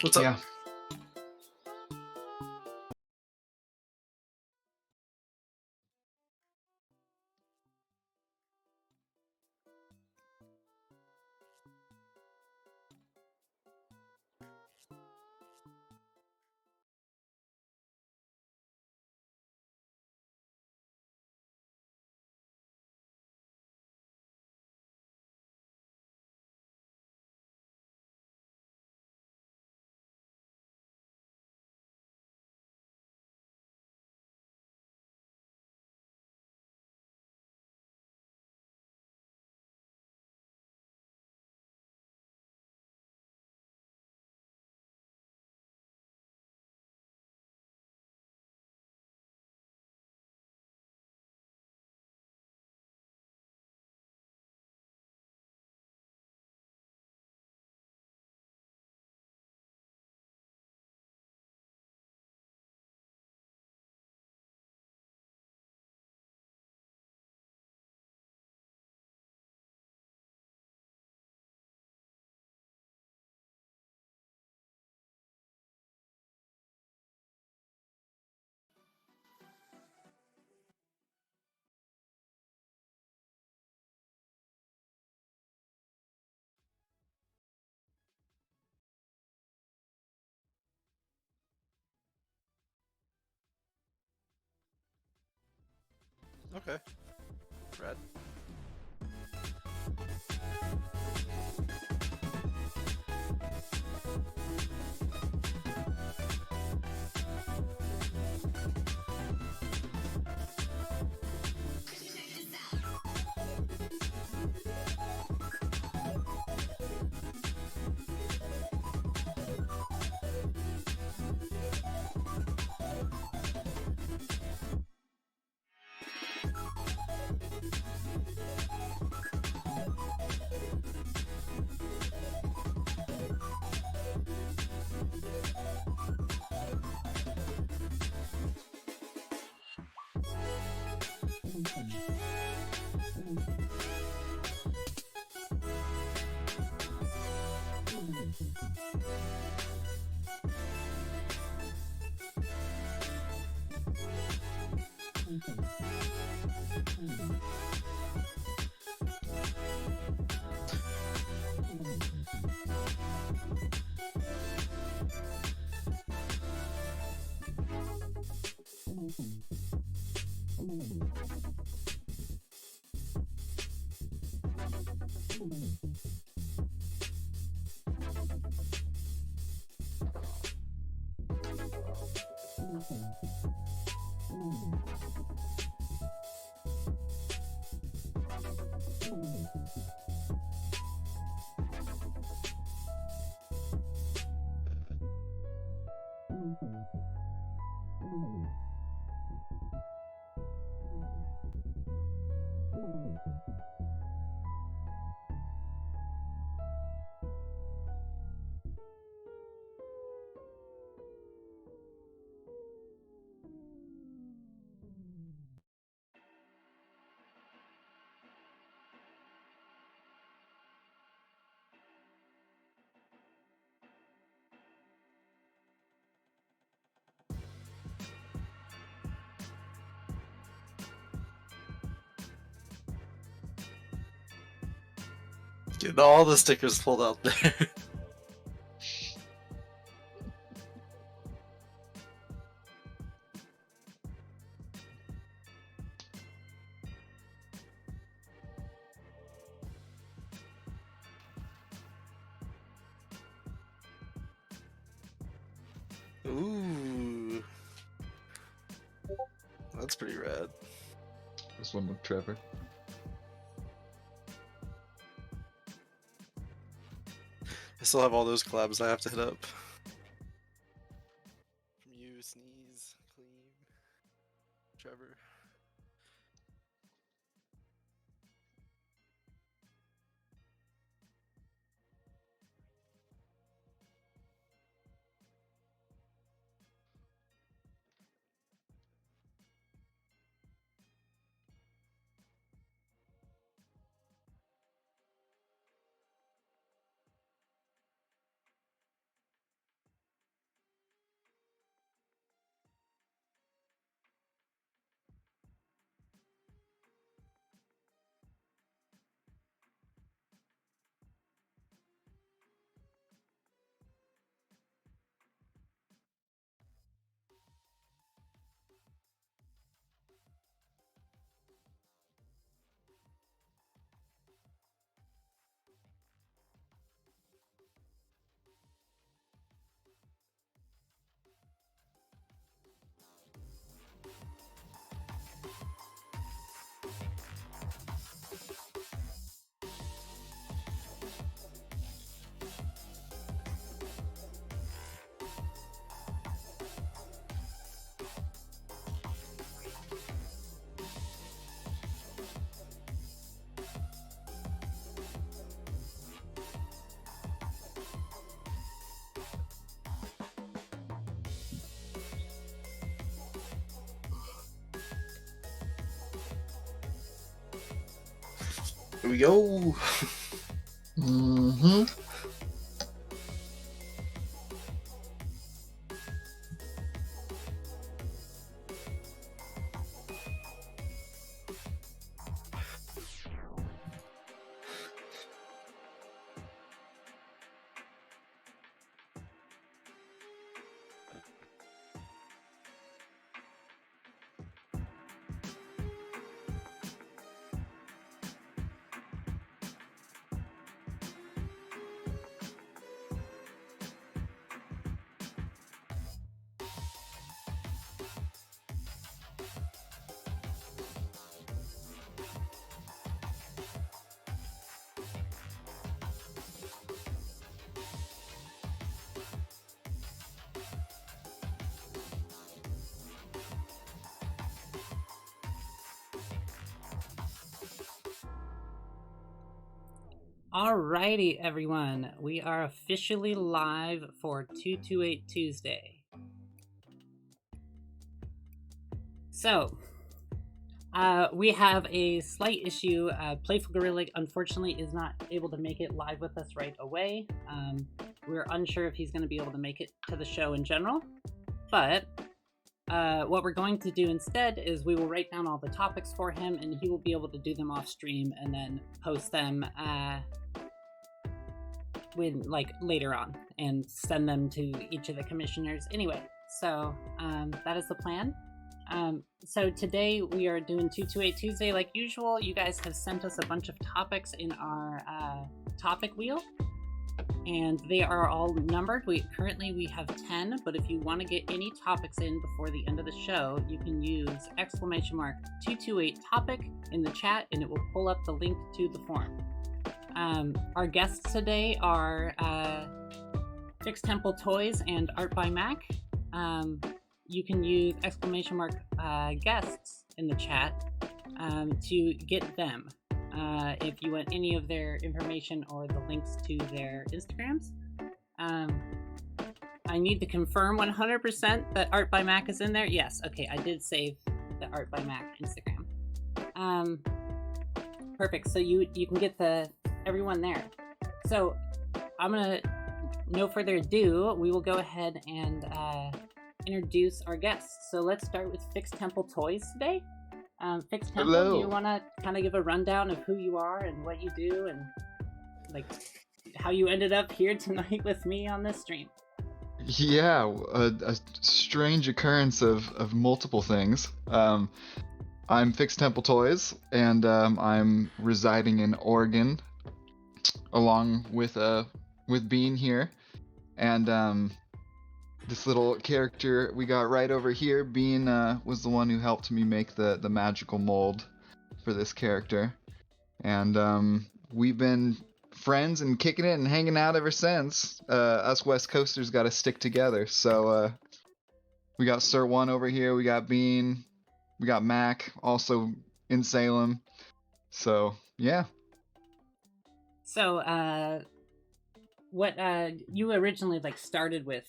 What's up? Yeah. Okay. Rad. Getting all the stickers pulled out there. Ooh. That's pretty rad. This one with Trevor. I still have all those collabs I have to hit up. From you, Sneeze, Clean, Trevor. Here we go. Mm-hmm. Alrighty, everyone. We are officially live for 228 Tuesday. So, we have a slight issue. Playful Gorilla, unfortunately, is not able to make it live with us right away. We're unsure if he's going to be able to make it to the show in general. But what we're going to do instead is we will write down all the topics for him, and he will be able to do them off stream and then post them later on and send them to each of the commissioners. Anyway, so that is the plan. So today we are doing 228 Tuesday like usual. You guys have sent us a bunch of topics in our topic wheel, and they are all numbered. Currently we have 10, but if you want to get any topics in before the end of the show, you can use !228 topic in the chat, and it will pull up the link to the form. Our guests today are Fixed Temple Toys and Art by Macc. You can use !guests in the chat to get them if you want any of their information or the links to their Instagrams. I need to confirm 100% that Art by Macc is in there. Yes, okay, I did save the Art by Macc Instagram. Perfect, so you can get everyone there. So I'm gonna, no further ado, we will go ahead and introduce our guests. So let's start with Fixed Temple Toys today. Fixed Temple, Hello. do you want to kind of give a rundown of who you are and what you do and like how you ended up here tonight with me on this stream? Yeah, a strange occurrence of multiple things. I'm Fixed Temple Toys, and I'm residing in Oregon, along with Bean here, and this little character we got right over here. Bean was the one who helped me make the magical mold for this character, and we've been friends and kicking it and hanging out ever since. Us West Coasters got to stick together. So we got Sir One over here, we got Bean, we got Macc, also in Salem. So yeah. So what you originally started with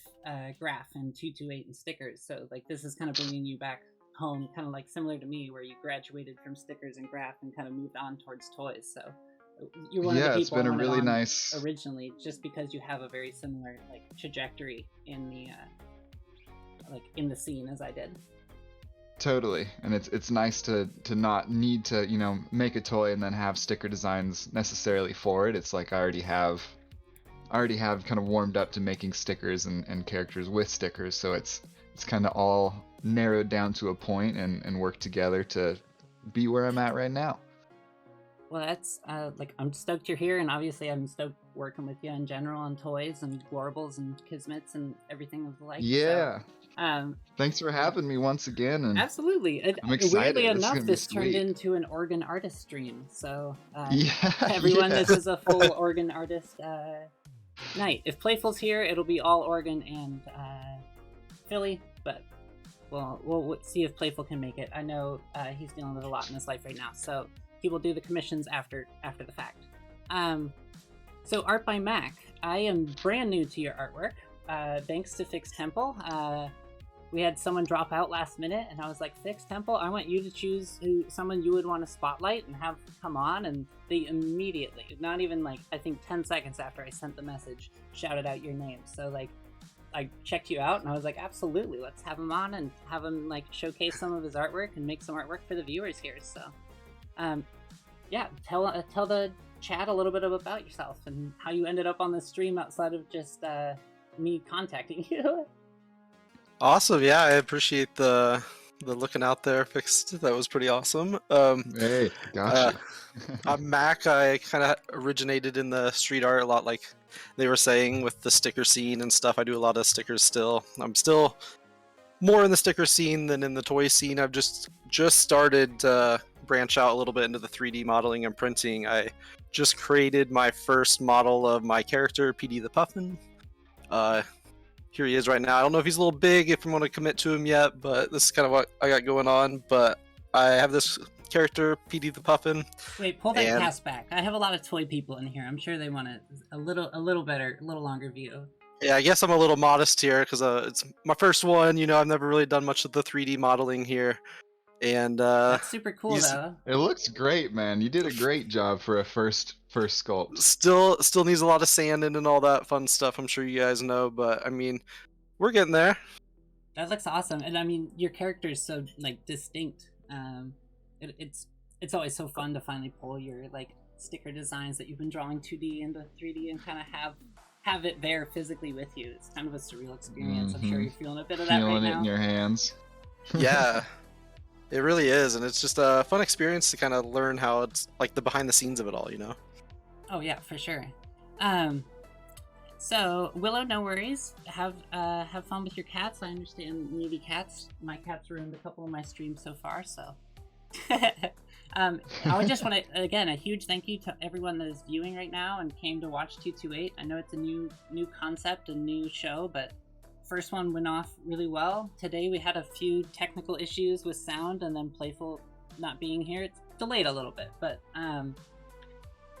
graph and 228 and stickers, so this is kind of bringing you back home, kind of similar to me, where you graduated from stickers and graph and kind of moved on towards toys. So you're one of the people it's been I a wanted really on nice originally, just because you have a very similar trajectory in the in the scene as I did. Totally, and it's nice to not need to make a toy and then have sticker designs necessarily for it. It's like I already have kind of warmed up to making stickers and characters with stickers, so it's kind of all narrowed down to a point and work together to be where I'm at right now. Well, that's I'm stoked you're here, and obviously I'm stoked working with you in general on toys and Glorbles and Kismets and everything of the like. Yeah. So, thanks for having me once again. And absolutely. I'm excited. Weirdly enough, this turned sweet. into an Organ artist stream. So yeah, everyone, yeah. This is a full Organ artist night. If Playful's here, it'll be all Oregon and Philly, but we'll see if Playful can make it. I know he's dealing with a lot in his life right now, so he will do the commissions after the fact. So Art by Macc, I am brand new to your artwork. Thanks to Fixed Temple. we had someone drop out last minute, and I was like, Fix Temple, I want you to choose someone you would want to spotlight and have come on. And they immediately, not even like, I think 10 seconds after I sent the message, shouted out your name. So like, I checked you out and I was like, absolutely, let's have him on and have him like showcase some of his artwork and make some artwork for the viewers here. So, yeah, tell the chat a little bit about yourself and how you ended up on the stream outside of just me contacting you. Awesome. Yeah, I appreciate the looking out there, Fixed. That was pretty awesome. Hey, gotcha. I'm Macc. I kind of originated in the street art a lot, like they were saying, with the sticker scene and stuff. I do a lot of stickers still. I'm still more in the sticker scene than in the toy scene. I've just started to branch out a little bit into the 3D modeling and printing. I just created my first model of my character, PD the Puffin. Here he is right now. I don't know if he's a little big, if I'm going to commit to him yet, but this is kind of what I got going on. But I have this character, PD the Puffin. Wait, pull that cast back. I have a lot of toy people in here. I'm sure they want a little better, a little longer view. Yeah, I guess I'm a little modest here because it's my first one. You know, I've never really done much of the 3D modeling here. And that's super cool, though. It looks great, man. You did a great job for a first sculpt. Still needs a lot of sanding and all that fun stuff. I'm sure you guys know, but I mean, we're getting there. That looks awesome, and I mean, your character is so like distinct. It's always so fun to finally pull your like sticker designs that you've been drawing 2D into 3D and kind of have it there physically with you. It's kind of a surreal experience. I'm sure you're feeling a bit of that right now. Feeling it in your hands. Yeah. It really is, and it's just a fun experience to kind of learn how it's like the behind the scenes of it all, you know? Oh yeah, for sure. So Willow, no worries. Have fun with your cats. I understand needy cats. My cats ruined a couple of my streams so far, so. I would just want to, again, a huge thank you to everyone that is viewing right now and came to watch 228. I know it's a new concept, a new show, but first one went off really well. Today we had a few technical issues with sound, and then Playful not being here. It's delayed a little bit, but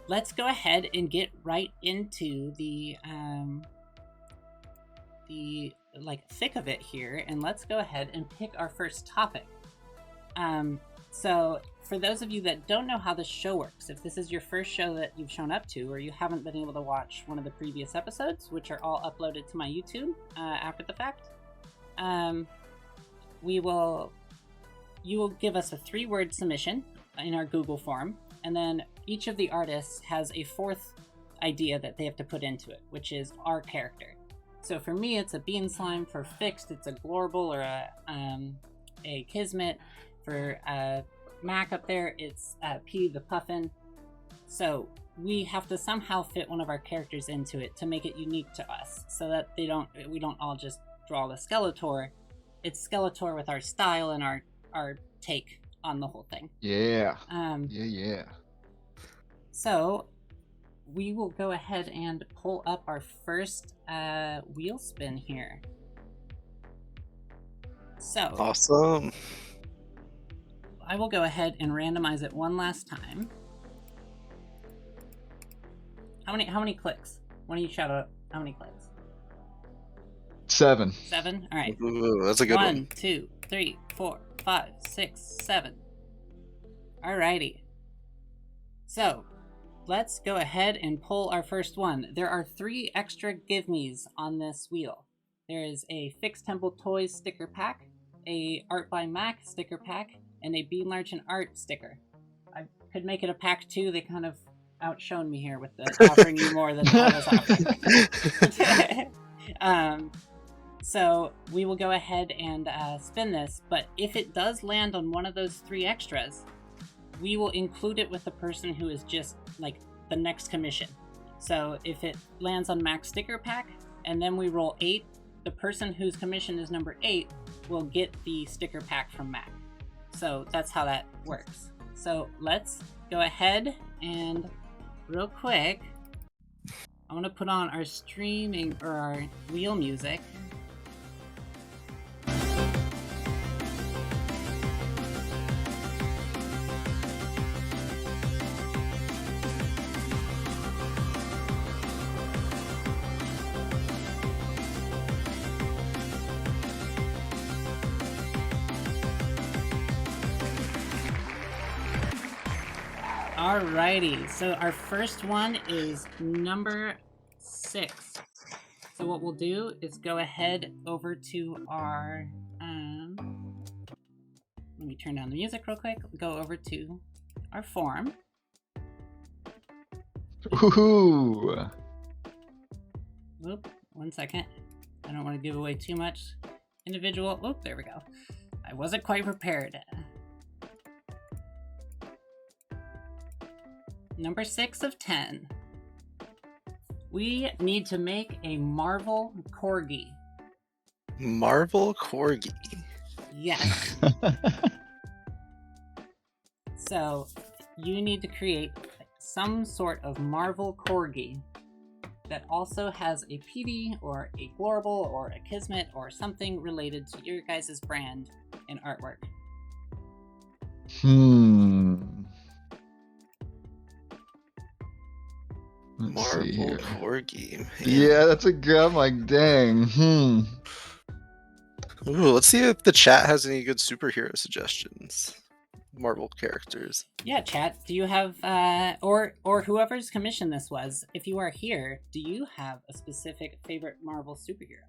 let's go ahead and get right into the like thick of it here, and let's go ahead and pick our first topic. So for those of you that don't know how this show works, if this is your first show that you've shown up to, or you haven't been able to watch one of the previous episodes, which are all uploaded to my YouTube after the fact, you will give us a 3-word submission in our Google form, and then each of the artists has a 4th idea that they have to put into it, which is our character. So for me, it's a bean slime. For Fixed, it's a Glorble or a Kismet. For Macc up there, it's P the Puffin. So we have to somehow fit one of our characters into it to make it unique to us, so that we don't all just draw the Skeletor. It's Skeletor with our style and our take on the whole thing. Yeah. Yeah. So we will go ahead and pull up our first wheel spin here. So awesome. I will go ahead and randomize it one last time. How many clicks? Why don't you shout out how many clicks? 7. 7? All right. Ooh, that's a good one. 1, 2, 3, 4, 5, 6, 7. Alrighty. So let's go ahead and pull our first one. There are 3 extra give me's on this wheel. There is a Fixed Temple Toys sticker pack, a Art by Macc sticker pack, and a Bean Larchin art sticker. I could make it a pack 2. They kind of outshone me here with the offering you more than I was offering. So we will go ahead and spin this, but if it does land on one of those 3 extras, we will include it with the person who is just like the next commission. So if it lands on Mac's sticker pack and then we roll 8, the person whose commission is number 8 will get the sticker pack from Macc. So that's how that works. So let's go ahead and real quick, I want to put on our streaming or our wheel music. Alrighty, so our first one is number 6. So what we'll do is go ahead over to our, let me turn down the music real quick. Go over to our form. Ooh. Oop, 1 second. I don't want to give away too much. Individual, oop, there we go. I wasn't quite prepared. Number 6 of 10. We need to make a Marvel Corgi. Marvel Corgi. Yes. So, you need to create some sort of Marvel Corgi that also has a PD or a Glorable or a Kismet or something related to your guys' brand and artwork. Let's see Marvel here. Corgi. Man. Yeah, that's a good. I'm like, dang. Ooh, let's see if the chat has any good superhero suggestions. Marvel characters. Yeah, chat. Do you have or whoever's commission this was, if you are here, do you have a specific favorite Marvel superhero?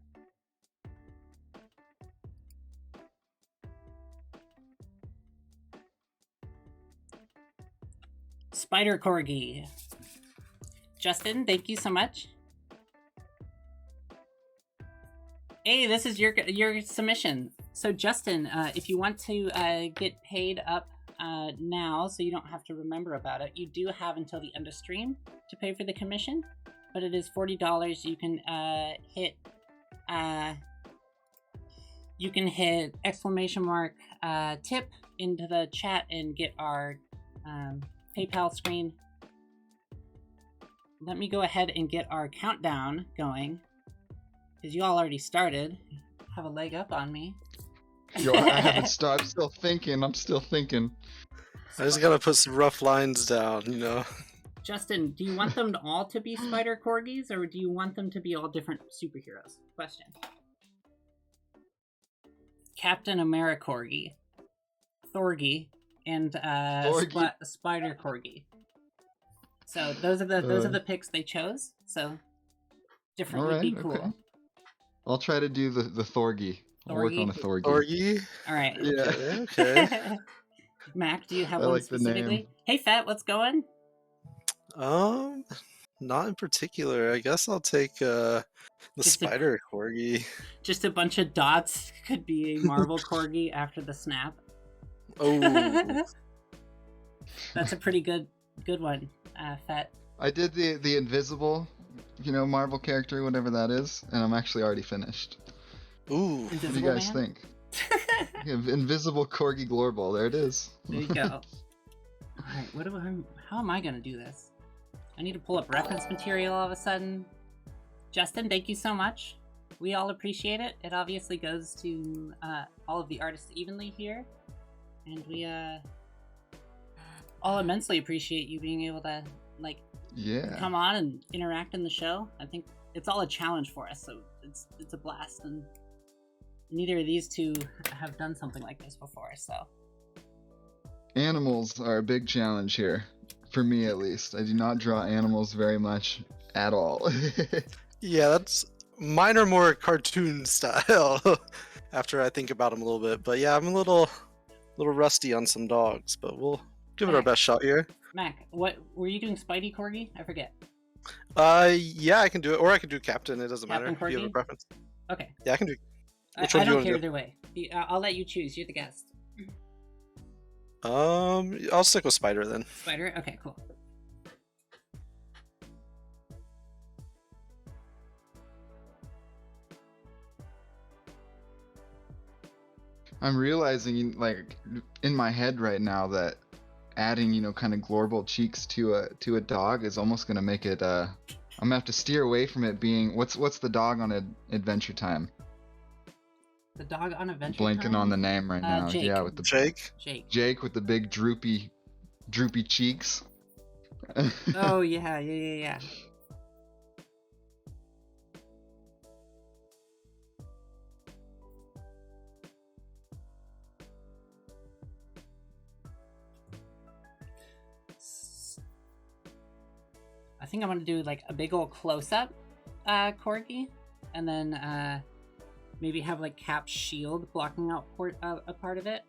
Spider Corgi. Justin, thank you so much. Hey, this is your submission. So Justin, if you want to get paid up now, so you don't have to remember about it, you do have until the end of stream to pay for the commission, but it is $40. You can hit exclamation mark tip into the chat and get our PayPal screen. Let me go ahead and get our countdown going, because you all already started. Have a leg up on me. Yo, I haven't stopped. I'm still thinking. I just gotta put some rough lines down, you know. Justin, do you want them all to be Spider Corgis, or do you want them to be all different superheroes? Question. Captain America Corgi, Thorgy, and Thorgy. Spider Corgi. So those are the picks they chose. So different would be cool. Okay. I'll try to do the Thorgy. I'll work on a Thorgy. Corgi. All right. Yeah. Okay. Mac, do you have I one like the specifically? name. Hey, Fat, what's going? Not in particular. I guess I'll take the Spider Corgi. Just a bunch of dots could be a Marvel Corgi after the snap. Oh. That's a pretty good one, Fat. I did the invisible, Marvel character, whatever that is, and I'm actually already finished. Ooh. What do you guys think? Yeah, invisible Corgi Glorball. There it is. There you go. All right, how am I gonna do this? I need to pull up reference material all of a sudden. Justin, thank you so much. We all appreciate it. It obviously goes to all of the artists evenly here, and we all immensely appreciate you being able to come on and interact in the show. I think it's all a challenge for us, so it's a blast, and neither of these two have done something like this before, so. Animals are a big challenge here, for me at least. I do not draw animals very much at all. Yeah, mine are more cartoon style. After I think about them a little bit, but yeah, I'm a little rusty on some dogs, but we'll give it our best shot here. Mac, what were you doing? Spidey Corgi? I forget. Yeah, I can do it, or I can do Captain. It doesn't Captain matter. Do you have a preference? Okay. Yeah, I can do. Which I one do you don't want care to do? either way. I'll let you choose. You're the guest. I'll stick with Spider then. Spider? Okay, cool. I'm realizing, in my head right now that adding, kind of Glorbal cheeks to a dog is almost gonna make it. I'm gonna have to steer away from it being. What's the dog on Adventure Time? The dog on Adventure Blanking Time? on the name right now. Jake. Yeah, with the Jake. Jake with the big droopy cheeks. Oh yeah. think I'm gonna do like a big old close-up corgi, and then maybe have like Cap's shield blocking out a part of it.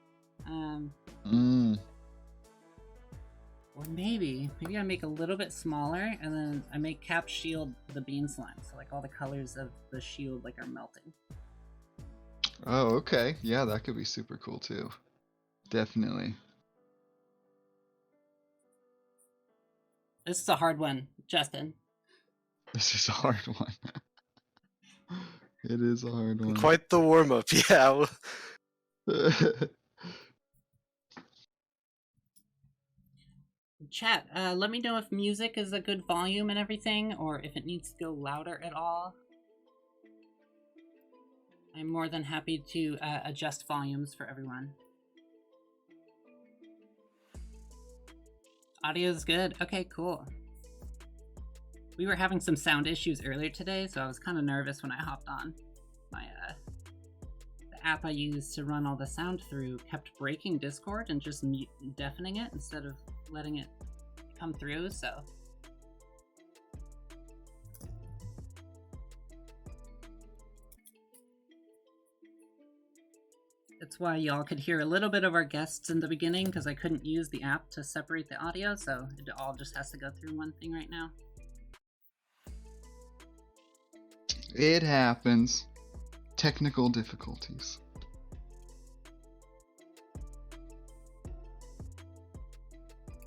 Or maybe I make a little bit smaller, and then I make Cap's shield the bean slime, so like all the colors of the shield like are melting. Oh, okay. Yeah, that could be super cool too. Definitely. This is a hard one, Justin. This is a hard one. It is a hard one. Quite the warm-up, yeah. Chat, let me know if music is a good volume and everything, or if it needs to go louder at all. I'm more than happy to adjust volumes for everyone. Audio's good. Okay, cool. We were having some sound issues earlier today, so I was kind of nervous when I hopped on. The app I used to run all the sound through kept breaking Discord and just deafening it instead of letting it come through, so... That's why y'all could hear a little bit of our guests in the beginning, because I couldn't use the app to separate the audio, so it all just has to go through one thing right now. It happens. Technical difficulties.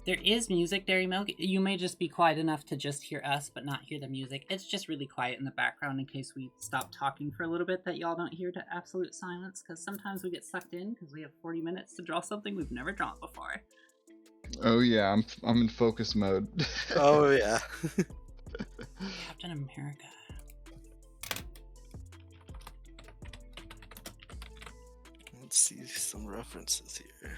There is music, Dairy Milk. You may just be quiet enough to just hear us, but not hear the music. It's just really quiet in the background in case we stop talking for a little bit, that y'all don't hear to absolute silence, because sometimes we get sucked in because we have 40 minutes to draw something we've never drawn before. Oh yeah, I'm in focus mode. Oh yeah. Captain America. Let's see some references here.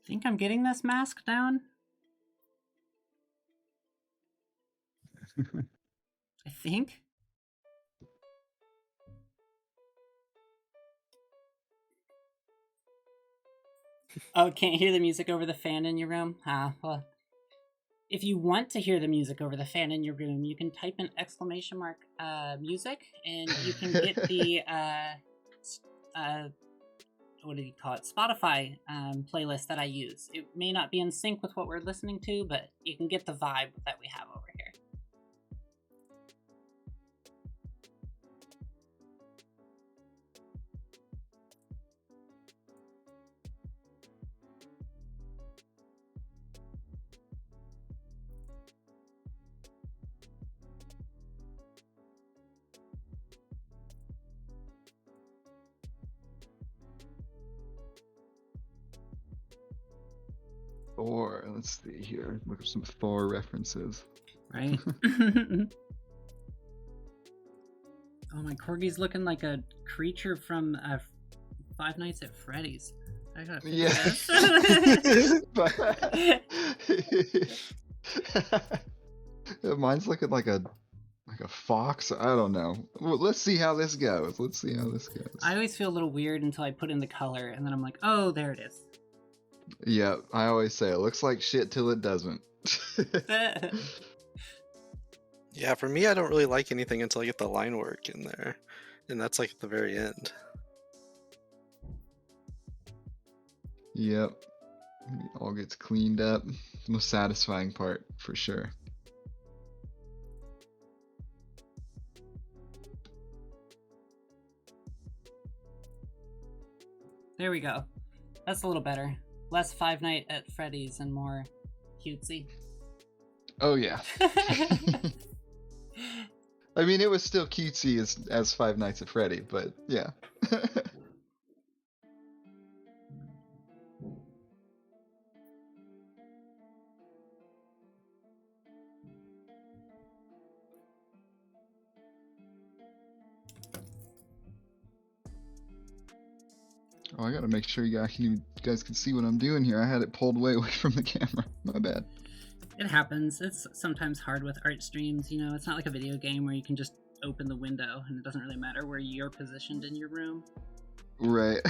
Think I'm getting this mask down? I think. Oh, can't hear the music over the fan in your room? Well. If you want to hear the music over the fan in your room, you can type in ! Music, and you can get the what do you call it? Spotify playlist that I use. It may not be in sync with what we're listening to, but you can get the vibe that we have over here. Thor, let's see here. Look at some Thor references. Right? Oh, my corgi's looking like a creature from Five Nights at Freddy's. I gotta fix this. Mine's looking like a fox. I don't know. Well, let's see how this goes. I always feel a little weird until I put in the color, and then I'm like, oh, there it is. Yeah, I always say it looks like shit till it doesn't. Yeah, for me, I don't really like anything until I get the line work in there, and that's like at the very end. Yep. It all gets cleaned up. The most satisfying part, for sure. There we go. That's a little better. Less Five Nights at Freddy's and more cutesy. Oh yeah. I mean, it was still cutesy as Five Nights at Freddy, but yeah. Oh, I gotta make sure you guys can see what I'm doing here. I had it pulled way away from the camera. My bad. It happens. It's sometimes hard with art streams, you know. It's not like a video game where you can just open the window and it doesn't really matter where you're positioned in your room. Right.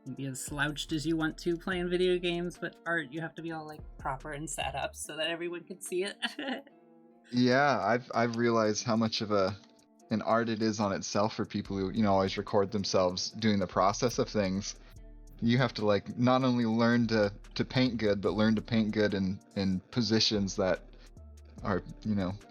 You can be as slouched as you want to playing video games, but art, you have to be all like proper and set up so that everyone can see it. Yeah, I've realized how much of an art it is on itself for people who, always record themselves doing the process of things. You have to like not only learn to paint good, but learn to paint good in positions that are,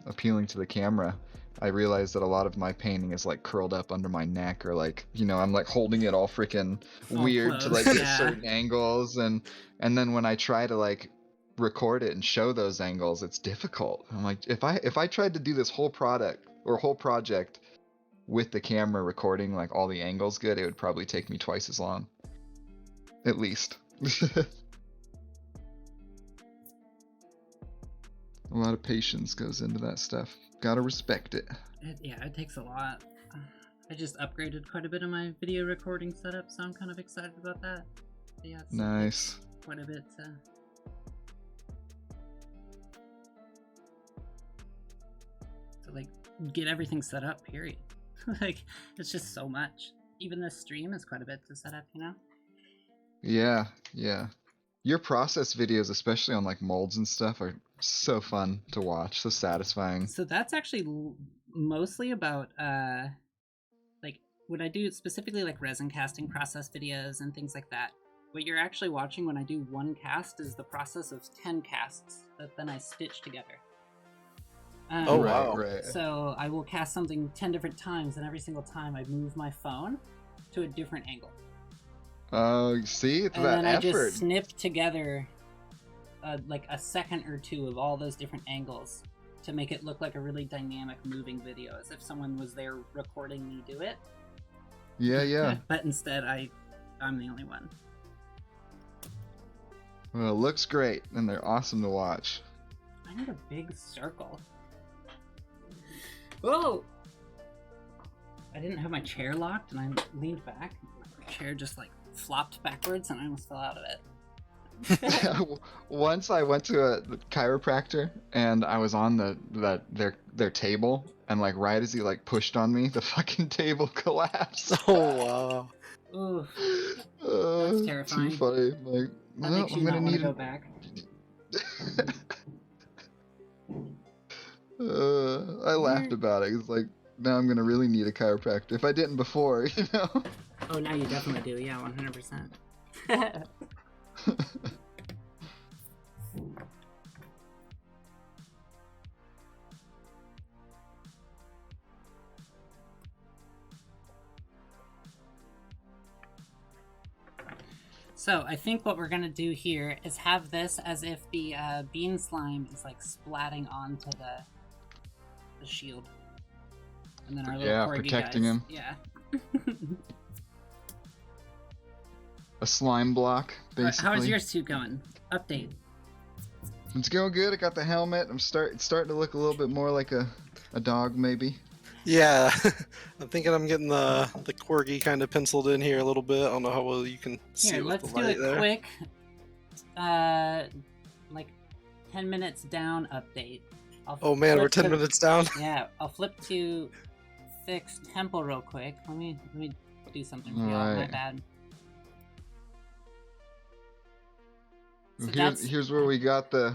appealing to the camera. I realized that a lot of my painting is like curled up under my neck, or like, I'm like holding it all freaking All weird to close, like get yeah. certain angles, and then when I try to like record it and show those angles, it's difficult. I'm like, if I tried to do this whole project with the camera recording like all the angles good, it would probably take me twice as long. At least. A lot of patience goes into that stuff. Gotta respect it. It takes a lot. I just upgraded quite a bit of my video recording setup, so I'm kind of excited about that. Yeah, it's Nice. quite a bit to like get everything set up, period. Like, it's just so much. Even this stream is quite a bit to set up, you know? Yeah. Your process videos, especially on like molds and stuff, are so fun to watch, so satisfying. So that's actually mostly about like when I do specifically like resin casting process videos and things like that. What you're actually watching when I do one cast is the process of 10 casts that then I stitch together. Oh, wow. Right. So I will cast something 10 different times, and every single time I move my phone to a different angle. Oh, see, it's And that then I effort. just snip together like a second or two of all those different angles to make it look like a really dynamic moving video, as if someone was there recording me do it. Yeah. But instead I'm the only one. Well, it looks great, and they're awesome to watch. I need a big circle. Whoa! I didn't have my chair locked, and I leaned back. My chair just like flopped backwards, and I almost fell out of it. Once I went to a chiropractor, and I was on their table, and like right as he like pushed on me, the fucking table collapsed. Oh, wow. Ooh, That's terrifying. Too funny. Like, that well, makes you I'm not gonna want to need go back. I laughed about it. It's like, now I'm gonna really need a chiropractor. If I didn't before, Oh, now you definitely do. Yeah, 100%. So I think what we're gonna do here is have this as if the bean slime is like splatting onto the shield, and then our little corgi protecting guys. him. Yeah. A slime block, basically. How is your suit going? Update. It's going good. I got the helmet. I'm starting to look a little bit more like a dog, maybe. Yeah, I'm thinking I'm getting the corgi kind of penciled in here a little bit. I don't know how well you can see Here, with let's the do light a there. quick, like 10 minutes down update. Oh man, we're 10 minutes down. Yeah, I'll flip to fix tempo real quick. Let me do something for y'all. My Alright. bad. So Here's where we got the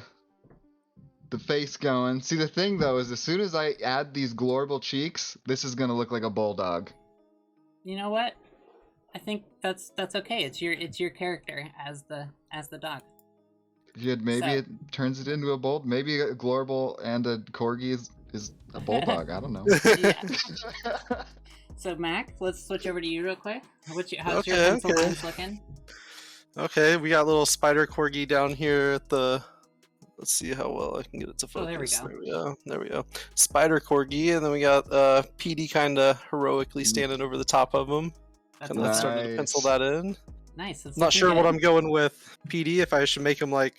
face going. See, the thing though is, as soon as I add these glorable cheeks, this is gonna look like a bulldog. You know what? I think that's okay. It's your character as the dog. Maybe So- it turns it into a bull. Maybe a glorable and a corgi is a bulldog. I don't know. Yeah. So Mac, let's switch over to you real quick. How's your Okay, pencil okay. lines looking? Okay, we got little spider corgi down here at the. Let's see how well I can get it to Oh, there we focus. go. There we go. Spider corgi, and then we got PD kind of heroically standing over the top of him. That's Kind of awesome. starting to pencil Nice. that in. Nice. It's Not looking sure what good. I'm going with PD. If I should make him like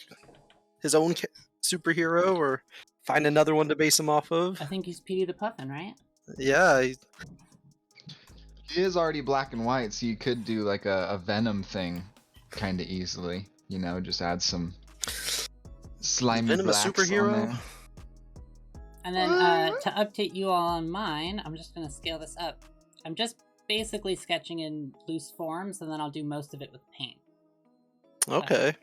his own superhero or find another one to base him off of. I think he's Petey the Puffin, right? Yeah, It is already black and white, so you could do like a Venom thing kind of easily. You know, just add some is slimy Venom a blacks on superhero? there. And then to update you all on mine, I'm just going to scale this up. I'm just basically sketching in loose forms, and then I'll do most of it with paint. Okay.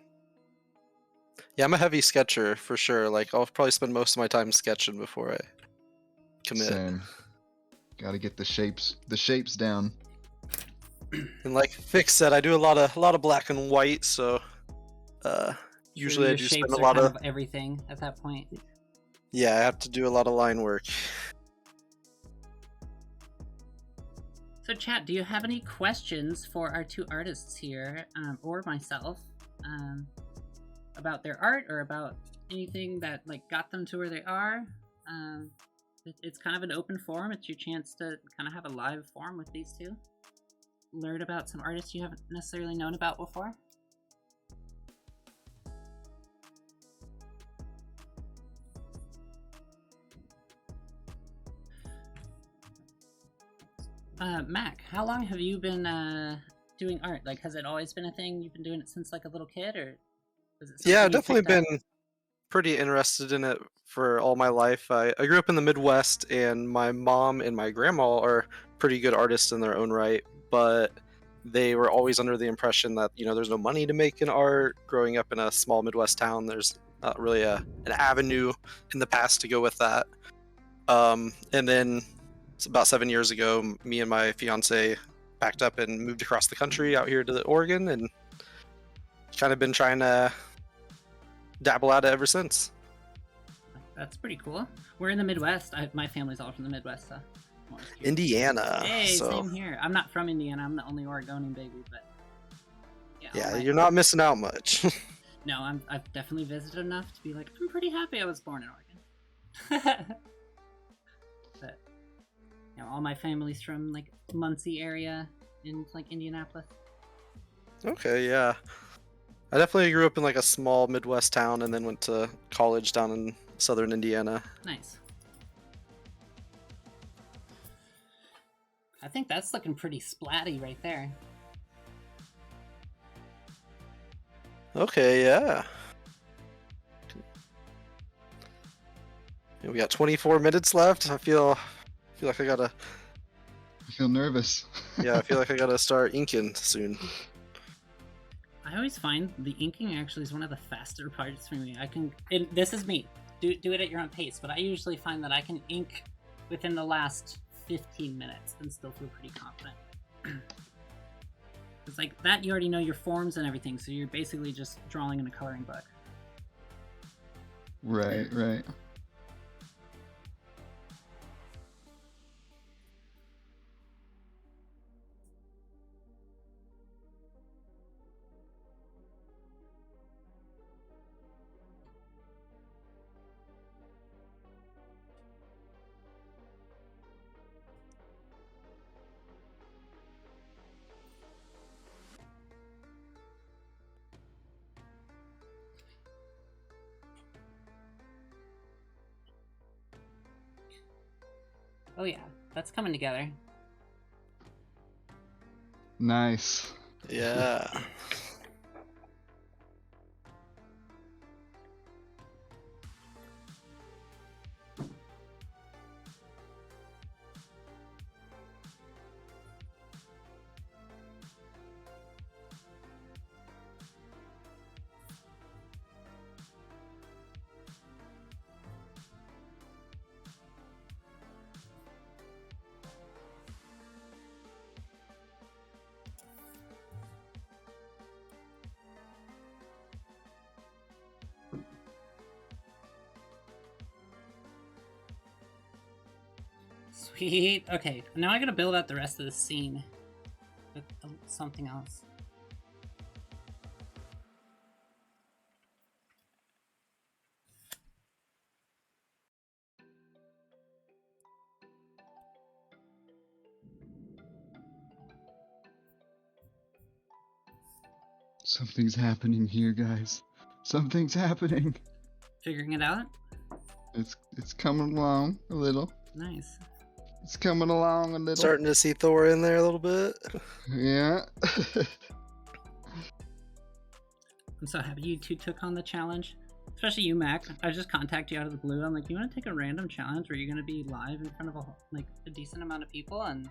Yeah, I'm a heavy sketcher for sure. Like I'll probably spend most of my time sketching before I commit. Same. Got to get the shapes down. And like Fix said, I do a lot of black and white, so usually I your do shapes spend a are lot kind of. of everything at that point. Yeah, I have to do a lot of line work. So, chat, do you have any questions for our two artists here, or myself, about their art or about anything that like got them to where they are? It's kind of an open forum. It's your chance to kind of have a live forum with these two. Learn about some artists you haven't necessarily known about before. Mac, how long have you been doing art? Like, has it always been a thing? You've been doing it since like a little kid, or was it something Yeah, you I've definitely picked up? been pretty interested in it for all my life. I grew up in the Midwest, and my mom and my grandma are pretty good artists in their own right, but they were always under the impression that, there's no money to make in art. Growing up in a small Midwest town, there's not really an avenue in the past to go with that. And then it's about 7 years ago, me and my fiance packed up and moved across the country out here to Oregon, and kind of been trying to dabble at it ever since. That's pretty cool. We're in the Midwest. My family's all from the Midwest, so. I'm always curious. Indiana. Hey, so same here. I'm not from Indiana. I'm the only Oregonian baby, but yeah, you're not missing out much. No, I've definitely visited enough to be like, I'm pretty happy I was born in Oregon. But all my family's from like Muncie area in like Indianapolis. Okay, yeah. I definitely grew up in like a small Midwest town and then went to college down in southern Indiana. Nice. I think that's looking pretty splatty right there. Okay, yeah. We got 24 minutes left. I feel like I gotta. I feel nervous. Yeah, I feel like I gotta start inking soon. I always find the inking actually is one of the faster parts for me. This is me. Do it at your own pace, but I usually find that I can ink within the last 15 minutes and still feel pretty confident. It's like that, you already know your forms and everything, so you're basically just drawing in a coloring book. Right. Oh yeah, that's coming together. Nice. Yeah. Sweet. Okay, now I gotta build out the rest of the scene with something else. Something's happening here, guys. Something's happening. Figuring it out? It's coming along a little. Nice. It's coming along a little. Starting to see Thor in there a little bit. Yeah. I'm so happy you two took on the challenge. Especially you, Mac. I just contacted you out of the blue. I'm like, you want to take a random challenge where you're going to be live in front of a decent amount of people and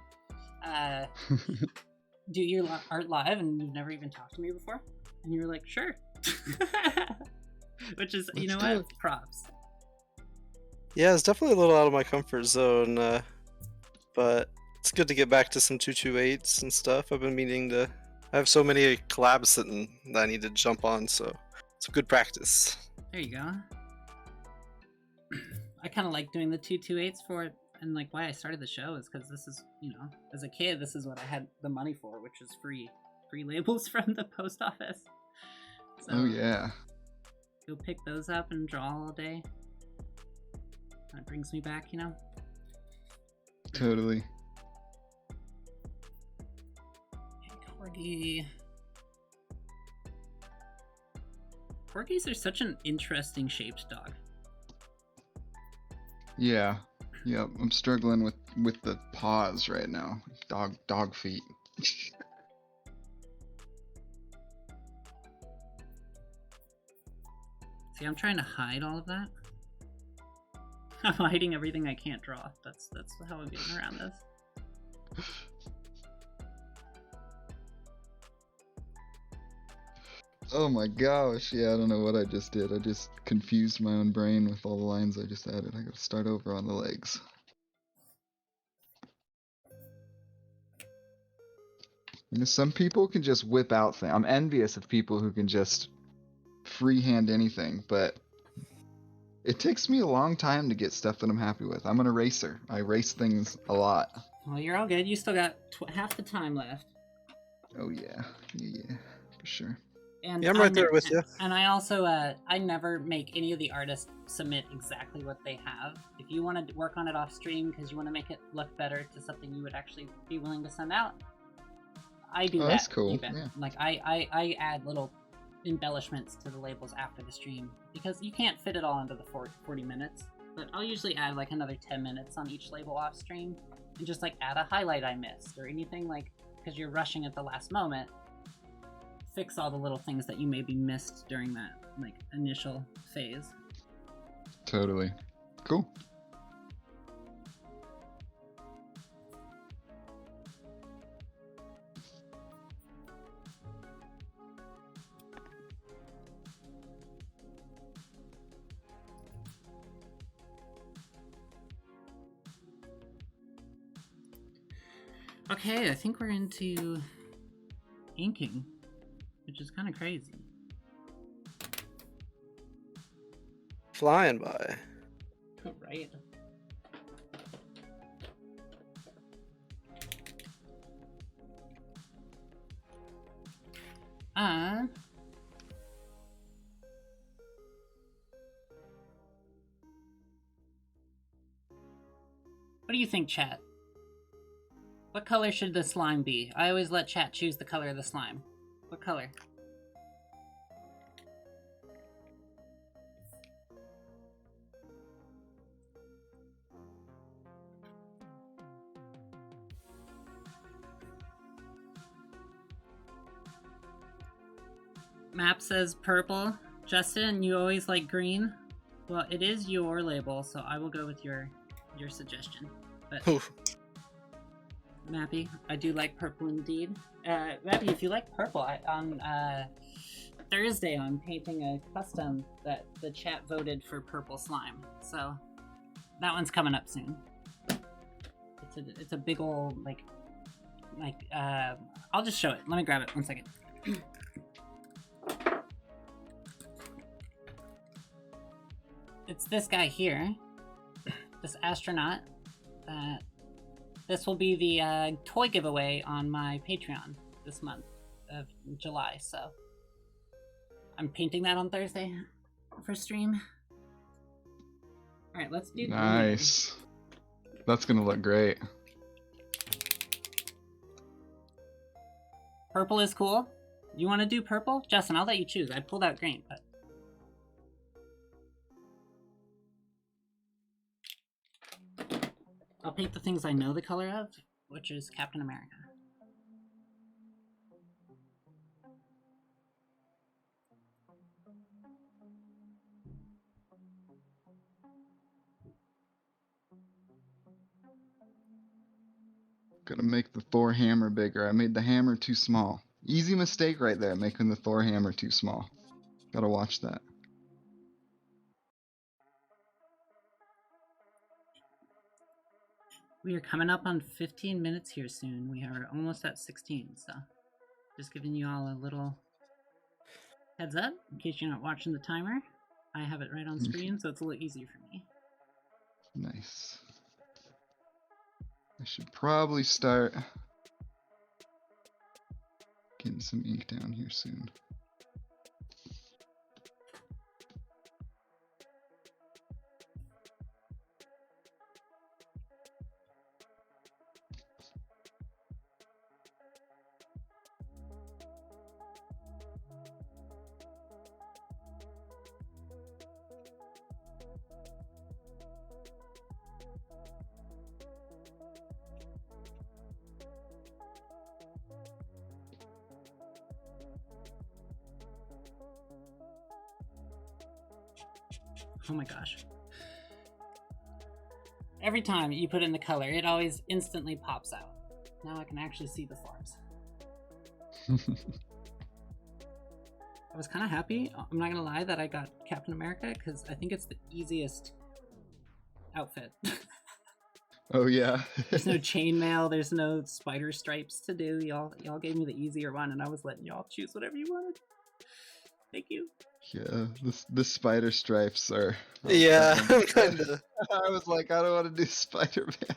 do your art live, and you've never even talked to me before? And you were like, sure. Which is, you know what? Props. Yeah, it's definitely a little out of my comfort zone, but it's good to get back to some 228s and stuff. I've been meaning to. I have so many collabs sitting that I need to jump on, so it's good practice. There you go. I kind of like doing the 228s for it, and like why I started the show is because this is, you know, as a kid, this is what I had the money for, which is free labels from the post office. So, Oh yeah. go pick those up and draw all day. That brings me back, you know. Totally. Corgi. Corgis are such an interesting shaped dog. Yeah. Yep. I'm struggling with the paws right now. Dog feet. See, I'm trying to hide all of that. I'm hiding everything I can't draw. That's how I'm getting around this. Oh my gosh. Yeah, I don't know what I just did. I just confused my own brain with all the lines I just added. I gotta start over on the legs. You know, some people can just whip out things. I'm envious of people who can just freehand anything, but it takes me a long time to get stuff that I'm happy with. I'm an eraser. I erase things a lot. Well, you're all good. You still got half the time left. Oh yeah. Yeah, for sure. And Yeah, I'm right there with you. And I also, I never make any of the artists submit exactly what they have. If you want to work on it off stream because you want to make it look better to something you would actually be willing to send out, I do that. That's cool. Even. Yeah. Like I add little embellishments to the labels after the stream because you can't fit it all into the 40 minutes. But I'll usually add like another 10 minutes on each label off stream and just like add a highlight I missed or anything, like because you're rushing at the last moment. Fix all the little things that you maybe missed during that like initial phase. Totally. Cool. Okay, I think we're into inking, which is kind of crazy. Flying by. Right. What do you think, chat? What color should the slime be? I always let chat choose the color of the slime. What color? Map says purple. Justin, you always like green? Well, it is your label, so I will go with your suggestion. But Mappy, I do like purple indeed. Mappy, if you like purple, on Thursday I'm painting a custom that the chat voted for purple slime. So that one's coming up soon. It's a big old like I'll just show it. Let me grab it 1 second. It's this guy here, this astronaut. This will be the toy giveaway on my Patreon this month of July, so I'm painting that on Thursday for stream. Alright, let's do Nice. Green. That's gonna look great. Purple is cool. You want to do purple? Justin, I'll let you choose. I pulled out green, but... I'll paint the things I know the color of, which is Captain America. Gotta make the Thor hammer bigger. I made the hammer too small. Easy mistake right there, making the Thor hammer too small. Gotta watch that. We are coming up on 15 minutes here soon. We are almost at 16, so just giving you all a little heads up in case you're not watching the timer. I have it right on screen, so it's a little easier for me. Nice. I should probably start getting some ink down here soon. Oh my gosh. Every time you put in the color, it always instantly pops out. Now I can actually see the forms. I was kind of happy, I'm not gonna lie, that I got Captain America, because I think it's the easiest outfit. Oh yeah. There's no chainmail, there's no spider stripes to do. Y'all gave me the easier one, and I was letting y'all choose whatever you wanted. Thank you. Yeah, the spider stripes are. Yeah, kind of. I was like, I don't want to do Spider-Man.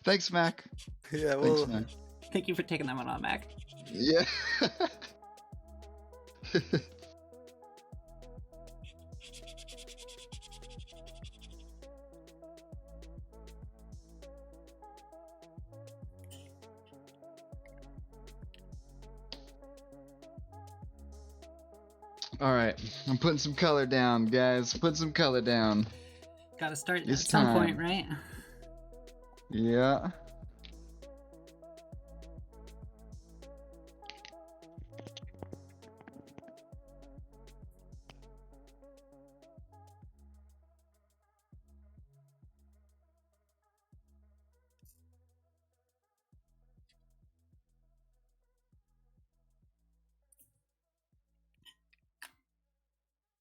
Thanks, Mac. Yeah, Thanks, well, Mac. Thank you for taking that one on, Mac. Yeah. All right, I'm putting some color down, guys. Put some color down. Gotta start It's at some time. point, right? Yeah.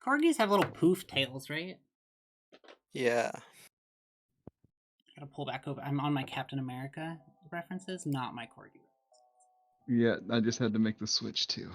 Corgis have little poof tails, right? yeah. Gotta pull back over. I'm on my Captain America references, not my Corgi. Yeah, I just had to make the switch too.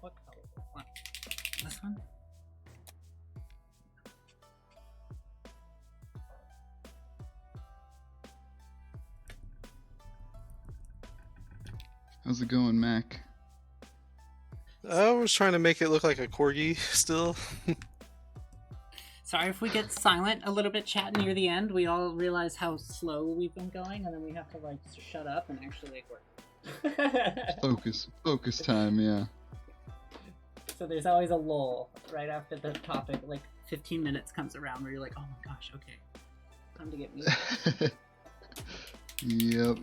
What color? What? This one? How's it going, Mac? I was trying to make it look like a corgi still. Sorry if we get silent a little bit, chat near the end. We all realize how slow we've been going, and then we have to like shut up and actually like work. Focus time, yeah. So there's always a lull right after the topic, like 15 minutes comes around where you're like, oh my gosh, okay, time to get me. Yep.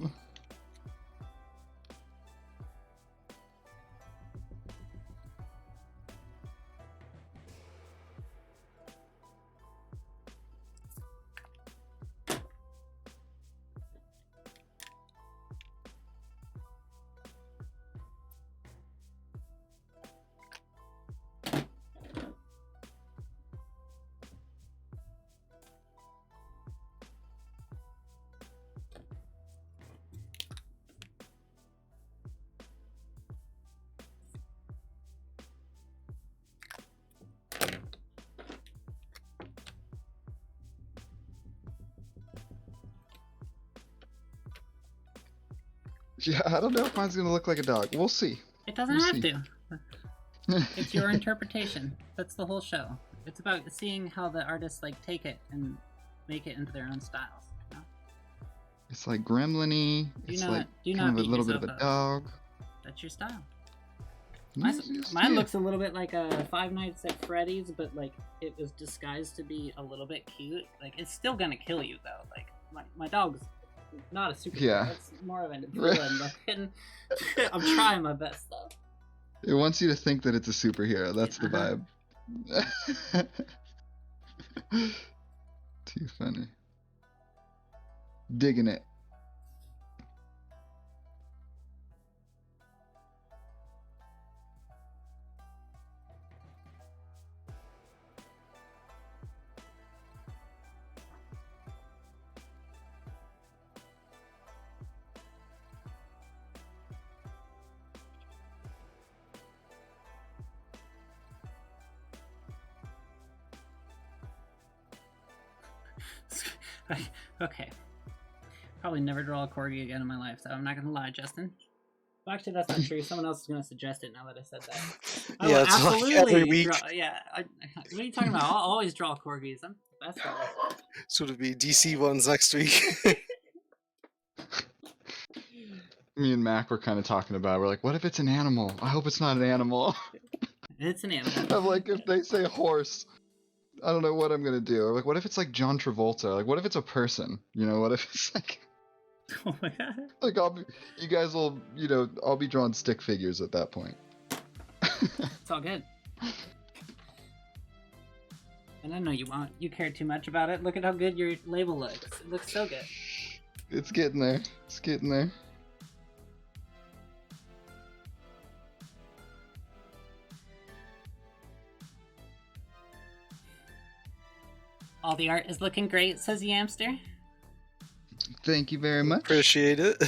Yeah, I don't know if mine's gonna look like a dog. We'll see. It doesn't We'll have see. to. It's your interpretation. That's the whole show. It's about seeing how the artists like take it and make it into their own styles. You know? It's like gremlin-y. Do It's not- like do kind not of a beat little bit of a yourself up. dog. That's your style. Yeah, Mine looks a little bit like a Five Nights at Freddy's, but like it was disguised to be a little bit cute. Like it's still gonna kill you though. Like my dog's not a superhero. Yeah. It's more of a villain. Looking. I'm trying my best though. It wants you to think that it's a superhero. That's the vibe. Too funny. Digging it. Okay. Probably never draw a corgi again in my life, so I'm not gonna lie, Justin. Well, actually, that's not true. Someone else is gonna suggest it now that I said that. I Yeah, will it's like absolutely every week. Draw, yeah. What are you talking about? I'll always draw corgis. I'm the best at it. So it'll be DC ones next week. Me and Mac were kind of talking about it. We're like, what if it's an animal? I hope it's not an animal. It's an animal. I'm like, if they say horse, I don't know what I'm gonna do. Or like, what if it's like John Travolta? Like, what if it's a person? You know, what if it's like, Oh my god. like you guys will, I'll be drawing stick figures at that point. It's all good. And I know you care too much about it. Look at how good your label looks. It looks so good. It's getting there. It's getting there. All the art is looking great, says Yamster. Thank you very much. Appreciate it.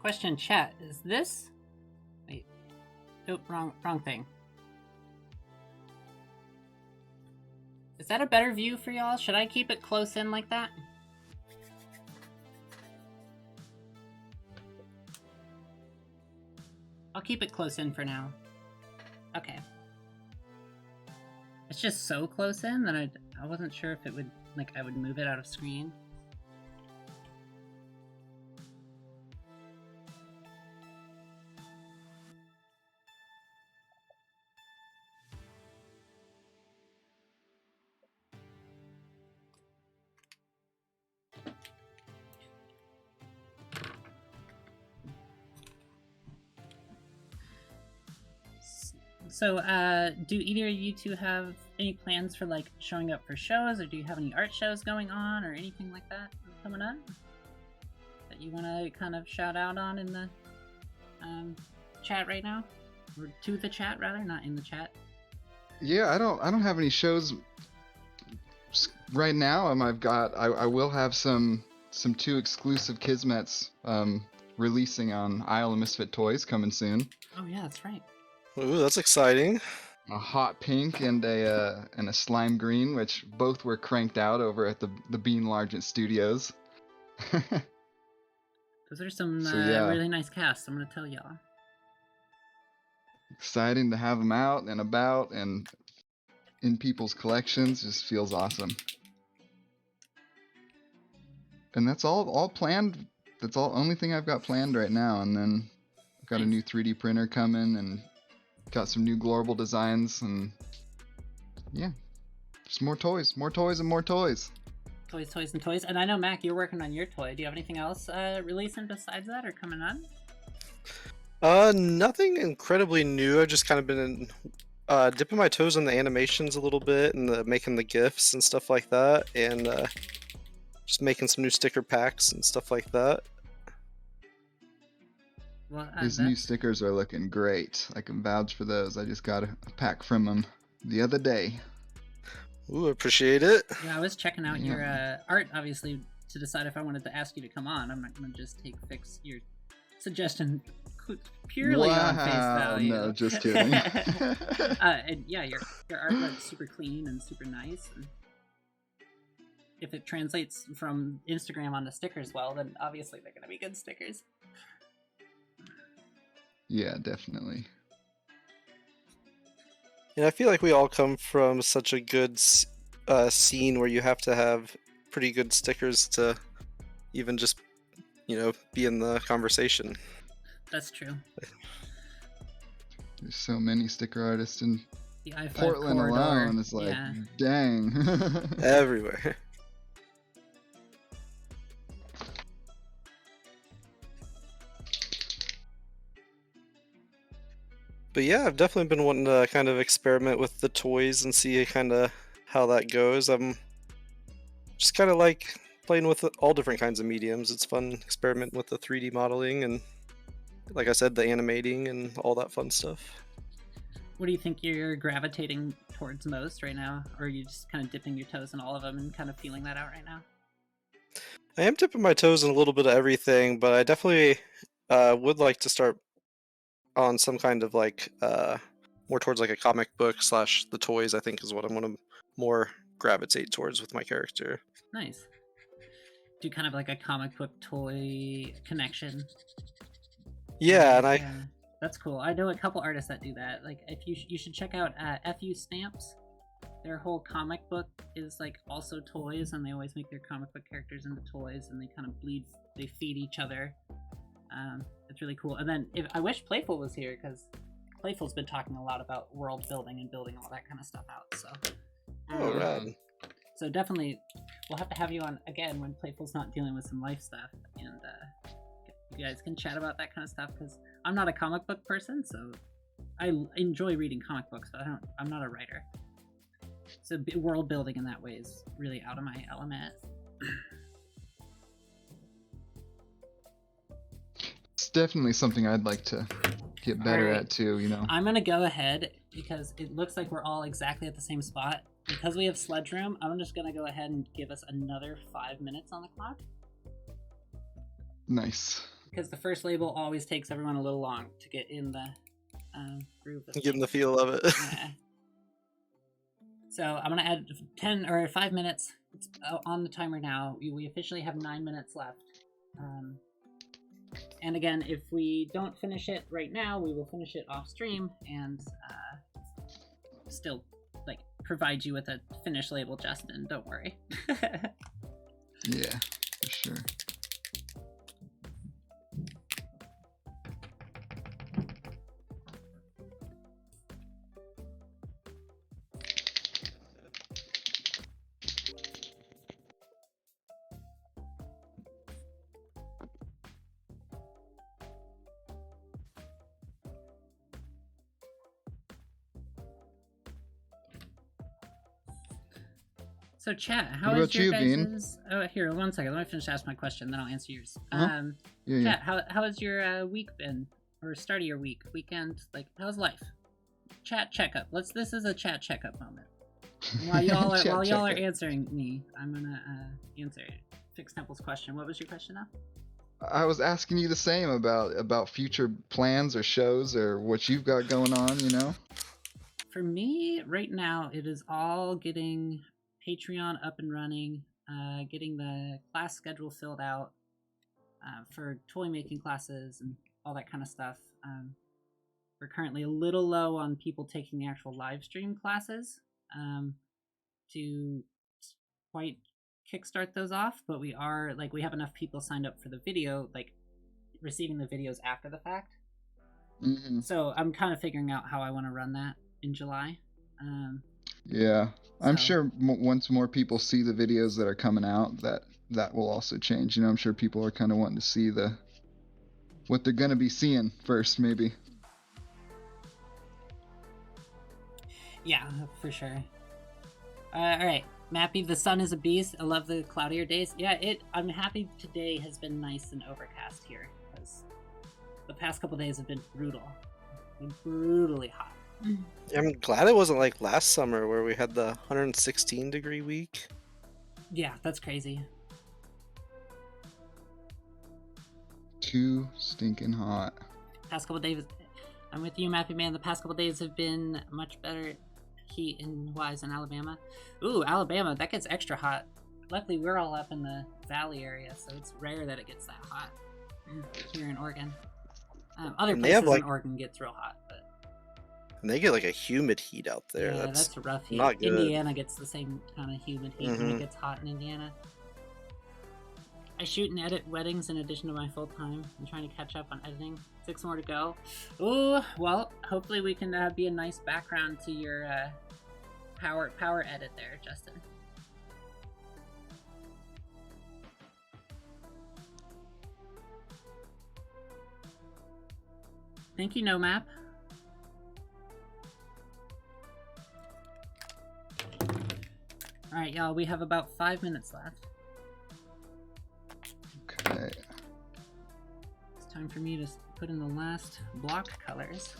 Question chat, is this... Wait. Oh, wrong thing. Is that a better view for y'all? Should I keep it close in like that? I'll keep it close in for now. Okay. It's just so close in that I wasn't sure if it would, like, I would move it out of screen. So, do either of you two have any plans for, like, showing up for shows, or do you have any art shows going on, or anything like that coming up that you want to kind of shout out on in the chat right now? Or to the chat, rather, not in the chat. Yeah, I don't have any shows right now. I will have some 2 exclusive Kismets releasing on Isle of Misfit Toys coming soon. Oh yeah, that's right. Ooh, that's exciting. A hot pink and a slime green, which both were cranked out over at the Bean Largent Studios. Those are some So, yeah. really nice casts, I'm gonna tell y'all. Exciting to have them out and about and in people's collections. Just feels awesome. And that's all planned. That's all only thing I've got planned right now. And then I've got a new 3D printer coming and got some new global designs, and yeah, just more toys and more toys. Toys and toys. And I know, Mac, you're working on your toy. Do you have anything else releasing besides that or coming on? Nothing incredibly new. I've just kind of been dipping my toes in the animations a little bit and making the GIFs and stuff like that, and just making some new sticker packs and stuff like that. Well, These new stickers are looking great. I can vouch for those. I just got a pack from them the other day. Ooh, appreciate it. Yeah, I was checking out Yeah. your art, obviously, to decide if I wanted to ask you to come on. I'm not going to just fix your suggestion purely on face Wow, value. no, just kidding. And yeah, your artwork's super clean and super nice. And if it translates from Instagram onto stickers well, then obviously they're going to be good stickers. Yeah, definitely. And I feel like we all come from such a good scene where you have to have pretty good stickers to even just, be in the conversation. That's true. There's so many sticker artists in The I-5 Portland corridor, alone. It's like, yeah. dang. Everywhere. But yeah, I've definitely been wanting to kind of experiment with the toys and see kind of how that goes. I'm just kind of like playing with all different kinds of mediums. It's fun experimenting with the 3D modeling and, like I said, the animating and all that fun stuff. What do you think you're gravitating towards most right now? Or are you just kind of dipping your toes in all of them and kind of feeling that out right now? I am dipping my toes in a little bit of everything, but I definitely would like to start on some kind of like more towards like a comic book / the toys. I think is what I'm going to more gravitate towards with my character. Nice. Do kind of like a comic book toy connection. Yeah, and that's cool. I know a couple artists that do that. Like, if you should check out FU Stamps. Their whole comic book is like also toys, and they always make their comic book characters into toys, and they kind of they feed each other. It's really cool. And then I wish Playful was here, because Playful's been talking a lot about world building and building all that kind of stuff out. So, oh, rad. So definitely, we'll have to have you on again when Playful's not dealing with some life stuff, and you guys can chat about that kind of stuff. Because I'm not a comic book person, so I enjoy reading comic books, but I'm not a writer. So world building in that way is really out of my element. It's definitely something I'd like to get better Alright. at too, I'm gonna go ahead, because it looks like we're all exactly at the same spot. Because we have Sledge Room, I'm just gonna go ahead and give us another 5 minutes on the clock. Nice. Because the first label always takes everyone a little long to get in the groove of Getting the things. feel of it. Yeah. So I'm gonna add 10 or 5 minutes. It's on the timer now. We officially have 9 minutes left. And again, if we don't finish it right now, we will finish it off stream and still provide you with a finished label, Justin. Don't worry. Yeah, for sure. So chat, how What is about your you, Bean? guys'... Oh, here, 1 second. Let me finish asking my question, then I'll answer yours. Uh-huh. Yeah. Chat, how has your week been? Or start of your week, weekend? How's life? Chat checkup. This is a chat checkup moment. While y'all are answering me, I'm gonna answer Fix Temple's question. What was your question now? I was asking you the same about future plans or shows or what you've got going on. For me, right now, it is all getting Patreon up and running, getting the class schedule filled out for toy making classes and all that kind of stuff. We're currently a little low on people taking the actual live stream classes to quite kickstart those off, but we have enough people signed up for the video, receiving the videos after the fact. Mm-hmm. So I'm kind of figuring out how I want to run that in July. Yeah, I'm sure once more people see the videos that are coming out, that will also change. I'm sure people are kind of wanting to see what they're gonna be seeing first, maybe. Yeah, for sure. All right, Mappy, the sun is a beast. I love the cloudier days. Yeah, I'm happy today has been nice and overcast here, because the past couple days have been brutal. Brutally hot. I'm glad it wasn't like last summer where we had the 116 degree week. Yeah, that's crazy. Too stinking hot. Past couple days, I'm with you, Mappy Man. The past couple days have been much better heat and wise in Alabama. Ooh, Alabama, that gets extra hot. Luckily, we're all up in the valley area, so it's rare that it gets that hot here in Oregon. Other And they have, places like- in Oregon gets real hot, but And they get like a humid heat out there. yeah, That's that's rough heat. not good. Indiana gets the same kind of humid heat when Mhm. it gets hot in Indiana. I shoot and edit weddings in addition to my full time. I'm trying to catch up on editing. 6 more to go. Ooh, well, hopefully we can be a nice background to your power edit there, Justin. Thank you, No Map. Alright, y'all, we have about 5 minutes left. Okay. It's time for me to put in the last block colors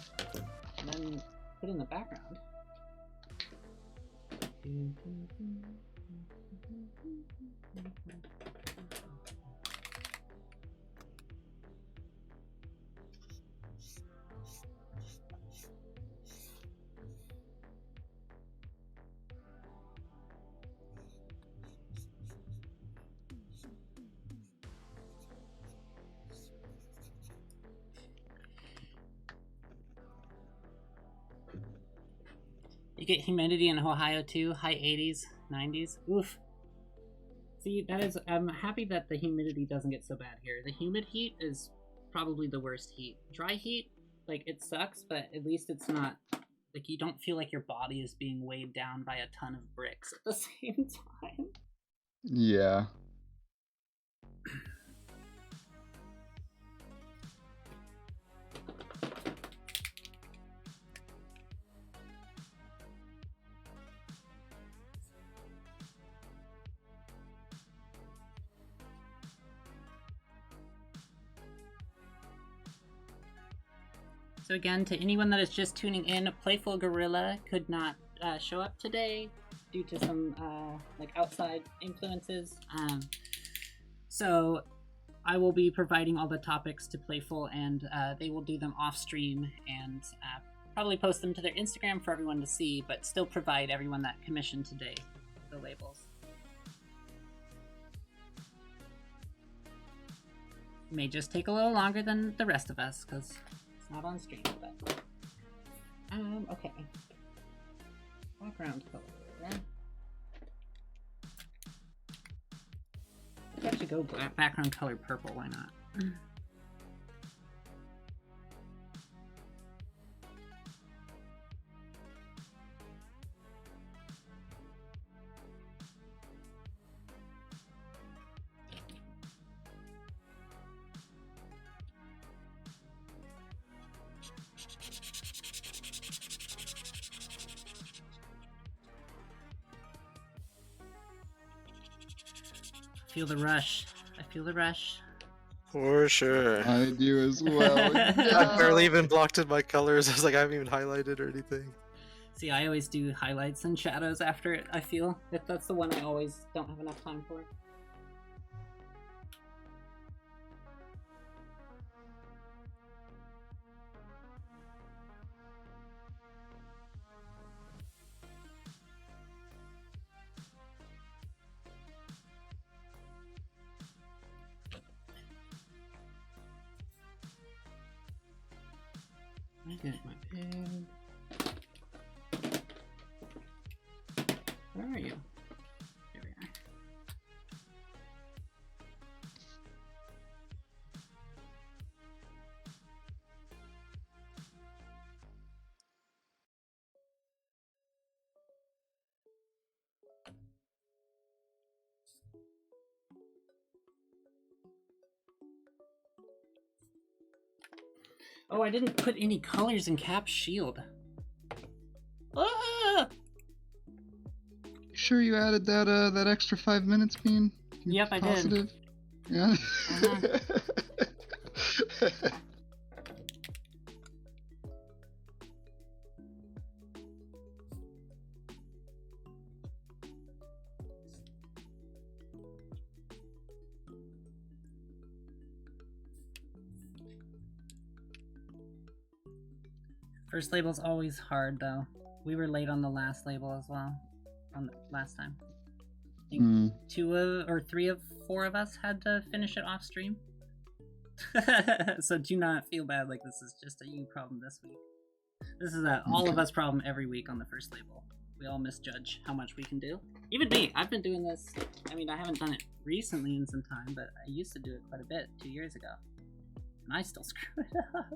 and then put in the background. You get humidity in Ohio too, high 80s, 90s. Oof. See, that is, I'm happy that the humidity doesn't get so bad here. The humid heat is probably the worst heat. Dry heat, like, it sucks, but at least it's not, like, you don't feel like your body is being weighed down by a ton of bricks at the same time. Yeah. So again, to anyone that is just tuning in, Playful Gorilla could not show up today due to some like outside influences. So I will be providing all the topics to Playful, and they will do them off stream and probably post them to their Instagram for everyone to see, but still provide everyone that commissioned today the labels. May just take a little longer than the rest of us because not on stream, but okay. Background color. Let's actually go background color purple. Why not? Feel the rush. I feel the rush. For sure. I do as well. I barely even blocked in my colors. I was like, I haven't even highlighted or anything. See, I always do highlights and shadows after it, I feel. That's the one I always don't have enough time for. I get my pen. Where are you? Here we are. Oh, I didn't put any colors in Cap's shield. Ah! Sure you added that that extra 5 minutes, Bean? You Yep, I did. positive? Yeah. First label's always hard, though. We were late on the last label as well. On the last time. I think 3 of 4 of us had to finish it off stream. So do not feel bad like this is just a you problem this week. This is a all of us problem every week on the first label. We all misjudge how much we can do. Even me, I've been doing this. I mean, I haven't done it recently in some time, but I used to do it quite a bit 2 years ago. And I still screw it up.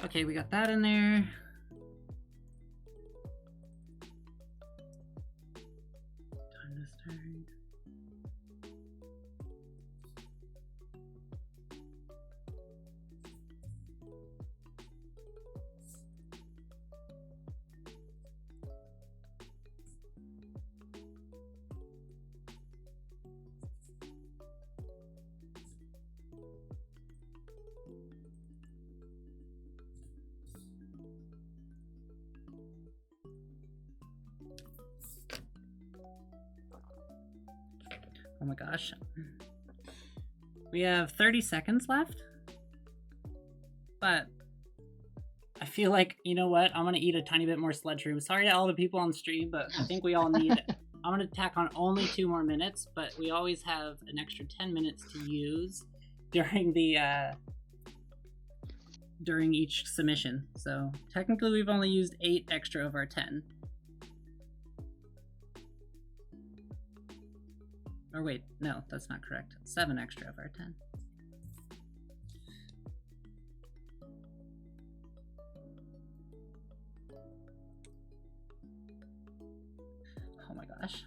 Okay, we got that in there. Time to start. Oh my gosh. We have 30 seconds left. But I feel like, you know what? I'm going to eat a tiny bit more sludge room. Sorry to all the people on stream, but I think we all need... I'm going to tack on only 2 more minutes, but we always have an extra 10 minutes to use during the... during each submission. So technically we've only used 8 extra of our 10. Or wait, no, that's not correct. 7 extra of our 10. Oh my gosh.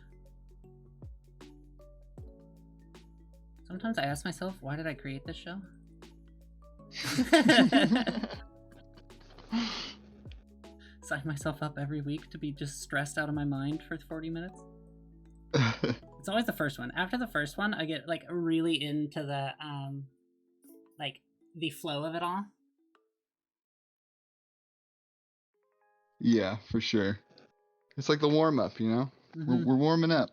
Sometimes I ask myself, why did I create this show? Sign myself up every week to be just stressed out of my mind for 40 minutes. It's always the first one. After the first one, I get like really into the like the flow of it all. Yeah, for sure. It's like the warm up, you know? We're warming up.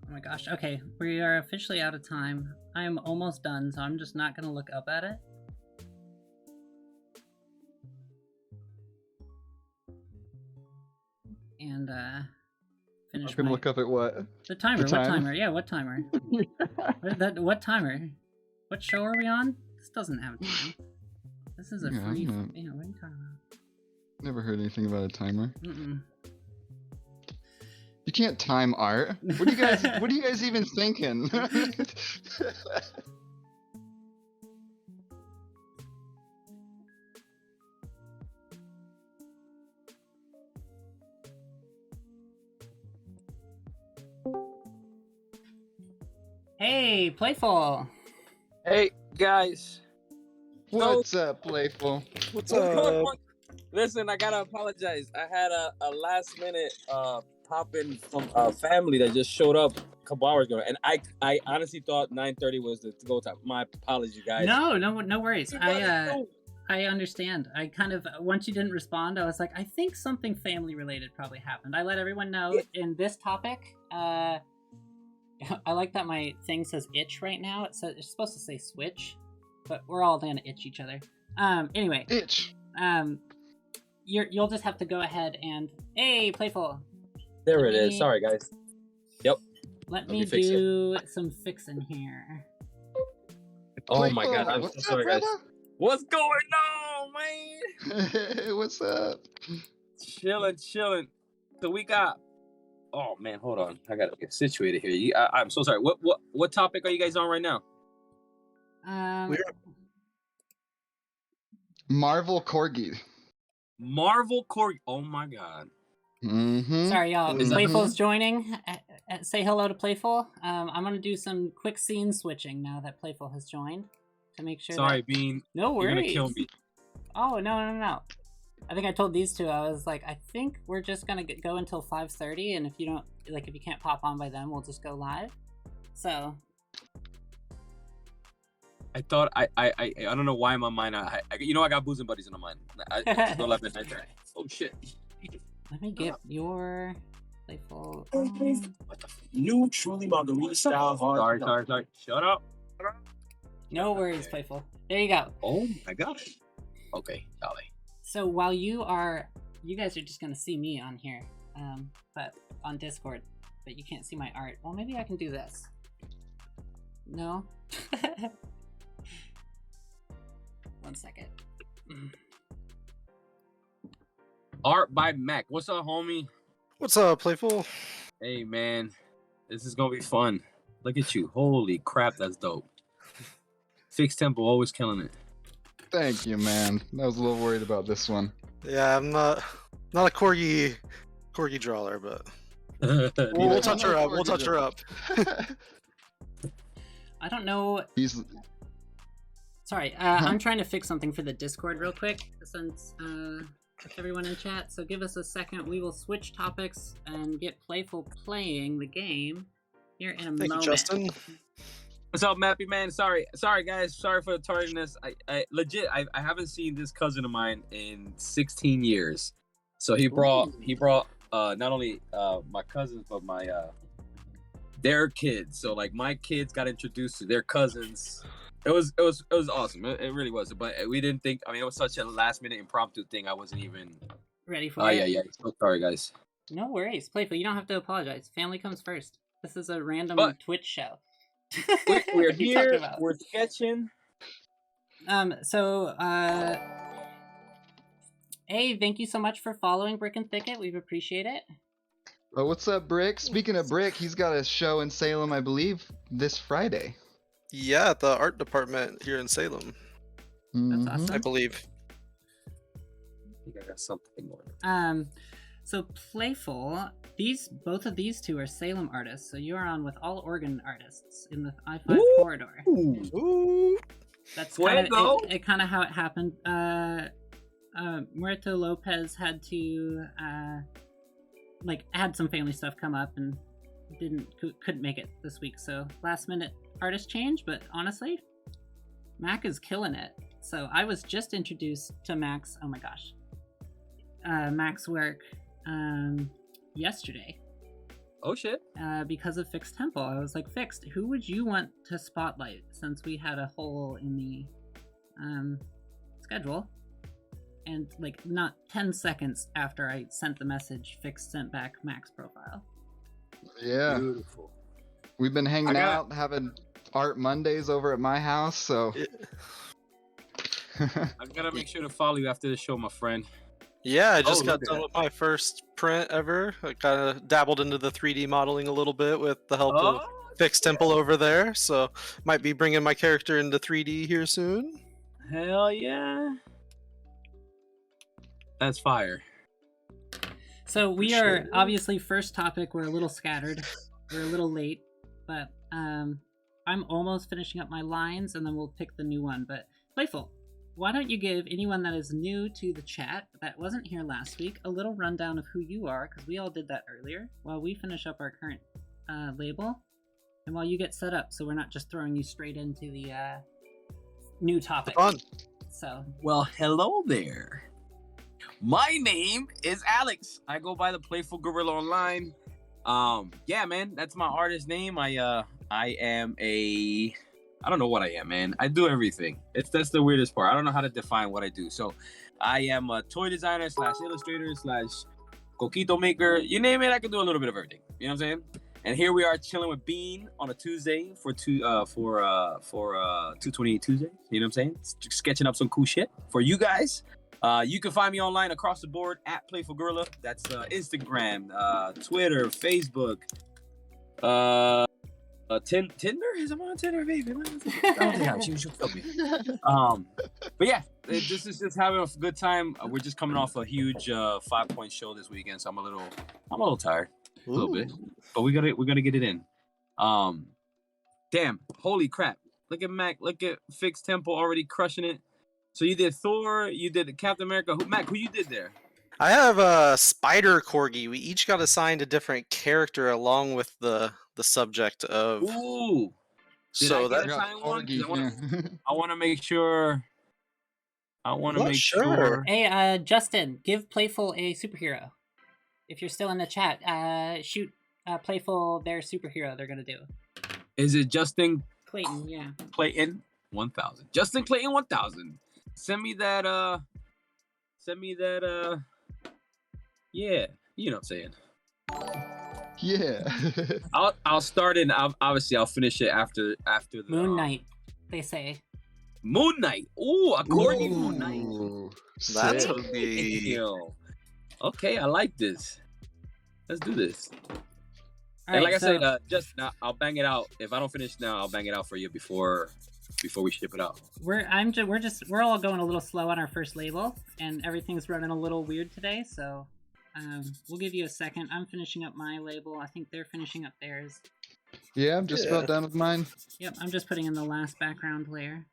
Oh my gosh, okay, we are officially out of time. I am almost done, so I'm just not gonna look up at it. And, finish I'm gonna look up at what? The timer, The time? what timer? Yeah, what timer? What timer? What show are we on? This doesn't have time. This is a Yeah, free... I'm Yeah, what are you talking about? Never heard anything about a timer. Mm-mm. You can't time art. What are you guys even thinking? Hey, Playful! Hey guys, What's up, Playful? What's what's going up? on? Listen, I gotta apologize. I had a last minute pop in from a family that just showed up a couple hours ago, and I honestly thought 9:30 was the go time. My apologies, guys. No worries. I understand. I kind of, once you didn't respond, I was like, I think something family related probably happened. I let everyone know in this topic. I like that my thing says itch right now. It's supposed to say switch, but we're all gonna itch each other. Anyway. Itch. You'll just have to go ahead and, hey, Playful. There it is. Sorry, guys. Yep. Let me do some fixing here. Oh my Playful, god, I'm so what's sorry, up, guys. brother? What's going on, man? Hey, what's up? Chilling. So we got. Oh man, hold on. I gotta get situated here. I'm so sorry. What topic are you guys on right now? We're Marvel Corgi. Marvel Corgi. Oh my god. Mm-hmm. Sorry, y'all. Is that- Playful's joining. Say hello to Playful. I'm gonna do some quick scene switching now that Playful has joined to make sure. Sorry, that... Bean. No worries. You're gonna kill me. Oh no. I think I told these two. I was like, I think we're just gonna go until 5:30, and if you can't pop on by then, we'll just go live. So. I thought I don't know why in my mind I got boozing buddies in my mind. I just go live at 9:30. Oh shit. Let me get your Playful. What the new truly margarita style hard. Sorry. Shut up. No worries, Playful. There you go. Oh my god. Okay, golly. So while you guys are just gonna see me on here, but on Discord, but you can't see my art. Well, maybe I can do this. No. 1 second. Art by Macc. What's up, homie? What's up, Playful? Hey man, this is gonna be fun. Look at you. Holy crap, that's dope. Fixed Tempo always killing it. Thank you, man. I was a little worried about this one. Yeah, I'm not a corgi drawer, but we'll touch her up. We'll touch her up. I don't know. He's Sorry, I'm trying to fix something for the Discord real quick since everyone in chat. So give us a second. We will switch topics and get Playful playing the game here in a moment. Thank you, Justin. What's up, Mappy man? Sorry guys. Sorry for the tardiness. I legit I haven't seen this cousin of mine in 16 years. So he brought not only my cousins but my their kids. So like my kids got introduced to their cousins. It was awesome. It really was. But we didn't think. I mean, it was such a last minute impromptu thing. I wasn't even Ready for Oh it? yeah. So sorry guys. No worries, Playful. You don't have to apologize. Family comes first. This is a random But- Twitch show. We're What are you here. talking about? We're sketching. Hey, thank you so much for following Brick and Thicket. We appreciate it. Oh, what's up, Brick? Speaking of Brick, he's got a show in Salem, I believe, this Friday. Yeah, at the art department here in Salem, Mhm. awesome. I believe. I think I got something more. So Playful, both of these two are Salem artists, so you are on with all Oregon artists in the I-5 Ooh. corridor. Ooh. That's Fuego. kind of how it happened. Muerto Lopez had to had some family stuff come up and couldn't make it this week, so last minute artist change. But honestly, Macc is killing it. So I was just introduced to Macc's. Oh my gosh, Macc's work yesterday. Oh shit. Because of Fixed Tempo. I was like, Fixed, who would you want to spotlight since we had a hole in the schedule? And like not 10 seconds after I sent the message, Fixed sent back Macc's profile. Yeah, Beautiful. we've been hanging I got- out, having art Mondays over at my house, so. I've got to make sure to follow you after the show, my friend. Yeah, I just Oh, got look at done that. with my first print ever. I kind of dabbled into the 3D modeling a little bit with the help of Fixed Temple over there, so might be bringing my character into 3D here soon. Hell yeah. That's fire. So we Appreciate are it. obviously first topic. We're a little scattered. We're a little late, but I'm almost finishing up my lines, and then we'll pick the new one. But Playful, why don't you give anyone that is new to the chat that wasn't here last week a little rundown of who you are, because we all did that earlier, while we finish up our current label, and while you get set up, so we're not just throwing you straight into the new topic. Fun. So Well, hello there. My name is Alex. I go by the Playful Gorilla online. Yeah, man, that's my artist name. I am I don't know what I am, man. I do everything. That's the weirdest part. I don't know how to define what I do. So I am a toy designer / illustrator / coquito maker. You name it, I can do a little bit of everything. You know what I'm saying? And here we are chilling with Bean on a Tuesday for 228 Tuesday. You know what I'm saying? Sketching up some cool shit for you guys. You can find me online across the board at Playful Gorilla. That's Instagram, Twitter, Facebook, Tinder. Is I'm on Tinder, baby? I don't think I should help me. But yeah, this is just having a good time. We're just coming off a huge 5-point show this weekend, so I'm a little tired. A little bit, but we gotta get it in. Damn, holy crap! Look at Mac, look at Fixed Tempo already crushing it. So you did Thor, you did Captain America. Mac, who you did there? I have a spider corgi. We each got assigned a different character along with the subject of. Ooh, did So I get that assigned one? 'Cause Corgi, I want to make sure. Well, sure. Hey, Justin, give Playful a superhero. If you're still in the chat, shoot Playful their superhero they're gonna do. Is it Justin Clayton, yeah. Clayton 1000? Justin Clayton 1000. Send me that. Yeah, you know what I'm saying. Yeah. I'll start in. Obviously, I'll finish it after the Moon Knight, they say. Moon Knight. Ooh, a corgi Moon Knight. Ooh, That's sick. would be. Damn. Okay, I like this. Let's do this. All And right, like I so said, just now, I'll bang it out. If I don't finish now, I'll bang it out for you before we ship it out. we're all going a little slow on our first label, and everything's running a little weird today. So we'll give you a second. I'm finishing up my label. I think they're finishing up theirs. Yeah, I'm just Yeah. about done with mine. Yep, I'm just putting in the last background layer.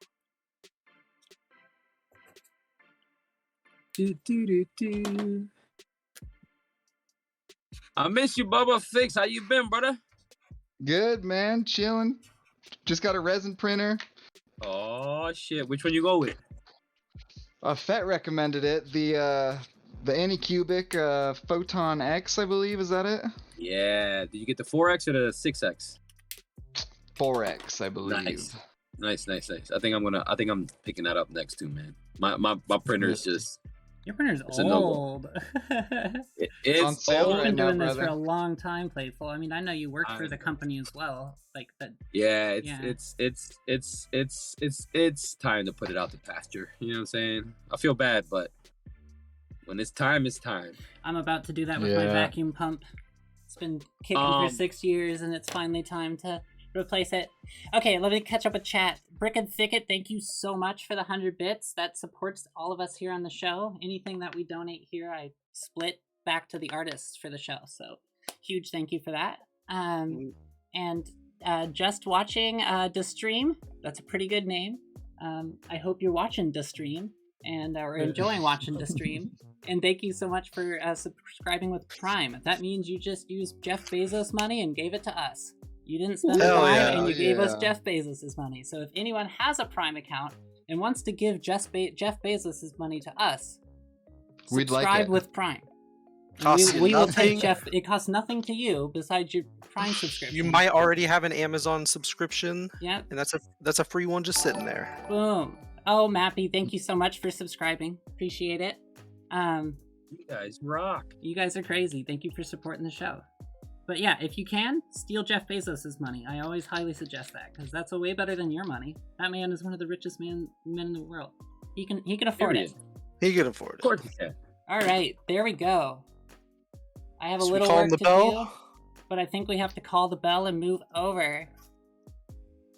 Do. I miss you, Bubba Fix. How you been, brother? Good, man. Chilling. Just got a resin printer. Oh shit! Which one you go with? Fett recommended it. The Anycubic Photon X, I believe. Is that it? Yeah. Did you get the 4X or the 6X? 4X, I believe. Nice. I think I'm picking that up next too, man. My printer is just. Your printer's It's a no-go. old. It's on sale You've old. been right now, doing this for brother. a long time, Playful. I mean, I know you work I for the know. company as well. Like that. Yeah, Yeah. it's time to put it out to pasture. You know what I'm saying? I feel bad, but when it's time, it's time. I'm about to do that with my Yeah. vacuum pump. It's been kicking for 6 years, and it's finally time to replace it. Okay, let me catch up with chat. Brick and Thicket, thank you so much for the 100 bits. That supports all of us here on the show. Anything that we donate here, I split back to the artists for the show. So huge thank you for that. And just watching the stream. That's a pretty good name. I hope you're watching the stream and or enjoying watching the stream. And thank you so much for subscribing with Prime. That means you just used Jeff Bezos' money and gave it to us. You didn't spend Hell Prime, yeah. and you gave us Yeah. Jeff Bezos' money. So if anyone has a Prime account and wants to give Jeff Bezos' money to us, We'd like subscribe it. with Prime. And Costs we will take nothing. Jeff. It costs nothing to you besides your Prime subscription. You might already have an Amazon subscription, Yeah. and that's a free one just sitting there. Boom. Oh, Mappy, thank you so much for subscribing. Appreciate it. You guys rock. You guys are crazy. Thank you for supporting the show. But yeah, if you can, steal Jeff Bezos' money. I always highly suggest that, because that's a way better than your money. That man is one of the richest men in the world. He can afford it. He could afford Of it. course you can. All right, there we go. I have a Should we little call work him the to bell? do, but I think we have to call the bell and move over.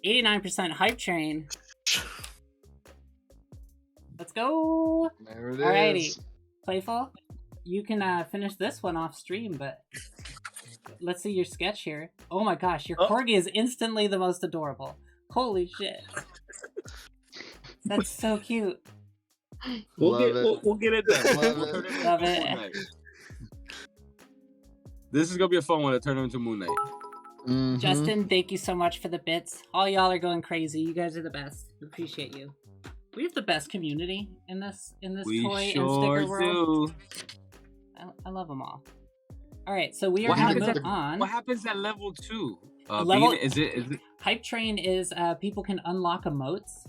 89% hype train. Let's go. There it Alrighty. is. Playful, you can finish this one off stream, but let's see your sketch here. Oh my gosh, your Oh. corgi is instantly the most adorable. Holy shit. That's so cute. Love it. We'll get it done. Love We'll it. turn into Love Moon it. Knight. This is gonna be a fun one to turn into Moon Knight. Mhm. Justin, thank you so much for the bits. All y'all are going crazy. You guys are the best. We appreciate you. We have the best community in this We toy and sure sticker world. do. I love them all. All right, so we are What going to happens move at- on. What happens at level 2? Level- Is it? Hype train is people can unlock emotes.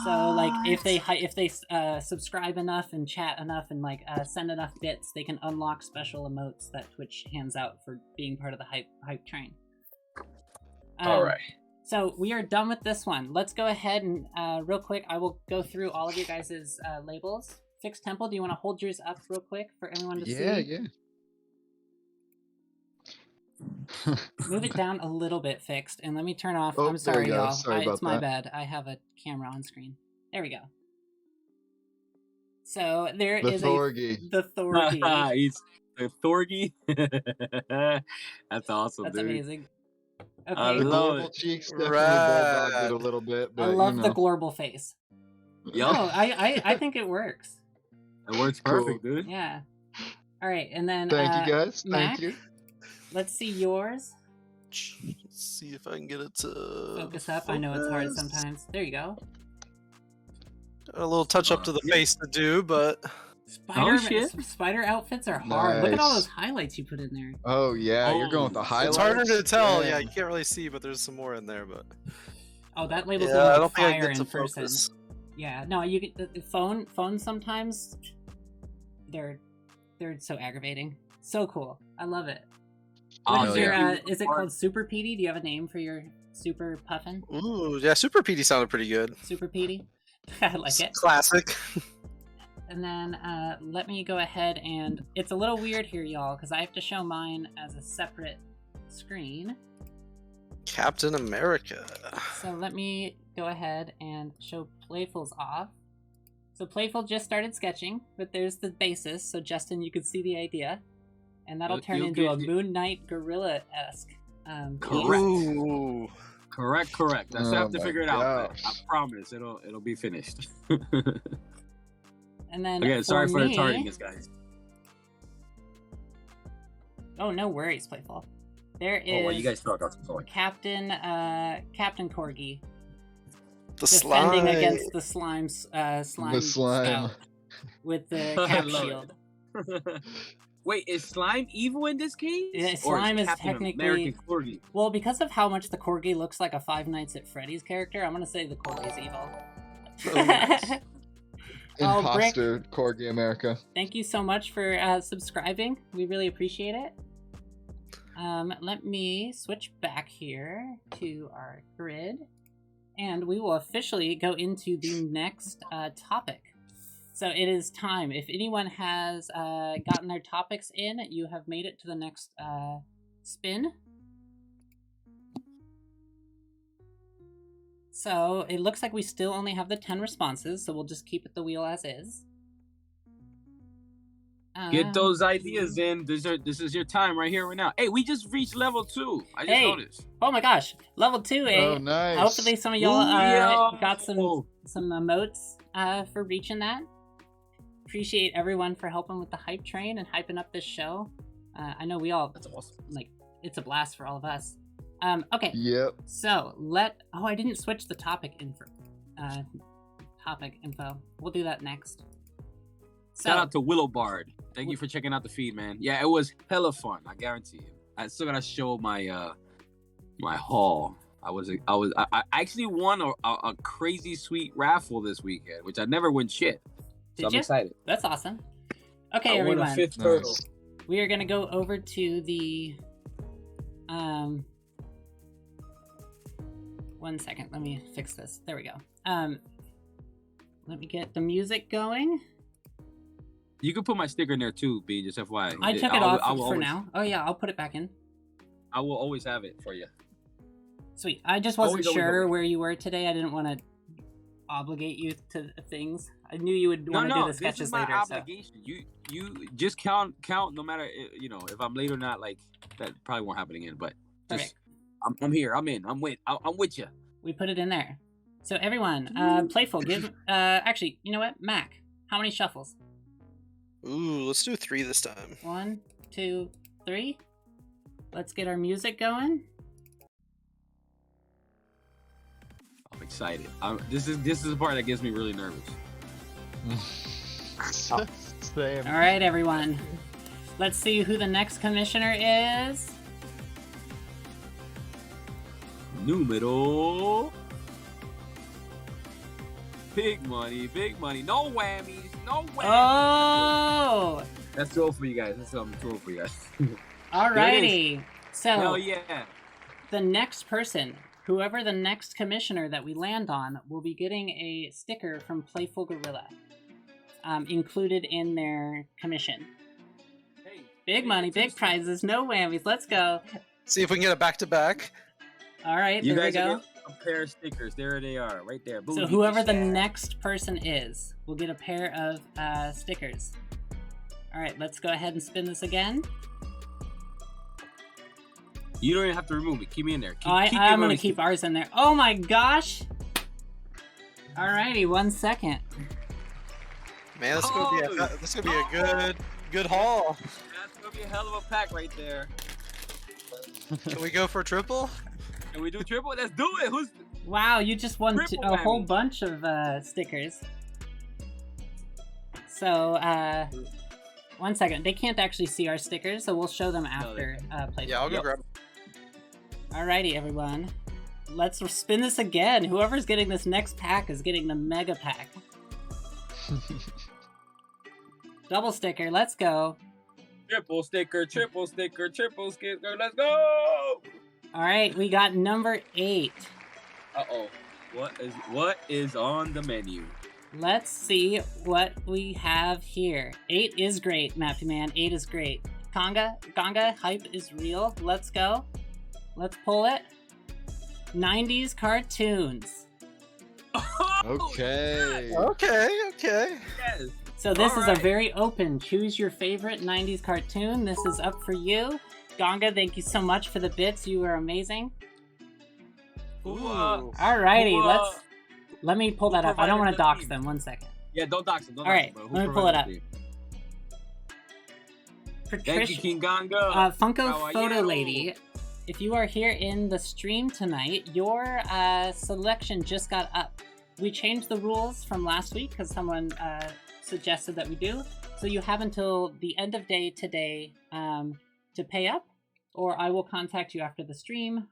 So like if they subscribe enough and chat enough and like send enough bits, they can unlock special emotes that Twitch hands out for being part of the hype train. All right. So we are done with this one. Let's go ahead and real quick, I will go through all of you guys' labels. Fixed Temple, do you want to hold yours up real quick for everyone to see? Yeah. Move it down a little bit, Fixed, and let me turn off. Oh, I'm there sorry, you go. y'all. Sorry about it's my that. bad. I have a camera on screen. There we go. So there The is Thorgy. the Thorgy. He's the Thorgy. That's awesome, That's dude. amazing. I Okay. The love Global it. Cheeks definitely bulldogged it a little bit, I but love you the know. global face. Yup. No, I think it works. It works Cool. perfect, dude. Yeah. All right, and then Thank you guys. Mac, Thank you. let's see yours. Let's see if I can get it to Focus up. I know it's hard focus. sometimes. There you go. Got a little touch up to the Yeah. face to do, but Spider outfits are hard. Look at all Nice. those highlights you put in there. Oh yeah, you're going with the It's highlights. it's harder to tell. Yeah, Dang. you can't really see, but there's some more in there. But Oh, that label's yeah, gonna I look don't think I fire can in get to person. focus. Yeah, no, you get the phone sometimes they're so aggravating. So cool. I love it. What is yeah. your is it called Super Petey? Do you have a name for your Super Puffin? Ooh, yeah, Super PD sounded pretty good. Super Petey? I like it. Classic. And then let me go ahead and it's a little weird here, y'all, because I have to show mine as a separate screen. Captain America. So let me go ahead and show Playful's off. So Playful just started sketching, but there's the basis, so Justin, you could see the idea. And that'll turn You'll into a get- Moon Knight gorilla-esque. Correct. Ooh. Correct. I still Oh have to my figure it out, but I gosh. promise it'll be finished. And then Again, sorry for the me- tardiness, guys. Oh, no worries, Playful. There is Oh, well, you guys talk out some point. Captain Corgi The defending slime. against the slime The slime. scout with the I cap love shield. Wait, is slime evil in this case? Yeah, Or slime is Captain technically- American Corgi? Well, because of how much the Corgi looks like a Five Nights at Freddy's character, I'm gonna say the Corgi's evil. Oh, Brick, Imposter Corgi America. thank you so much for subscribing. We really appreciate it. Let me switch back here to our grid, and we will officially go into the next topic. So it is time. If anyone has gotten their topics in, you have made it to the next spin. So it looks like we still only have the 10 responses, so we'll just keep it the wheel as is. Get those ideas in. This is your time right here, right now. Hey, we just reached level 2. I just Hey. noticed. Oh my gosh, level 2, eh? Oh nice. Hopefully some of y'all Ooh, got some yo. emotes for reaching that. Appreciate everyone for helping with the hype train and hyping up this show. I know we all That's awesome. like it's a blast for all of us. Okay, Yep. so I didn't switch the topic info. We'll do that next. Shout out to Willow Bard. Thank you for checking out the feed, man. Yeah, it was hella fun. I guarantee you. I still gotta show my my haul. I actually won a crazy sweet raffle this weekend, which I never win shit. So Did I'm you? excited. That's awesome. Okay, I won a everyone. 5th turtle. Nice. We are gonna go over to the one second, let me fix this. There we go. Let me get the music going. You can put my sticker in there too, B. Just FYI. I took it I'll- off I will for always- now. Oh yeah, I'll put it back in. I will always have it for you. Sweet. I just wasn't Always, sure always. where you were today. I didn't want to obligate you to things. I knew you would want to do the This sketches is my later. obligation. You just count. No matter if I'm late or not. Like that probably won't happen again. But just Perfect. I'm here. I'm in. I'm with you. We put it in there. So everyone, Playful, give. Actually, you know what, Mac? How many shuffles? Ooh, let's do 3 this time. 1, 2, 3. Let's get our music going. I'm excited. This is the part that gets me really nervous. Same. All right, everyone. Let's see who the next commissioner is. Numero Big money, big money. No whammies, no whammies. Oh! That's all for you guys. That's all for you guys. Alrighty. So, Hell yeah. the next person, whoever the next commissioner that we land on, will be getting a sticker from Playful Gorilla, included in their commission. Hey, Big money, big prizes, no whammies. Let's go. See if we can get it back to back. All right, You there we guys go. are getting a pair of stickers. There they are, right there. Boom, So beat whoever the shit. next person is will get a pair of stickers. All right, let's go ahead and spin this again. You don't even have to remove it. Keep me in there. Keep I'm your going to money keep ours in there. Oh my gosh. Alrighty, 1 second. Man, this is gonna be a good haul. That's gonna be a hell of a pack right there. Can we go for a triple? Can we do triple? Let's do it. Who's Wow, you just won Triple a whole whammy. bunch of stickers. So, 1 second. They can't actually see our stickers, so we'll show them after play. Yeah, I'll go Yep. grab. Alrighty, everyone. Let's spin this again. Whoever's getting this next pack is getting the mega pack. Double sticker, let's go. triple sticker, triple sticker, triple sticker? Let's go. Alright, we got number 8. Uh-oh. What is on the menu? Let's see what we have here. 8 is great, Mappy Man. 8 is great. Ganga, hype is real. Let's go. Let's pull it. 90s cartoons. Okay. Okay. Yes. So this is a Alright. very open. Choose your favorite 90s cartoon. This is up for you. Ganga, thank you so much for the bits. You were amazing. Ooh, Alrighty, Whoa. let me pull that Who up. I don't want to provided the dox theme? them. 1 second. Yeah, don't dox them. Don't All dox right, them, but let who me pull it provided up. the theme? Thank you, Patricia, King Ganga. Funko How are Photo you? Lady. If you are here in the stream tonight, your selection just got up. We changed the rules from last week because someone suggested that we do. So you have until the end of day today to pay up, or I will contact you after the stream.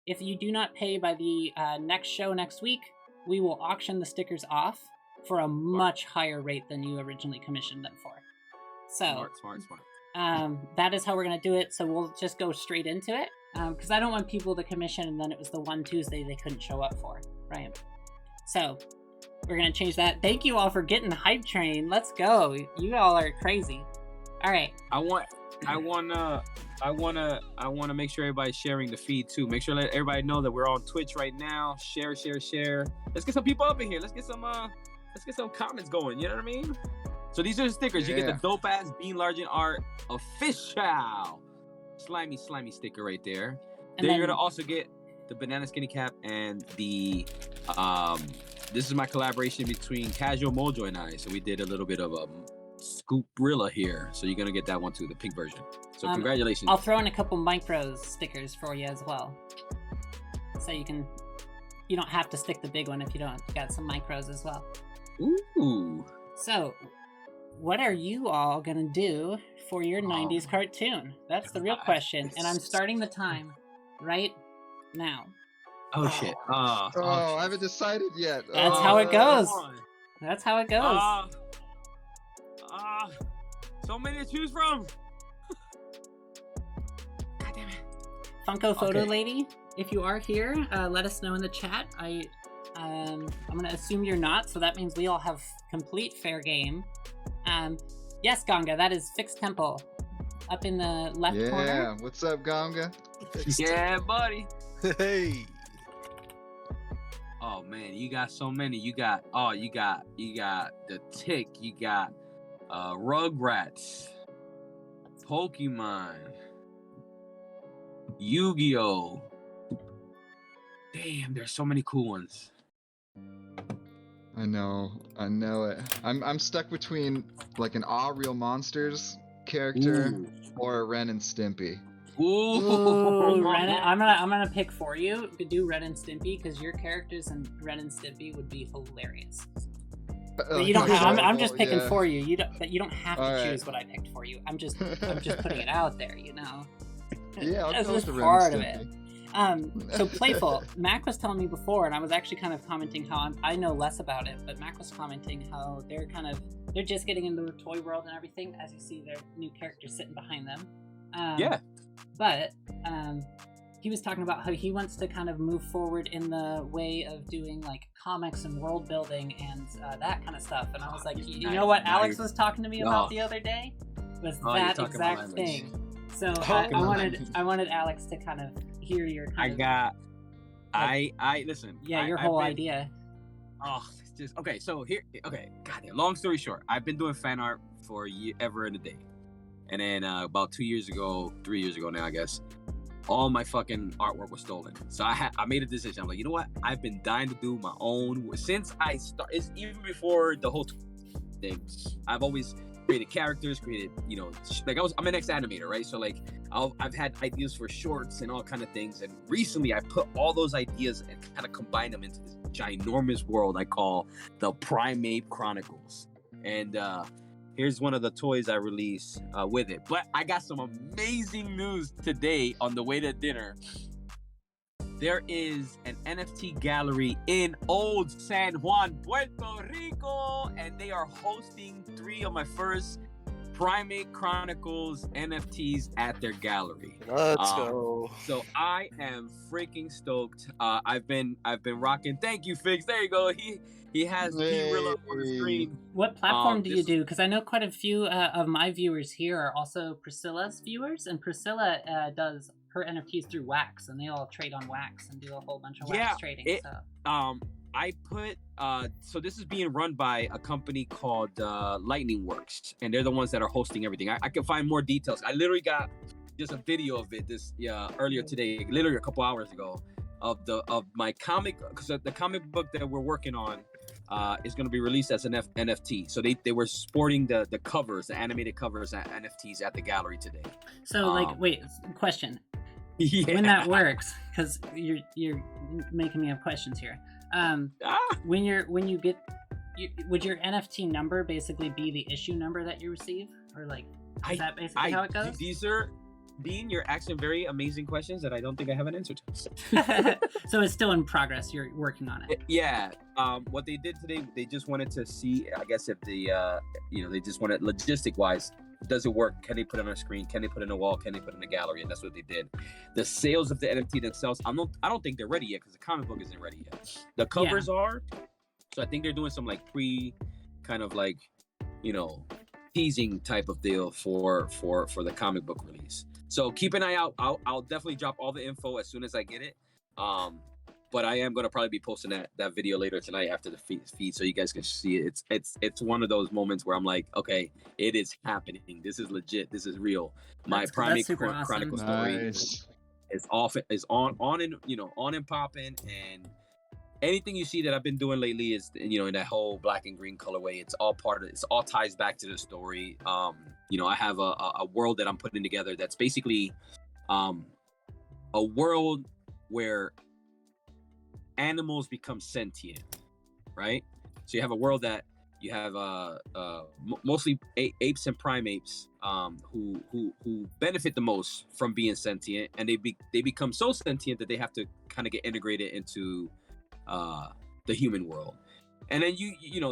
If you do not pay by the next show next week, we will auction the stickers off for a much higher rate than you originally commissioned them for. So Smart. that is how we're going to do it. So we'll just go straight into it because I don't want people to commission and then it was the one Tuesday they couldn't show up for, right? So we're going to change that. Thank you all for getting the hype train. Let's go. You all are crazy. All right. I wanna make sure everybody's sharing the feed too. Make sure let everybody know that we're on Twitch right now. Share. Let's get some people up in here. Let's get some comments going. You know what I mean? So these are the stickers. You get Yeah. the dope ass Bean Largent Art official slimy sticker right there. And then then you're gonna also get the banana skinny cap and the this is my collaboration between Casual Mojo and I. So we did a little bit of a Scooprilla here. So you're gonna get that one too, the pink version. So congratulations. I'll throw in a couple micros stickers for you as well. So you don't have to stick the big one if you don't. You got some micros as well. Ooh. So, what are you all gonna do for your 90s cartoon? That's the real question, and I'm starting the time right now. Oh shit. Oh, I haven't decided yet. That's how it goes. Come on. That's how it goes. So many to choose from. God damn it. Funko Photo Okay. Lady, if you are here, let us know in the chat. I'm gonna assume you're not, so that means we all have complete fair game. Yes, Ganga, that is Fixed Temple, up in the left Yeah. corner. What's up, Ganga? Yeah, buddy. Hey. Oh man, you got so many. You got the Tick. You got Rugrats, Pokemon, Yu-Gi-Oh. Damn, there's so many cool ones. I know it. I'm stuck between like an All Real Monsters character Ooh. or a Ren and Stimpy. Ooh, I'm gonna pick for you. You could do Ren and Stimpy because your characters in Ren and Stimpy would be hilarious. But you don't have, I'm just picking yeah. for you. You don't have to All right. choose what I picked for you. I'm just putting it out there, you know. Yeah, I'll That's go with just the Ren part and of it. Stimpy. So Playful, Mac was telling me before, and I was actually kind of commenting how I know less about it, but Mac was commenting how they're just getting into the toy world and everything. As you see, their new characters sitting behind them. Yeah. But he was talking about how he wants to kind of move forward in the way of doing like comics and world building and that kind of stuff. And I was like, you know what Alex was talking to me about the other day was that exact thing. So I wanted Alex to kind of hear your. Listen. Yeah, your whole idea. Oh, it's just okay. So here, okay. Goddamn. Long story short, I've been doing fan art for ever and a day, and then about 3 years ago now, I guess, all my fucking artwork was stolen. So I made a decision. I'm like, you know what? I've been dying to do my own since I started. It's even before the whole thing. I've always created characters, like I'm an ex-animator, right? So like I've had ideas for shorts and all kind of things, and recently I put all those ideas and kind of combined them into this ginormous world I call the Primate Chronicles. And here's one of the toys I released with it. But I got some amazing news today on the way to dinner. There is an NFT gallery in Old San Juan, Puerto Rico, and they are hosting 3 of my first Primate Chronicles NFTs at their gallery. Let's go. So I am freaking stoked. I've been rocking. Thank you, Fix. There you go. He has P-Rilla on the screen. What platform do you do? Because I know quite a few of my viewers here are also Priscilla's viewers, and Priscilla does her NFTs through Wax, and they all trade on Wax and do a whole bunch of Wax trading. I put so this is being run by a company called Lightning Works, and they're the ones that are hosting everything. I can find more details. I literally got just a video of it earlier today, literally a couple hours ago, of my comic, because the comic book that we're working on is going to be released as an NFT. So they were sporting the covers, the animated covers and NFTs at the gallery today. So wait, question. Yeah. When that works, because you're making me have questions here. When you get, would your NFT number basically be the issue number that you receive, or like is that basically how it goes? These are, Dean, you're asking very amazing questions that I don't think I have an answer to. So it's still in progress. You're working on it. Yeah. What they did today, they just wanted to see, I guess, if the they just wanted logistic wise. Does it work? Can they put it on a screen? Can they put it in a wall? Can they put it in a gallery? And that's what they did. The sales of the NFT themselves, I don't think they're ready yet because the comic book isn't ready yet. The covers are, so I think they're doing some like kind of like, teasing type of deal for the comic book release. So keep an eye out. I'll definitely drop all the info as soon as I get it. But I am gonna probably be posting that video later tonight after the feed, so you guys can see it. It's one of those moments where I'm like, okay, it is happening. This is legit. This is real. My Primate Chronicle story is on and popping, and anything you see that I've been doing lately is in that whole black and green colorway. It's all it all ties back to the story. I have a world that I'm putting together that's basically a world where animals become sentient, right? So you have a world that you have mostly apes and primates who benefit the most from being sentient, and they become so sentient that they have to kind of get integrated into the human world. And then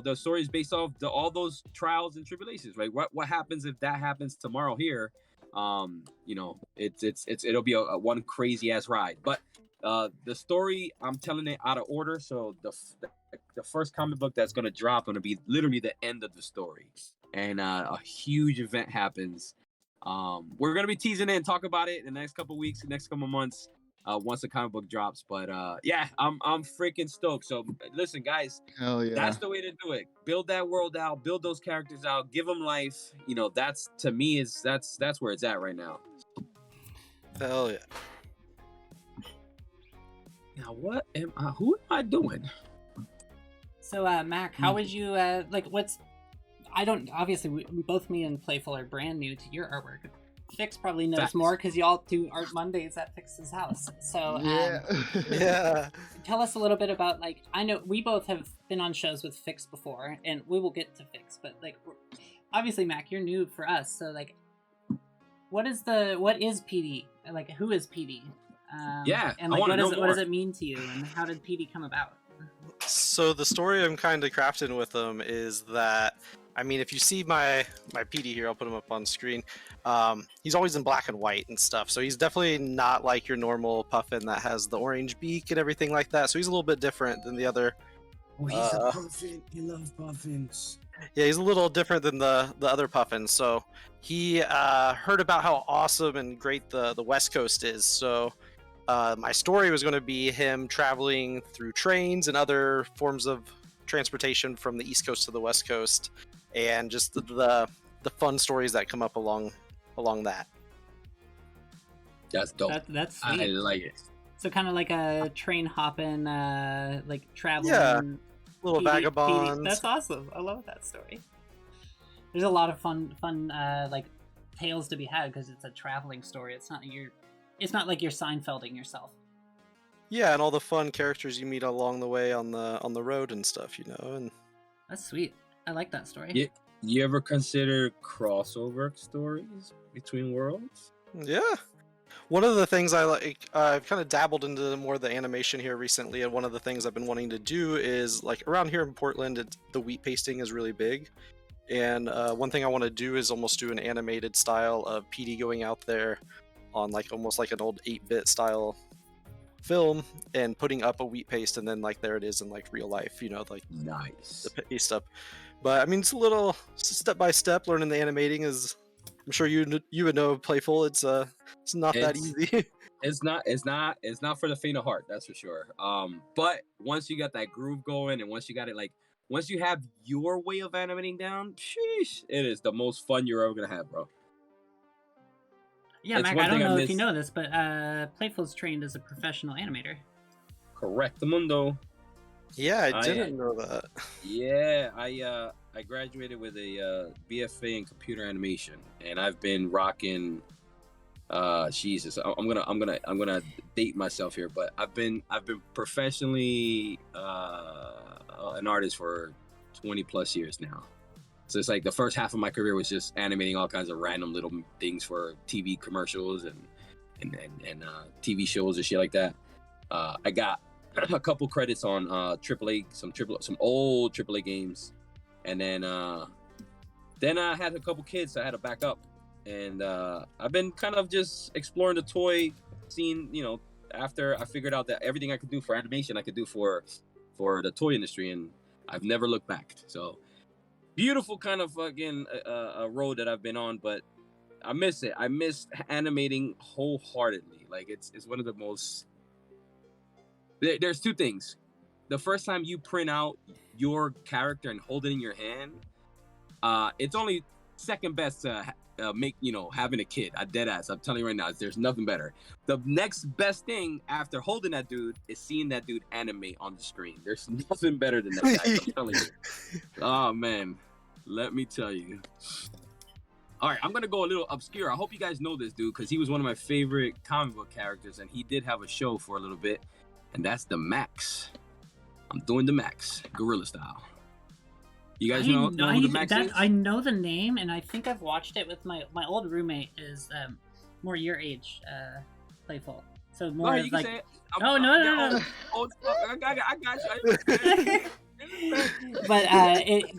the story is based off all those trials and tribulations, right? What happens if that happens tomorrow here? It'll be a one crazy ass ride. But the story, I'm telling it out of order. So the first comic book that's gonna drop gonna be literally the end of the story, and a huge event happens. We're gonna be teasing it and talk about it in the next couple weeks, the next couple months, once the comic book drops. But I'm freaking stoked. So listen, guys, hell yeah, that's the way to do it. Build that world out, build those characters out, give them life. That's to me that's where it's at right now. Hell yeah. Now who am I doing? So Mac, how would you obviously both me and Playful are brand new to your artwork. Fix probably knows Facts. more because y'all do Art Mondays at Fix's house. So Yeah. tell us a little bit about, I know we both have been on shows with Fix before, and we will get to Fix, but obviously Mac, you're new for us, so what is PD? Who is PD? Yeah, And I like, wanna know what does more. it mean to you, and how did PD come about? So the story I'm kind of crafting with him is that, I mean, if you see my PD here, I'll put him up on screen. He's always in black and white and stuff, so he's definitely not like your normal puffin that has the orange beak and everything like that. So he's a little bit different than the other. Oh, he's a puffin. He loves puffins. Yeah, he's a little different than the other puffins. So he heard about how awesome and great the West Coast is. So my story was going to be him traveling through trains and other forms of transportation from the East Coast to the West Coast, and just the fun stories that come up along that. That's dope. That's I sweet. like it. So kind of like a train hopping, like traveling. Yeah, little PD. vagabonds. That's awesome. I love that story. There's a lot of fun, like tales to be had because it's a traveling story. It's not like you're Seinfelding yourself. Yeah, and all the fun characters you meet along the way on the road and stuff, you know. And That's sweet. I like that story. You ever consider crossover stories between worlds? yeah, one of the things I like, I've kind of dabbled into more of the animation here recently, and one of the things I've been wanting to do is, like, around here in Portland, the wheat pasting is really big. And one thing I want to do is almost do an animated style of PD going out there on like almost like an old 8-bit style film and putting up a wheat paste, and then like there it is in like real life, you know, like Nice. the paste up. But I mean, it's a little step by step. Learning the animating is, I'm sure you would know, playful. It's not that easy. It's not for the faint of heart, that's for sure. But once you got that groove going, and once you got it, like once you have your way of animating down, sheesh, it is the most fun you're ever gonna have, bro. Yeah, It's Mac, one I don't thing I know if you miss. know this, but Playful's trained as a professional animator. Correct, the mundo. Yeah, I I- didn't know that. Yeah, I graduated with a BFA in computer animation, and I've been rocking. Jesus, I'm gonna date myself here, but I've been professionally an artist for 20 plus years now. So it's like the first half of my career was just animating all kinds of random little things for TV commercials and TV shows and shit like that. I got a couple credits on AAA, some old AAA games, and then I had a couple kids, so I had to back up, and I've been kind of just exploring the toy scene. You know, after I figured out that everything I could do for animation, I could do for the toy industry, and I've never looked back. So beautiful kind of again a road that I've been on, but I miss it. I miss animating wholeheartedly. Like it's one of the most. There's two things. The first time you print out your character and hold it in your hand, it's only second best to make, having a kid. I dead ass. I'm telling you right now, there's nothing better. The next best thing after holding that dude is seeing that dude animate on the screen. There's nothing better than that, guys. I'm telling you. Oh man, let me tell you. All right, I'm gonna go a little obscure. I hope you guys know this dude because he was one of my favorite comic book characters, and he did have a show for a little bit, and that's the Macc. I'm doing the Macc, gorilla style. You guys know who the Macc is? I know the name, and I think I've watched it with my old roommate. Is more your age, Playful. So more Go ahead, of you can like. say it. Oh no! I got you. But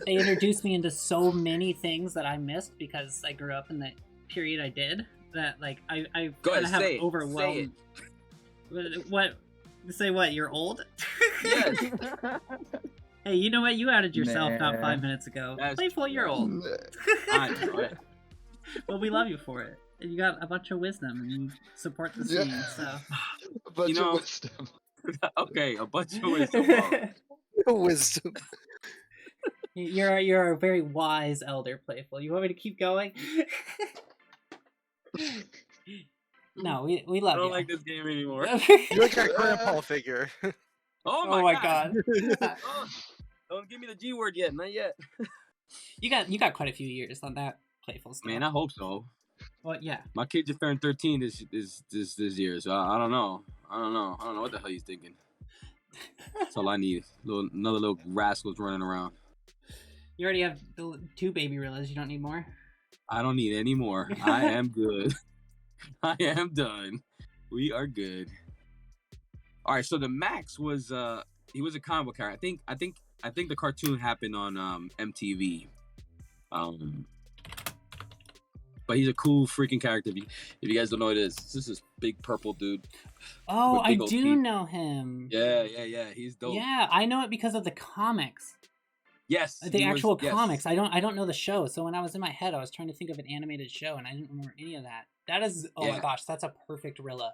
they introduced me into so many things that I missed because I grew up in the period I did. That like I Go kind ahead, of have say it. overwhelmed. What? Say what? You're old? Yes. Hey, you know what? You outed yourself about Nah. 5 minutes ago. That's Playful, you're old. I know it. But we love you for it. And you got a bunch of wisdom and you support the scene, Yeah. so. A bunch You know- of wisdom. Okay, a bunch of wisdom. Wisdom. You're a very wise elder, Playful. You want me to keep going? No, we love I don't you. like this game anymore. You're like a grandpa figure. Oh Oh my my god. god. Oh, don't give me the G word yet, not yet. You got quite a few years on that, Playful stuff. Man, I hope so. Well, yeah. My kid just turned 13 this year, so I don't know. I don't know what the hell he's thinking. That's all I need. Another little rascals running around. You already have 2 baby gorillas. You don't need more. I don't need any more. I am good. I am done. We are good. All right, so the Max was he was a comic book character. I think the cartoon happened on MTV. But he's a cool freaking character. If you guys don't know what it is, this is big purple dude. Oh, with I big old do teeth. know him. Yeah. He's dope. Yeah, I know it because of the comics. Yes. The he actual was, yes. comics. I don't know the show. So when I was in my head, I was trying to think of an animated show, and I didn't remember any of that. That is, oh my Yeah. gosh, that's a perfect Rilla.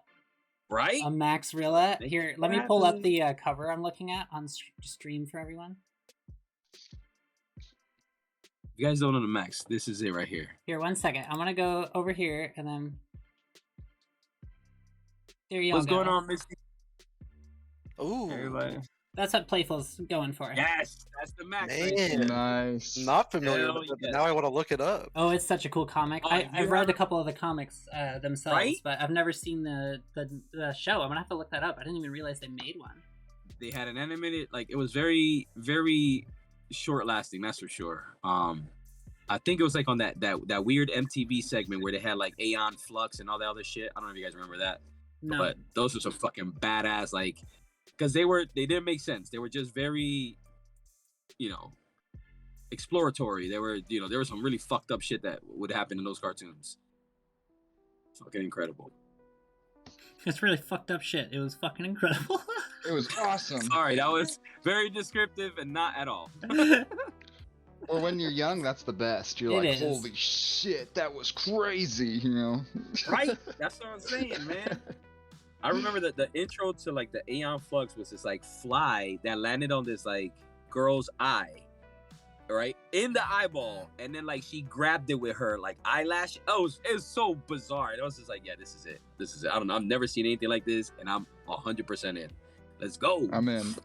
Right? A Max Rilla. Make Here, it let me pull up happen. the cover I'm looking at on stream for everyone. If you guys don't know the Max, this is it right here. Here, 1 second. I'm gonna go over here, and then there you What's go. going on, Misty? Ooh, Everybody. That's what Playful's going for. Yes, that's the Max. Right Man. there. Nice. not familiar Hell with it, but yes. now I want to look it up. Oh, it's such a cool comic. Oh, I've you read a haven't- couple of the comics themselves, Right? but I've never seen the show. I'm gonna have to look that up. I didn't even realize they made one. They had an animated, like it was very, very short lasting. That's for sure. I think it was like on that weird MTV segment where they had like Aeon Flux and all that other shit. I don't know if you guys remember that. No, But those were some fucking badass, like, because they didn't make sense. They were just very, exploratory. They were, there was some really fucked up shit that would happen in those cartoons. Fucking incredible. it's really fucked up shit. It was fucking incredible. It was awesome. Sorry, that was very descriptive and not at all. Or when you're young, that's the best. You're It like, is. holy shit, that was crazy, Right? That's what I'm saying, man. I remember that the intro to like the Aeon Flux was this like fly that landed on this like girl's eye, right in the eyeball, and then like she grabbed it with her like eyelash. Oh, it was so bizarre. And I was just like, yeah, this is it. This is it. I don't know. I've never seen anything like this, and I'm 100% in. Let's go. I'm in.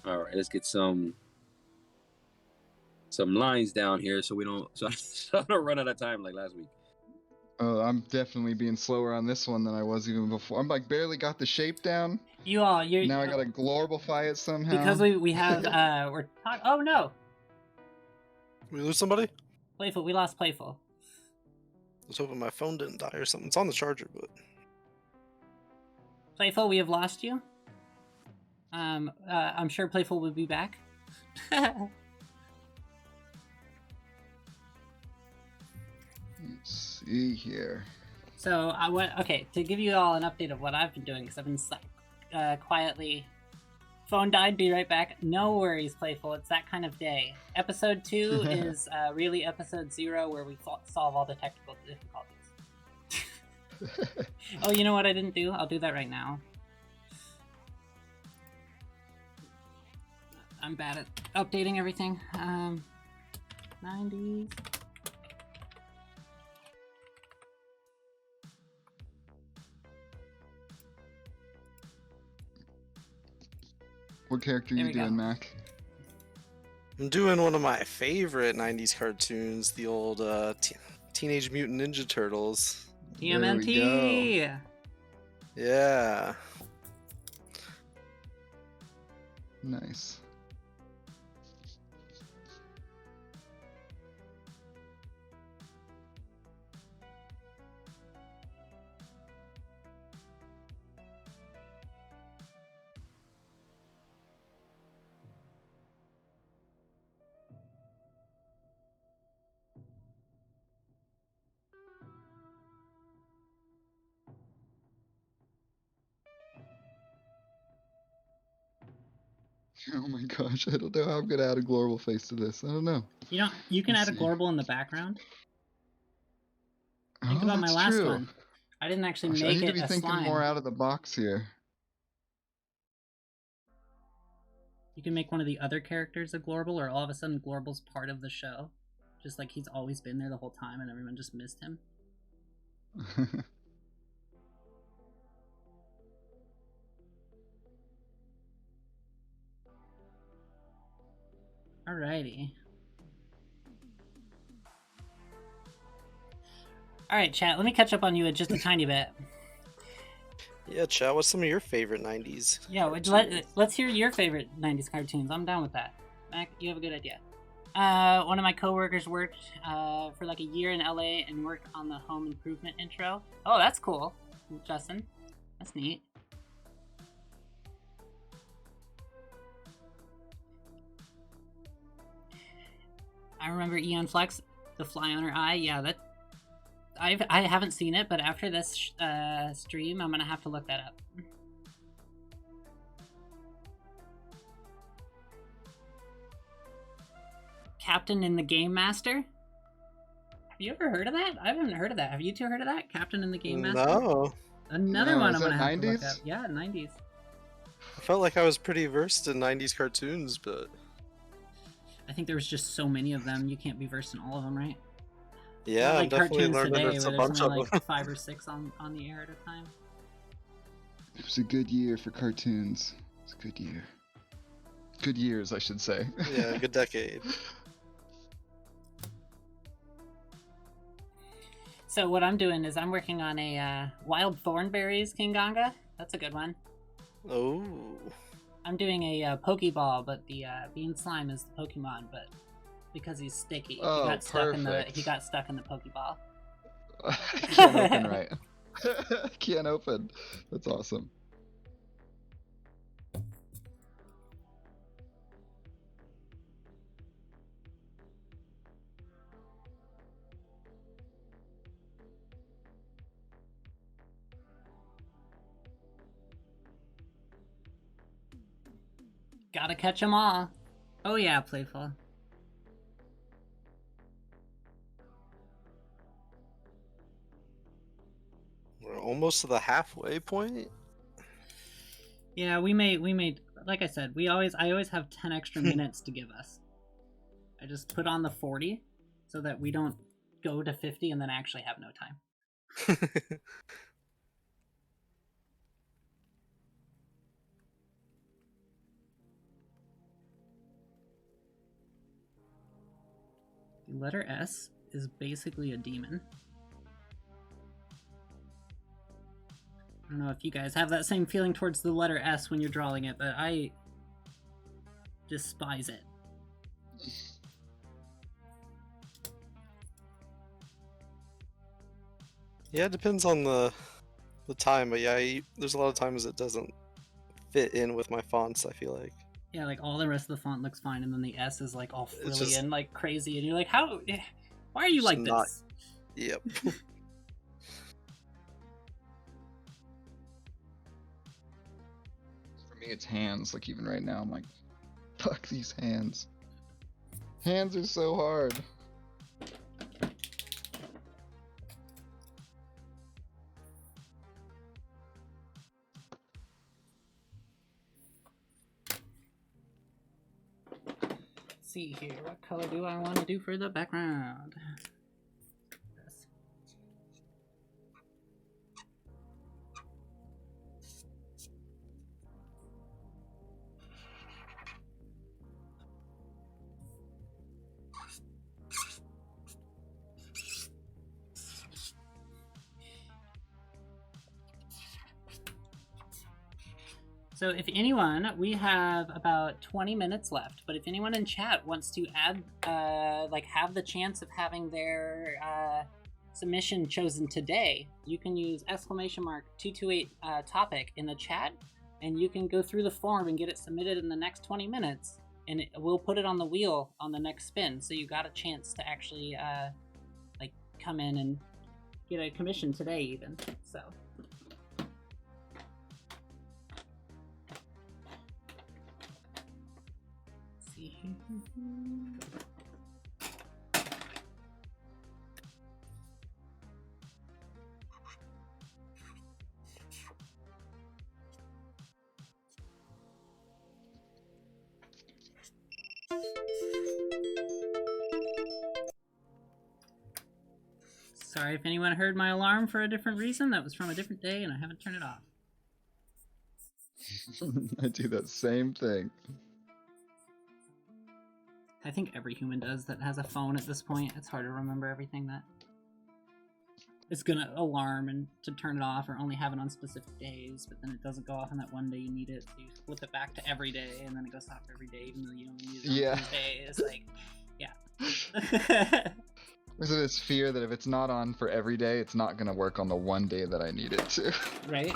All right, let's get some lines down here so we don't so I don't run out of time like last week. Oh, I'm definitely being slower on this one than I was even before. I'm like barely got the shape down. you're Now I gotta glorify it somehow. because we have we're talking. Oh no, Did we lose somebody? Playful. We lost Playful. I was hoping my phone didn't die or something. It's on the charger, but Playful, we have lost you. I'm sure Playful will be back. Let's see here. So I went. Okay, to give you all an update of what I've been doing, because I've been quietly. Phone died. Be right back. No worries, Playful. It's that kind of day. Episode 2 is really episode 0, where we solve all the technical difficulties. Oh, you know what I didn't do? I'll do that right now. I'm bad at updating everything. 90s. What character are There you we go. doing, Mac? I'm doing one of my favorite '90s cartoons, the old Teenage Mutant Ninja Turtles. TMNT. Yeah. Nice. Oh my gosh, I don't know how I'm gonna add a global face to this. I don't know. You can Let's add a see. Glorble in the background. Think Oh, about my that's last true. one. I didn't actually Gosh, I make need to it be a thinking slime. more out of the box here. You can make one of the other characters a Glorble, or all of a sudden Glorble's part of the show. Just like he's always been there the whole time and everyone just missed him. Alrighty. Alright, chat, let me catch up on you just a tiny bit. Yeah, chat. What's some of your favorite '90s? Yeah, let's hear your favorite 90s cartoons. I'm down with that. Mac, you have a good idea. One of my coworkers worked for like a year in LA and worked on the home improvement intro. Oh, that's cool, Justin. That's neat. I remember Eon Flex, the fly on her eye. Yeah, that I haven't seen it, but after this stream, I'm gonna have to look that up. Captain in the Game Master. Have you ever heard of that? I haven't heard of that. Have you two heard of that? Captain in the Game Master? No. Another No, one is I'm that gonna have to look 90s? up. Yeah, 90s. I felt like I was pretty versed in 90s cartoons, but I think there was just so many of them. You can't be versed in all of them, right? yeah, Not I'm like definitely cartoons learning today, there's where a there's bunch only of them. like 5 or 6 on the air at a time. It was a good year for cartoons. It was a good year. Good years, I should say. Yeah, good decade. So what I'm doing is I'm working on a Wild Thornberries Kinganga. That's a good one. Oh. I'm doing a Pokeball, but the Bean Slime is the Pokemon, but because he's sticky, Oh, he got stuck perfect. in the Pokeball. I can't open right. I can't open. That's awesome. Gotta catch 'em all. Oh yeah, Playful. We're almost to the halfway point. Yeah, we made like I said, I always have 10 extra minutes to give us. I just put on the 40 so that we don't go to 50 and then actually have no time. The letter S is basically a demon. I don't know if you guys have that same feeling towards the letter S when you're drawing it, but I despise it. Yeah, it depends on the time, but yeah, there's a lot of times it doesn't fit in with my fonts, I feel like. Yeah, like all the rest of the font looks fine, and then the S is like all frilly just- and like crazy, and you're like, how? Why are you It's like not- this? Yep. For me, it's hands. Like, even right now, I'm like, fuck these hands. Hands are so hard. Let's see here, what color do I want to do for the background? This. So if anyone, we have about 20 minutes left, but if anyone in chat wants to add, like have the chance of having their submission chosen today, you can use !228 topic in the chat, and you can go through the form and get it submitted in the next 20 minutes, and we'll put it on the wheel on the next spin, so you got a chance to actually like come in and get a commission today even, so. Sorry if anyone heard my alarm for a different reason. That was from a different day and I haven't turned it off. I do that same thing. I think every human does that has a phone at this point. It's hard to remember everything that it's gonna alarm and to turn it off or only have it on specific days, but then it doesn't go off on that one day you need it, so you flip it back to every day and then it goes off every day even though you only need it on Yeah. Tuesday. It's like, yeah. There's this fear that if it's not on for every day, it's not gonna work on the one day that I need it to. Right?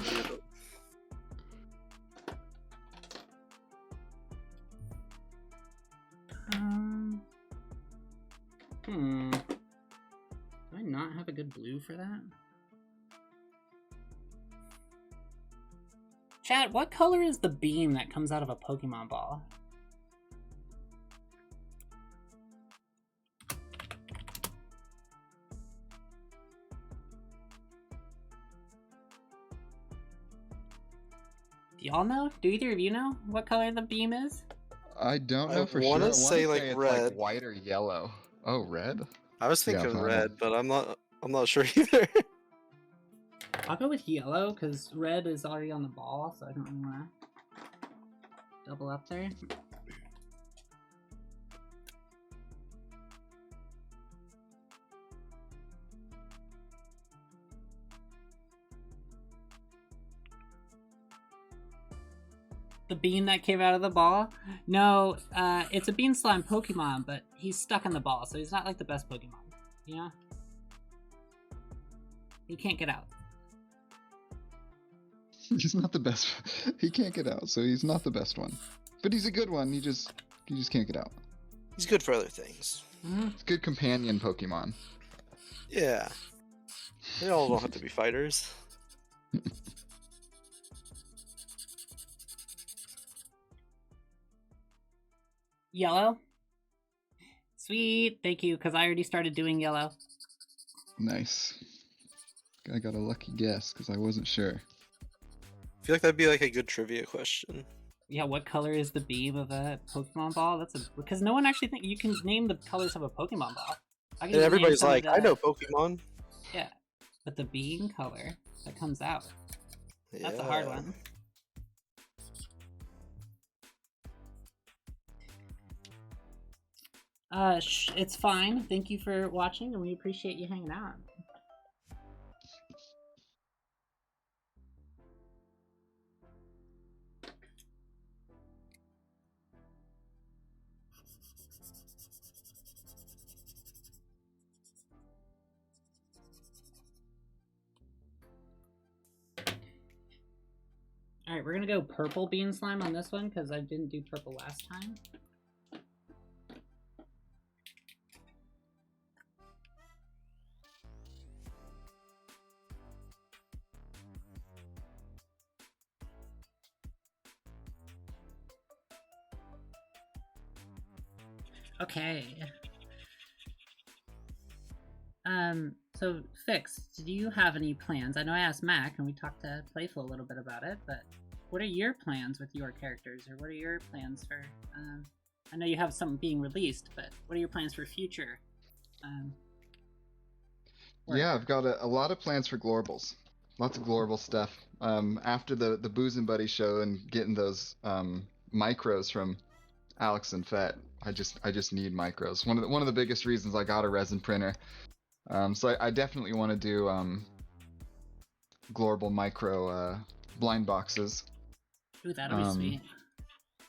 Do I not have a good blue for that? Chat, what color is the beam that comes out of a Pokemon ball? Do y'all know? Do either of you know what color the beam is? I don't I know for wanna sure. say, like, it's red. like white or yellow. Oh, red? I was Yeah, thinking fine. red, but I'm not sure either. I'll go with yellow because red is already on the ball, so I don't really want to double up there. The bean that came out of the ball? No, it's a bean slime Pokemon, but he's stuck in the ball, so he's not like the best Pokemon. You know? He can't get out. He's not the best. He can't get out, so he's not the best one. But he's a good one. He just can't get out. He's good for other things. Mm-hmm. It's a good companion Pokemon. Yeah. They all don't have to be fighters. Yellow? Sweet, thank you, because I already started doing yellow. Nice. I got a lucky guess because I wasn't sure. I feel like that'd be like a good trivia question. Yeah, what color is the beam of a Pokemon ball? Because no one actually think you can name the colors of a Pokemon ball. I can And just name everybody's some of like, the- I know Pokemon. Yeah, but the beam color that comes out, that's a hard Yeah. one. It's fine. Thank you for watching, and we appreciate you hanging out. Alright, we're gonna go purple bean slime on this one, because I didn't do purple last time. Okay. So Fix, do you have any plans? I know I asked Mac and we talked to Playful a little bit about it, but what are your plans with your characters, or what are your plans for, I know you have something being released, but what are your plans for future? Work? Yeah, I've got a lot of plans for Glorbles. Lots of Glorble stuff. After the Booze and Buddy show and getting those micros from Alex and Fett, I just need micros. One of the biggest reasons I got a resin printer. So I definitely want to do Glorble micro blind boxes. Ooh, that'll be sweet.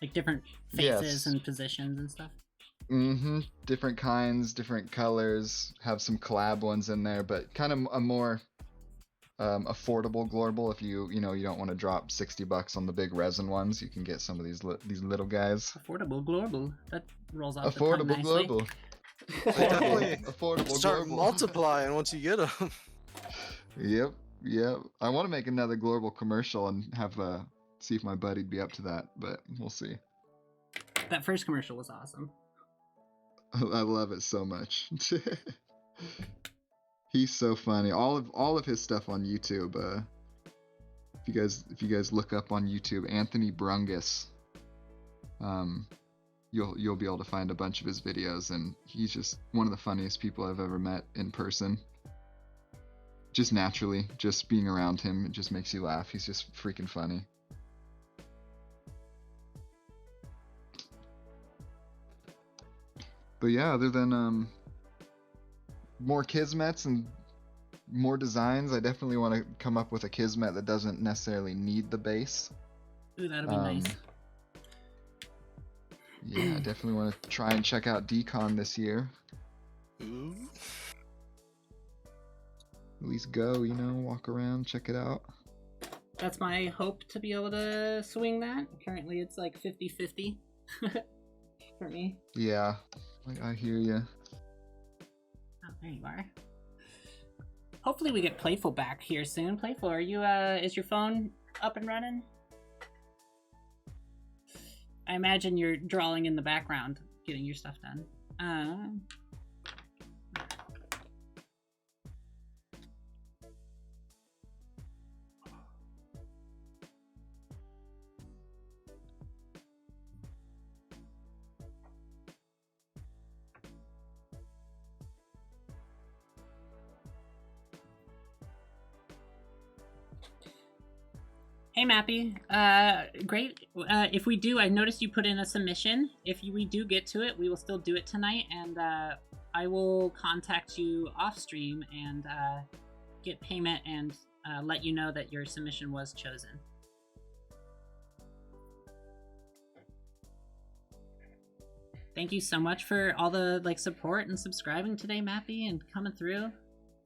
Like different faces and positions and stuff. Mm-hmm. Different kinds, different colors. Have some collab ones in there, but kind of a more affordable Glorble. If you don't want to drop $60 on the big resin ones, you can get some of these little guys. Affordable Glorble. That rolls off Affordable the tongue nicely. Glorble. Definitely Affordable start Glorble. multiplying once you get them. Yep. I want to make another Glorble commercial and have see if my buddy'd be up to that, but we'll see. That first commercial was awesome. I love it so much. He's so funny. All of his stuff on YouTube. If you guys look up on YouTube, Anthony Brungus, you'll be able to find a bunch of his videos, and he's just one of the funniest people I've ever met in person. Just naturally, just being around him, it just makes you laugh. He's just freaking funny. But yeah, other than more Kismets and more designs, I definitely want to come up with a Kismet that doesn't necessarily need the base. Ooh, that'll be nice. Yeah, I definitely want to try and check out Decon this year. Ooh. At least go, walk around, check it out. That's my hope to be able to swing that. Currently, it's like 50-50 for me. Yeah, I hear you. Oh, there you are. Hopefully, we get Playful back here soon. Playful, are you? Is your phone up and running? I imagine you're drawing in the background, getting your stuff done. Hey Mappy, great. If we do, I noticed you put in a submission. If we do get to it, we will still do it tonight, and I will contact you off stream and get payment and let you know that your submission was chosen. Thank you so much for all the support and subscribing today, Mappy, and coming through.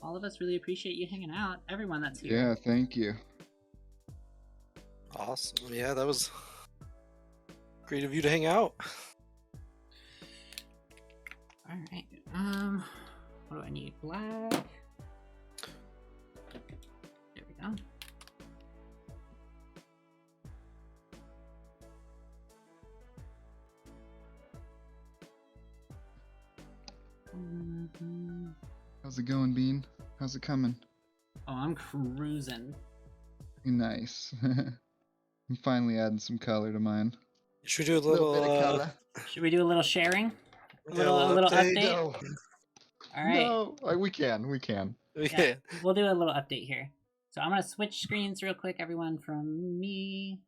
All of us really appreciate you hanging out. Everyone that's here. Yeah, thank you. Awesome. Yeah, that was great of you to hang out. All right. What do I need? Black. There we go. How's it going, Bean? How's it coming? Oh, I'm cruising. Nice. I'm finally adding some color to mine. Should we do a Little little, bit of color. Should we do a little sharing? A yeah, little update? No. All right. No, we can. Yeah. We'll do a little update here. So I'm gonna switch screens real quick, everyone, from me.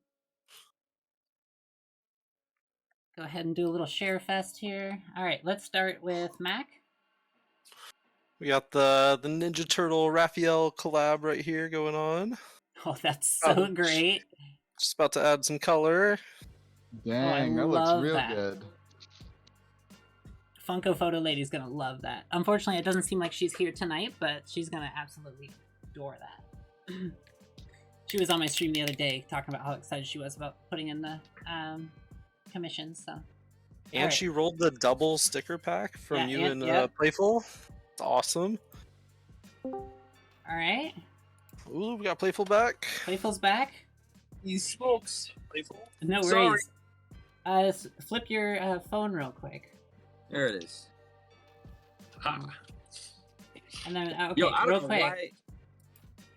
Go ahead and do a little share fest here. All right, let's start with Macc. We got the Ninja Turtle Raphael collab right here going on. Oh, that's so great. Just about to add some color. Dang, that looks love real that. good. Funko Photo Lady's gonna love that. Unfortunately, it doesn't seem like she's here tonight, but she's gonna absolutely adore that. She was on my stream the other day talking about how excited she was about putting in the commissions. So, And she rolled the double sticker pack from you and Playful. It's awesome. All right. Ooh, we got Playful back. Playful's back. He smokes. Playful. No Sorry. worries. Flip your phone real quick. There it is. Ha. And then, okay, Yo, I don't real know quick. why.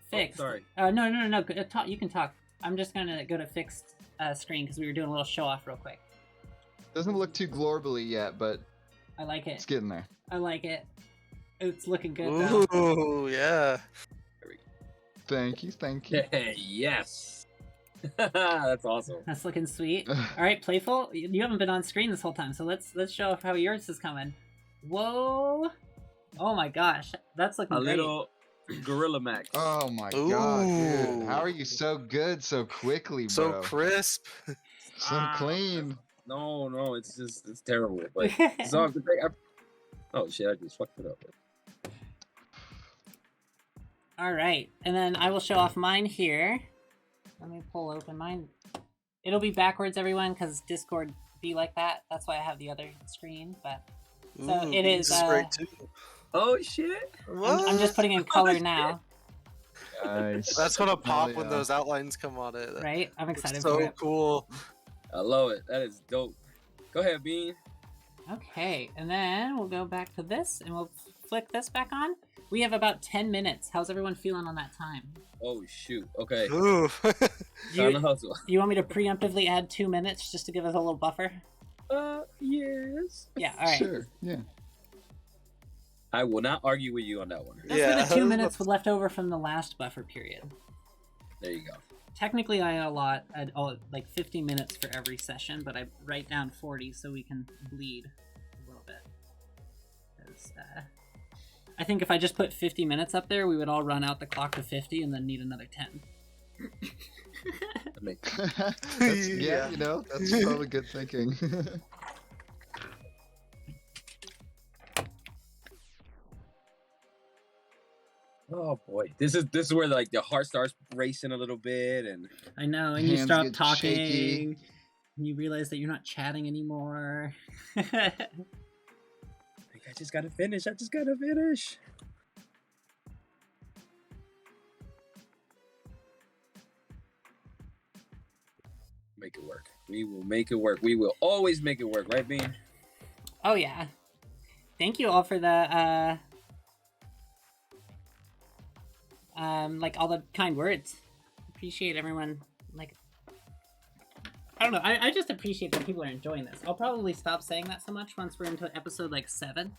Fixed. Oh, sorry. No. Talk. You can talk. I'm just gonna go to fixed screen because we were doing a little show off real quick. Doesn't look too glorbally yet, but I like it. it's getting there. I like it. It's looking good though. Ooh, yeah. Thank you. Yes. That's awesome. That's looking sweet. All right, Playful, you haven't been on screen this whole time, so let's show off how yours is coming. Whoa! Oh my gosh, that's looking great. Little Gorilla Mac. Oh my god, dude. Ooh. How are you so good so quickly, bro? So crisp. So clean. No, it's terrible. But so oh shit, I just fucked it up. All right, and then I will show off mine here. Let me pull open mine. It'll be backwards, everyone, because Discord be like that. That's why I have the other screen. But so Ooh, it is. this great too. Oh shit! I'm just putting in color now. Nice. That's gonna pop Hell when yeah. those outlines come on it. Right, I'm It's excited for so it. cool. I love it. That is dope. Go ahead, Bean. Okay, and then we'll go back to this, and we'll flick this back on. We have about 10 minutes. How's everyone feeling on that time? Oh shoot. Okay. Ooh. Time to hustle. You want me to preemptively add 2 minutes just to give us a little buffer? Yes. Yeah, all right. Sure, yeah. I will not argue with you on that one. That's for the 2 minutes left over from the last buffer period. There you go. Technically, I allot like 50 minutes for every session, but I write down 40 so we can bleed a little bit. 'Cause, I think if I just put 50 minutes up there, we would all run out the clock to 50 and then need another 10. That makes That's, yeah, that's probably good thinking. This is where like the heart starts racing a little bit, and I know, and you Hands stop get talking, shaky. and you realize that you're not chatting anymore. like, I just gotta finish. Make it work. We will make it work. We will always make it work, right, Bean? Oh yeah. Thank you all for the like all the kind words. Appreciate everyone. Like, I don't know. I just appreciate that people are enjoying this. I'll probably stop saying that so much once we're into episode like 7,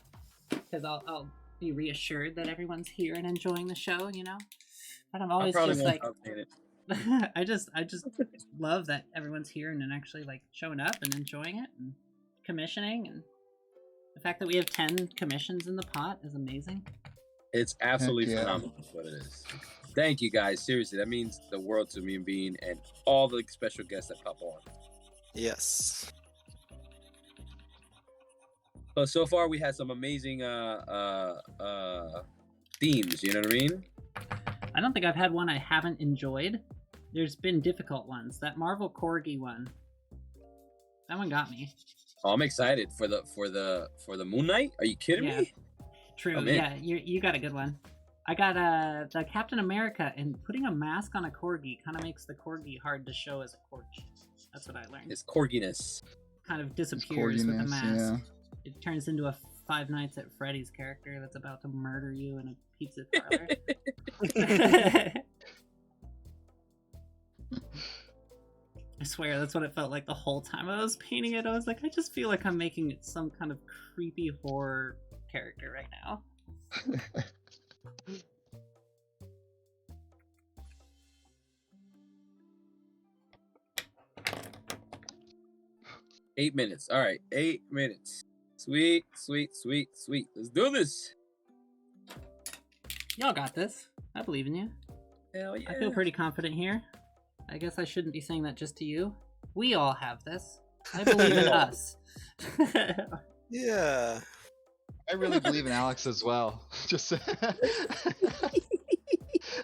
because I'll be reassured that everyone's here and enjoying the show. You know, but I'm always just like, I just love that everyone's here and actually like showing up and enjoying it and commissioning, and the fact that we have 10 commissions in the pot is amazing. It's absolutely Heck yeah. phenomenal what it is. Thank you guys. Seriously, that means the world to me and Bean and all the special guests that pop on. Yes. So far we had some amazing themes, you know what I mean? I don't think I've had one I haven't enjoyed. There's been difficult ones. That Marvel Corgi one, that one got me. Oh, I'm excited for the Moon Knight. Are you kidding Yeah. me? True. I'm in. Yeah, you got a good one. I got the Captain America, and putting a mask on a corgi kind of makes the corgi hard to show as a corgi. That's what I learned. It's corginess. Kind of disappears with the corginess, mask. It turns into a Five Nights at Freddy's character that's about to murder you in a pizza parlor. I swear, that's what it felt like the whole time I was painting it. I was like, I just feel like I'm making it some kind of creepy horror character right now. 8 minutes. All right, 8 minutes. Sweet. Let's do this. Y'all got this. I believe in you. Hell yeah. I feel pretty confident here. I guess I shouldn't be saying that just to you. We all have this. I believe in us. Yeah. I really believe in Alex as well. Just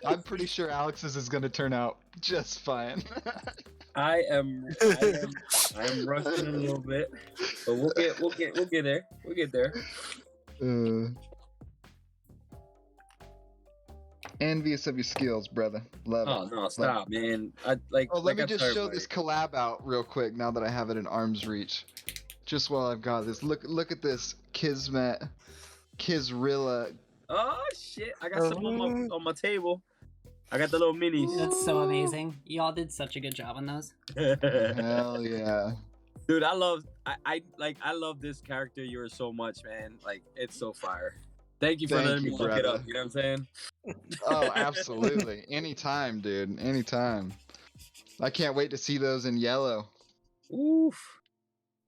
I'm pretty sure Alex's is gonna turn out just fine. I am rusting a little bit, but we'll get there. We'll get there. Envious of your skills, brother. Love Oh it. no, stop, man. I like. Oh, let like me I just told show this everybody. collab out real quick now that I have it in arm's reach. Just while I've got this, look at this Kismet, Kisrilla. Oh shit! I got some on my table. I got the little minis. That's so amazing. Y'all did such a good job on those. Hell yeah. Dude, I love this character yours so much, man. Like, it's so fire. Thank you for Thank letting you, me look it brother. up. You know what I'm saying? Oh, absolutely. Anytime, dude. Anytime. I can't wait to see those in yellow. Oof.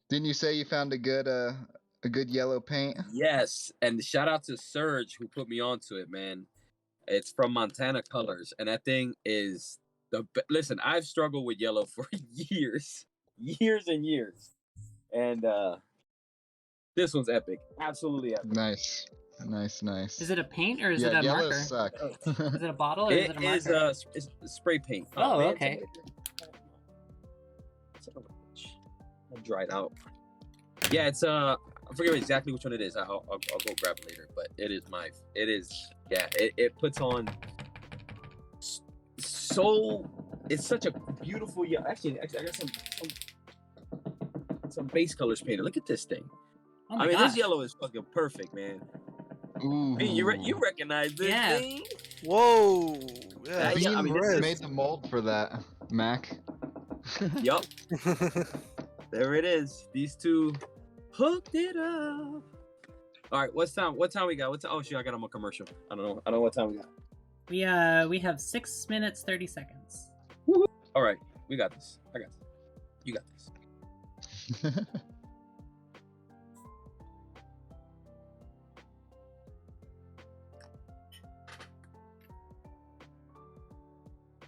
Didn't you say you found a good yellow paint? Yes, and shout out to Serge who put me onto it, man. It's from Montana Colors, and that thing is listen. I've struggled with yellow for years and years, and this one's epic. Absolutely epic. Nice. Is it a paint or is it a yellows marker? suck. Is it a bottle or is it a marker? It's spray paint. Oh, man, okay. I dried out. Yeah, it's I forget exactly which one it is. I'll go grab it later. But it is. Yeah, it puts on. So it's such a beautiful. Yeah, actually, I got some base colors painted. Look at this thing. Oh my I mean, gosh. this yellow is fucking perfect, man. Ooh. Bean, you recognize this Yeah. thing? Whoa. Yeah. Yeah, Bean I mean, this is- made the mold for that, Mac. Yup. There it is. These two hooked it up. All right, what time we got? Oh shit, I got them on commercial. I don't know what time we got. We have 6 minutes 30 seconds. All right, we got this. I got this. You got this.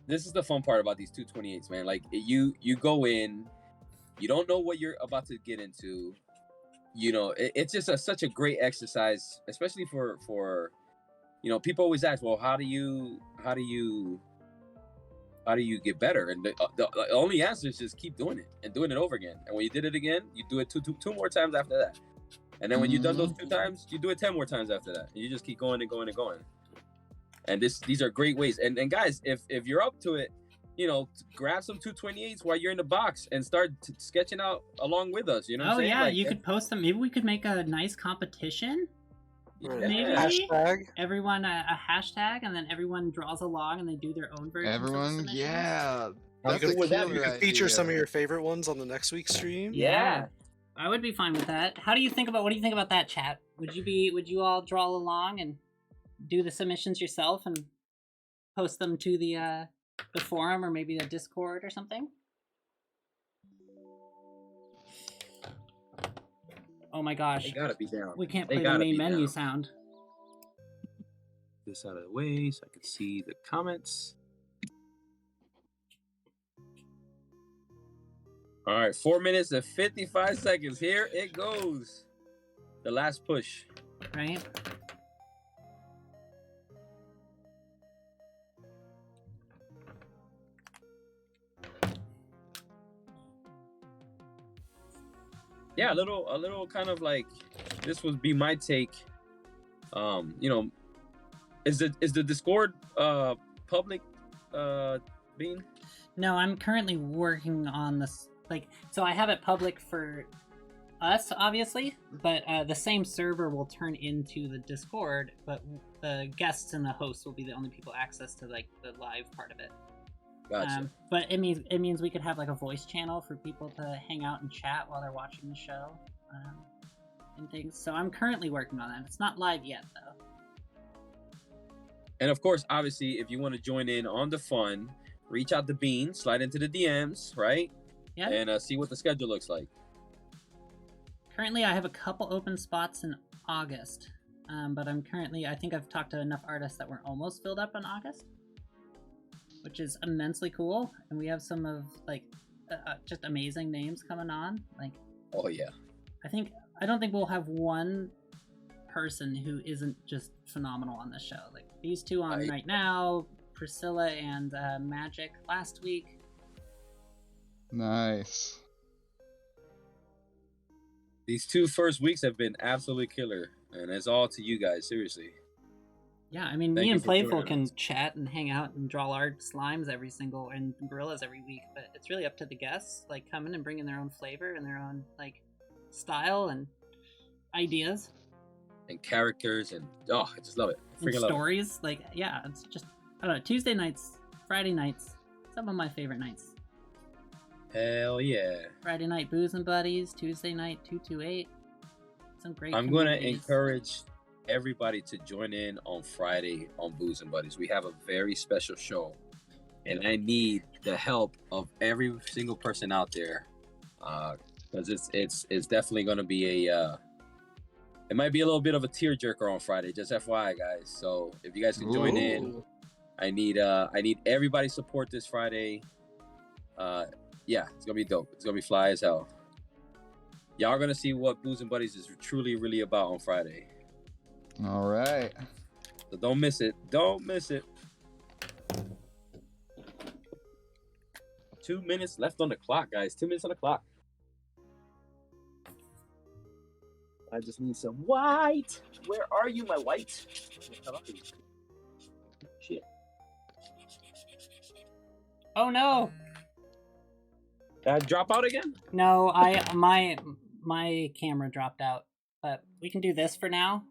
This is the fun part about these 228s, man. Like you go in, you don't know what you're about to get into. You know, it's just such a great exercise, especially for people always ask, well, how do you get better? And the only answer is just keep doing it and doing it over again. And when you did it again, you do it two more times after that. And then when you've done those 2 times, you do it 10 more times after that. And you just keep going and going and going. And these are great ways. And guys, if you're up to it, grab some 228s while you're in the box and start sketching out along with us. You know what I'm saying? Yeah, you could post them. Maybe we could make a nice competition. Maybe Hashtag. Everyone a hashtag, and then everyone draws along and they do their own version. Everyone, yeah. You could killer feature some of idea. your favorite ones on the next week's stream. Yeah, I would be fine with that. What do you think about that, chat? Would you all draw along and do the submissions yourself and post them to the forum or maybe the Discord or something? Oh my gosh. They gotta be down. We can't play the main menu down. sound. This out of the way so I can see the comments. All right, 4 minutes and 55 seconds. Here it goes. The last push. Right? Yeah, a little kind of like this would be my take. Is the Discord public, Bean? No, I'm currently working on this. So I have it public for us, obviously, but the same server will turn into the Discord, but the guests and the hosts will be the only people access to the live part of it. Gotcha. But it means we could have a voice channel for people to hang out and chat while they're watching the show, and things. So I'm currently working on that. It's not live yet, though. And of course, obviously, if you want to join in on the fun, reach out to Bean, slide into the DMs, right? Yeah. And see what the schedule looks like. Currently, I have a couple open spots in August, but I think I've talked to enough artists that we're almost filled up in August, which is immensely cool. And we have some of just amazing names coming on. Oh yeah. I don't think we'll have one person who isn't just phenomenal on this show. These two on right now, Priscilla and Macc last week. Nice. These 2 first weeks have been absolutely killer, and it's all to you guys, seriously. Yeah, I mean, Thank me you and for Playful joining can us. chat and hang out and draw art slimes and gorillas every week, but it's really up to the guests, coming and bringing their own flavor and their own, style and ideas. And characters, and I just love it. And Freaking love it. stories. It's just, I don't know, Tuesday nights, Friday nights, some of my favorite nights. Hell yeah. Friday night Booze and Buddies, Tuesday night 228. Some great I'm going to communities. encourage everybody to join in on Friday on Booze and Buddies. We have a very special show, and I need the help of every single person out there, because it's definitely going to be it might be a little bit of a tearjerker on Friday, just FYI, guys. So if you guys can join in, I need everybody support this Friday. Yeah, it's gonna be dope. It's gonna be fly as hell. Y'all are gonna see what Booze and Buddies is truly, really about on Friday. All right. So don't miss it. Don't miss it. 2 minutes left on the clock, guys. 2 minutes on the clock. I just need some white. Where are you, my white? Shit. Oh no! Drop out again? No, my camera dropped out, but we can do this for now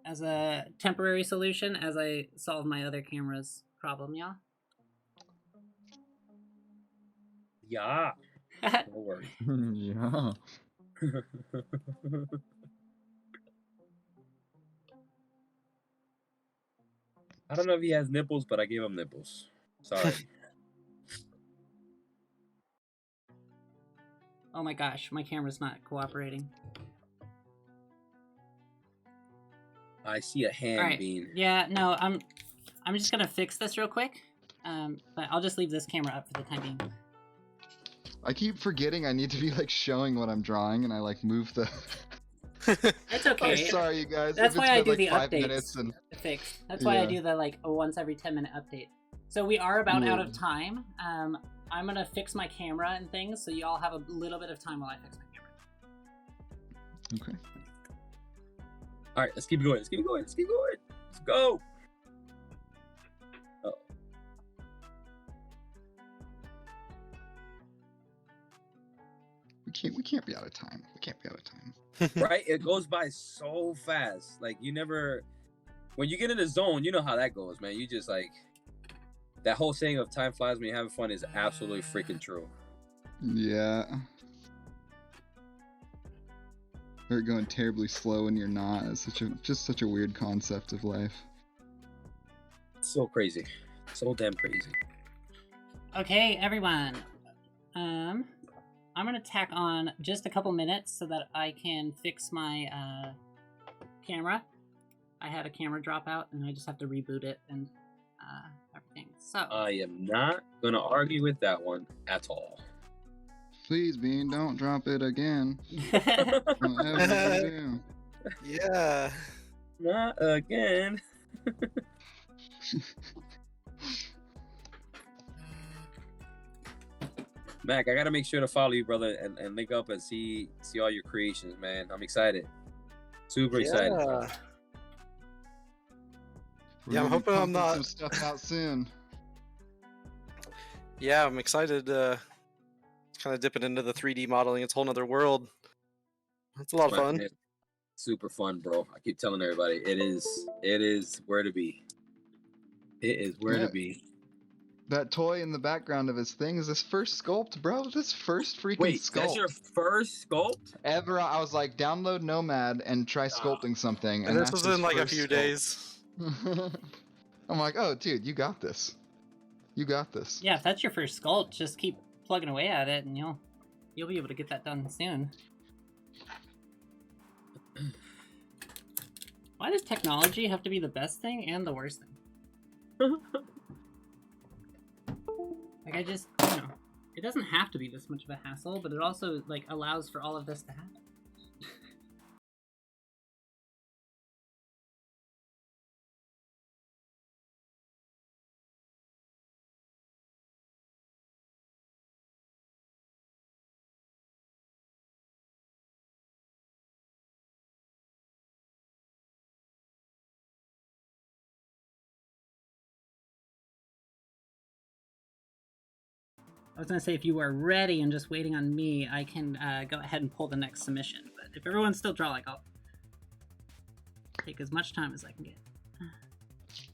as a temporary solution as I solve my other camera's problem, yeah? Yeah. Don't worry. Yeah. I don't know if he has nipples, but I gave him nipples. Sorry. Oh my gosh, my camera's not cooperating. I see a hand Alright, being. yeah, no, I'm just gonna fix this real quick, but I'll just leave this camera up for the time being. I keep forgetting I need to be showing what I'm drawing, and I move the It's okay. I'm sorry, you guys. That's if why it's I been do like the 5 updates. minutes and Fixed. That's why I Yeah. do the like a once every 10-minute update. So we are about out of Yeah. time. I'm gonna fix my camera and things, so you all have a little bit of time while I fix my camera. Okay. All right, let's keep going. Let's keep going. Let's keep going. Let's go. Oh. We can't be out of time. We can't be out of time. Right? It goes by so fast. Like you never, when you get in the zone, you know how that goes, man. You just like that whole saying of "time flies when you're having fun" is absolutely freaking true. Yeah. Or going terribly slow when you're not. It's just such a weird concept of life. So crazy, so damn crazy. Okay, everyone. I'm gonna tack on just a couple minutes so that I can fix my camera. I had a camera drop out, and I just have to reboot it and everything. So I am not gonna argue with that one at all. Please, Bean, don't drop it again. Whatever you do. Yeah. Not again. Mac, I gotta make sure to follow you, brother, and link up and see all your creations, man. I'm excited. Super excited. Yeah. We're Yeah, I'm gonna be hoping I'm pumping not- some stuff out soon. Yeah, I'm excited. Kind of dipping into the 3D modeling. It's a whole nother world. It's a lot of fun. Man, super fun, bro. I keep telling everybody, it is where to be. It is where Yeah. to be. That toy in the background of his thing is his first sculpt, bro. This first freaking Wait, sculpt that's your first sculpt? ever. I was like, download Nomad and try sculpting something. And this that's was his in like a first few sculpt. days. I'm like, oh, dude, you got this. You got this. yeah, if that's your first sculpt, just keep plugging away at it, and you'll be able to get that done soon. Why does technology have to be the best thing and the worst thing? Like, I just, it doesn't have to be this much of a hassle, but it also, like, allows for all of this to happen. I was gonna say, if you are ready and just waiting on me, I can go ahead and pull the next submission. But if everyone's still drawing, I'll take as much time as I can get.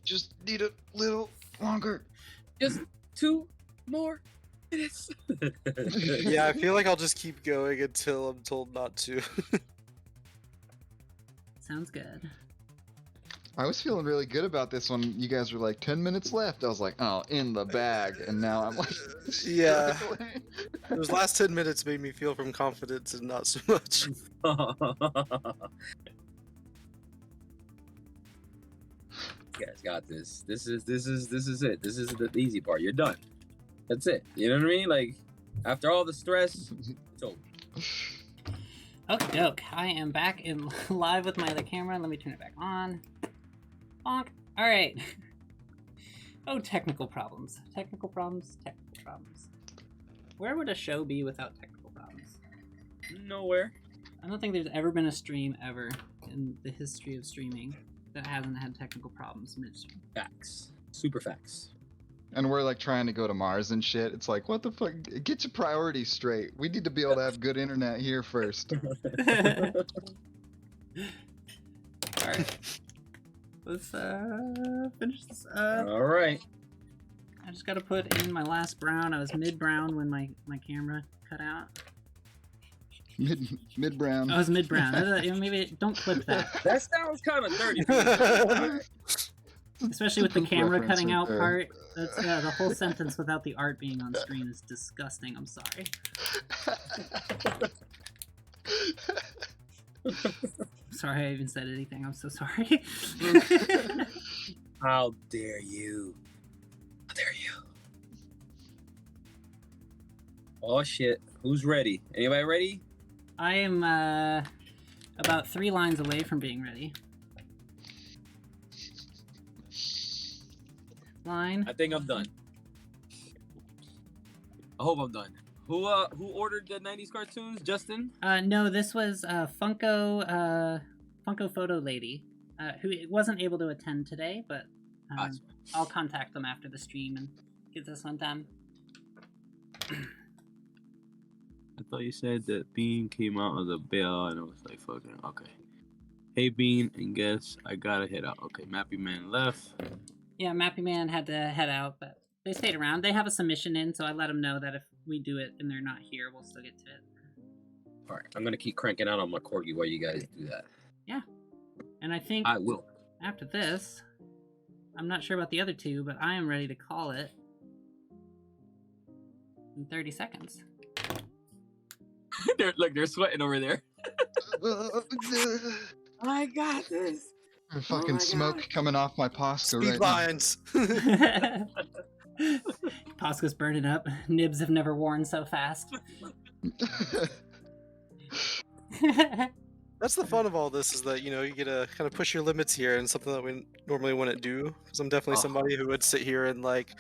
Just need a little longer. Just 2 more minutes. Yeah, I feel like I'll just keep going until I'm told not to. Sounds good. I was feeling really good about this one. You guys were like 10 minutes left. I was like, oh, in the bag. And now I'm like, Yeah. struggling. Those last 10 minutes made me feel from confidence and not so much. You guys got this. This is it. This is the easy part. You're done. That's it. You know what I mean? Like after all the stress, it's over. Okie doke. I am back in live with my other camera. Let me turn it back on. Bonk. All right. Oh, technical problems. Technical problems. Technical problems. Where would a show be without technical problems? Nowhere. I don't think there's ever been a stream ever in the history of streaming that hasn't had technical problems midstream. Facts. Super facts. And we're like trying to go to Mars and shit. It's like, what the fuck? Get your priorities straight. We need to be able to have good internet here first. Alright. Let's finish this up. All right. I just gotta put in my last brown. I was mid-brown when my camera cut out. Mid brown. I was mid-brown. Maybe don't clip that. That sounds kind of dirty. Especially with the Poop camera reference cutting right out there. part. That's the whole sentence without the art being on screen is disgusting. I'm sorry. Sorry I even said anything. I'm so sorry. How dare you? How dare you? Oh shit. Who's ready? Anybody ready? I am about 3 lines away from being ready. Line. I think I'm done. I hope I'm done. Who ordered the 90s cartoons? Justin? No, this was Funko Photo Lady, who wasn't able to attend today, but I'll contact them after the stream and get this one done. I thought you said that Bean came out of the bell, and I was like, fucking, okay. Hey, Bean, and guess I gotta head out. Okay, Mappy Man left. Yeah, Mappy Man had to head out, but they stayed around. They have a submission in, so I let them know that if we do it and they're not here, we'll still get to it. All right, I'm gonna keep cranking out on my corgi while you guys do that. Yeah. And I think I will. After this, I'm not sure about the other two, but I am ready to call it in 30 seconds. They're sweating over there. I got this. Fucking smoke coming off my Posca Speed right lines. Posca's burning up. Nibs have never worn so fast. now. That's the fun of all this, is that, you know, you get to kind of push your limits here, and something that we normally wouldn't do. Because I'm definitely somebody who would sit here and like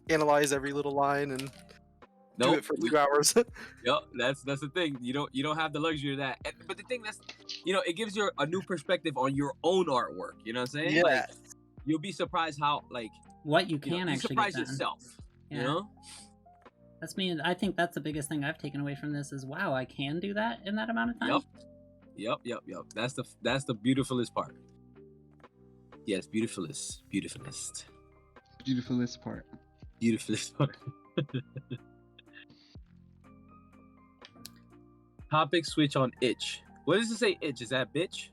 analyze every little line and do it for 2 hours. Yep, that's the thing. You don't have the luxury of that. But the thing that's, it gives you a new perspective on your own artwork. You know what I'm saying? Yeah. Like, you'll be surprised how what you can actually surprise get done. yourself. Yeah. You know? That's me. I think that's the biggest thing I've taken away from this is, wow, I can do that in that amount of time. Yep. That's the beautifulest part. Yes, beautifulest part. Beautifulest part. Topic switch on itch. What does it say? Itch? Is that bitch?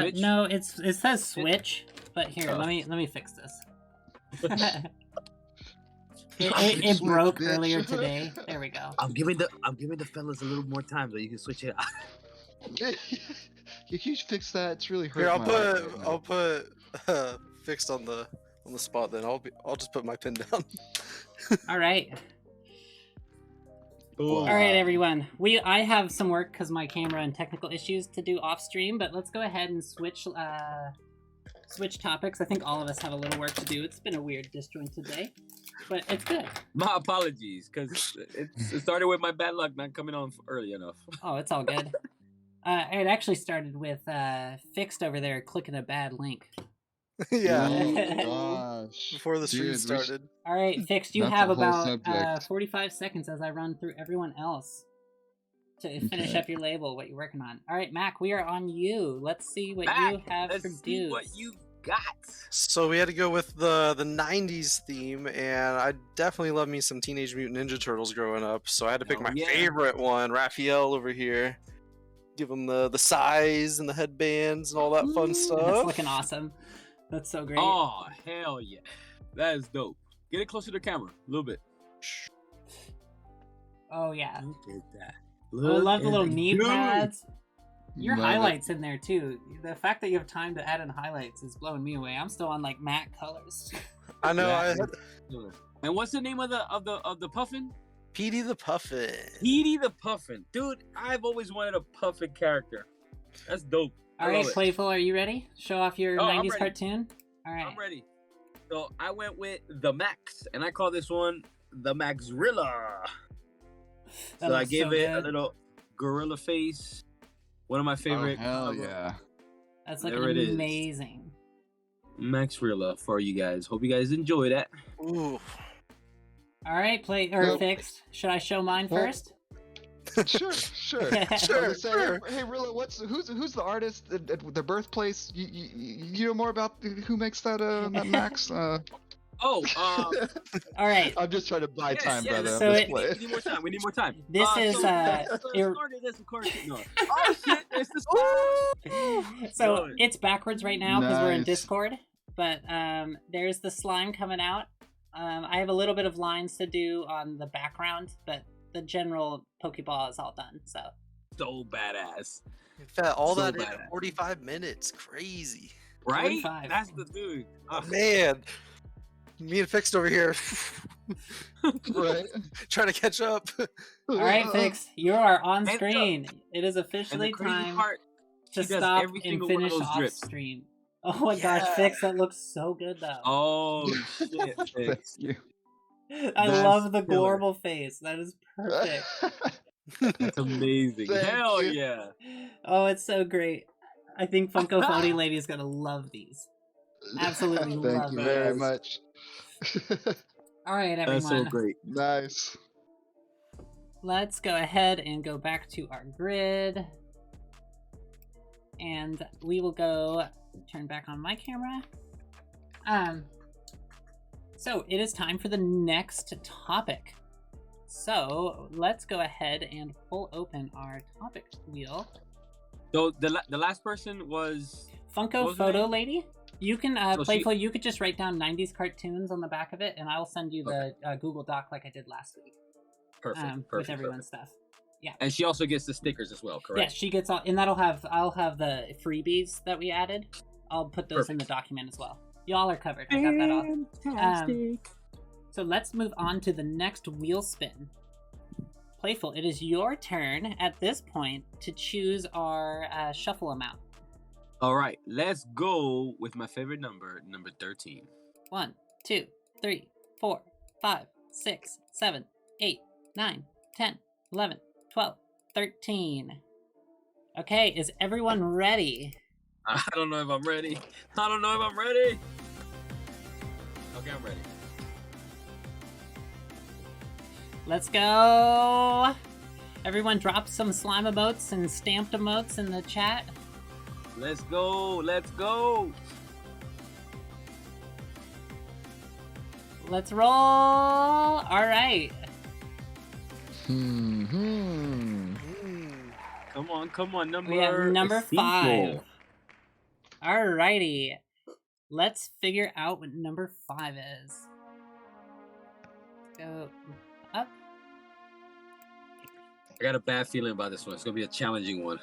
Switch? No, it says switch. But here, let me fix this. It broke earlier today. There we go. I'm giving the fellas a little more time so you can switch it. You can fix that. It's really hurt. Here, I'll put fixed on the spot. Then I'll just put my pin down. All right. Cool. All right, everyone. I have some work because my camera and technical issues to do off stream, but let's go ahead and switch topics. I think all of us have a little work to do. It's been a weird disjointed day, but it's good. My apologies, because it started with my bad luck not coming on early enough. Oh, it's all good. It actually started with Fixed over there clicking a bad link. Yeah. Oh, gosh. Before the stream Dude, started. All right, Fixed, you That's have a whole about subject. 45 seconds as I run through everyone else to finish Okay. up your label, what you're working on. All right, Mac, we are on you. Let's see what Mac, you have let's produced. see what you got. So we had to go with the 90s theme, and I definitely love me some Teenage Mutant Ninja Turtles growing up, so I had to pick Oh, my yeah. favorite one, Raphael over here. Give him the size and the headbands and all that fun That's stuff. looking awesome. That's so great. Oh, hell yeah. That is dope. Get it closer to the camera a little bit. Oh, yeah. Look at that. I love the little knee Dude. pads. Your Love it. highlights in there too. The fact that you have time to add in highlights is blowing me away. I'm still on like matte colors. I know. Yeah. I And what's the name of the puffin? Petey the Puffin. Petey the Puffin. Dude, I've always wanted a puffin character. That's dope. All I right, love it. Playful, are you ready? Show off your Oh, I'm 90s ready. cartoon. All right. I'm ready. So I went with the Macc, and I call this one the Maxrilla. That So I looks gave so it a good. little gorilla face. One of my favorite. Oh, hell yeah. That's there looking it is. amazing. Maxrilla for you guys. Hope you guys enjoy that. Ooh. All right, Nope. Fixed. Should I show mine Well, first? Sure. Sure, sure. Hey, Rilla, who's the artist at their birthplace? You know more about who makes that Max? Oh, All right. I'm just trying to buy time, yes. brother. So I'm just it- playing. we need more time. This is, ir- No. Oh shit! It's the So Good. it's backwards right now because we're in Nice. Discord. But there's the slime coming out. I have a little bit of lines to do on the background, but the general Pokeball is all done. So so badass, In fact, all So that in badass. 45 minutes. Crazy. right? 45. That's the dude. Man. Me and Fixed over here Right. trying to catch up. All right, Fix, you are on And, screen. It is and officially the crazy time part, to she does stop every and single one of finish those off drips. stream. Oh my gosh, Yeah. Fix, that looks so good though. Oh shit! Thank Fix. you. I That's love the killer. Glorble face. That is perfect. That's amazing. Thank Hell you. yeah! Oh, it's so great. I think Funko Floating Lady is gonna love these. Absolutely Thank love you these. very much. All right, That's so everyone. great. Nice. Let's go ahead and go back to our grid. And we will go turn back on my camera. So it is time for the next topic. So let's go ahead and pull open our topic wheel. So the last person was what Funko was her Photo name? Lady. You can So Playful. You could just write down 90s cartoons on the back of it, and I'll send you the Okay. Google Doc like I did last week. Perfect. With Perfect. everyone's Perfect. stuff. And she also gets the stickers as well, Yeah, correct? she gets all, and I'll have the freebies that we added. I'll put those in the document as well. Y'all are covered. I got that all. Fantastic. So let's move on to the next wheel spin. Playful, it is your turn at this point to choose our shuffle amount. All right, let's go with my favorite number 13. 1, 2, 3, 4, 5, 6, 7, 8, 9, 10, 11, 12, 13. Okay, is everyone ready? I don't know if I'm ready. Okay, I'm ready. Let's go! Everyone drop some slime emotes and stamped emotes in the chat. Let's go. Let's roll! Alright. Hmm. Come on. We have number 5. cinco. Alrighty. Let's figure out what number 5 is. Go up. I got a bad feeling about this one. It's gonna be a challenging one.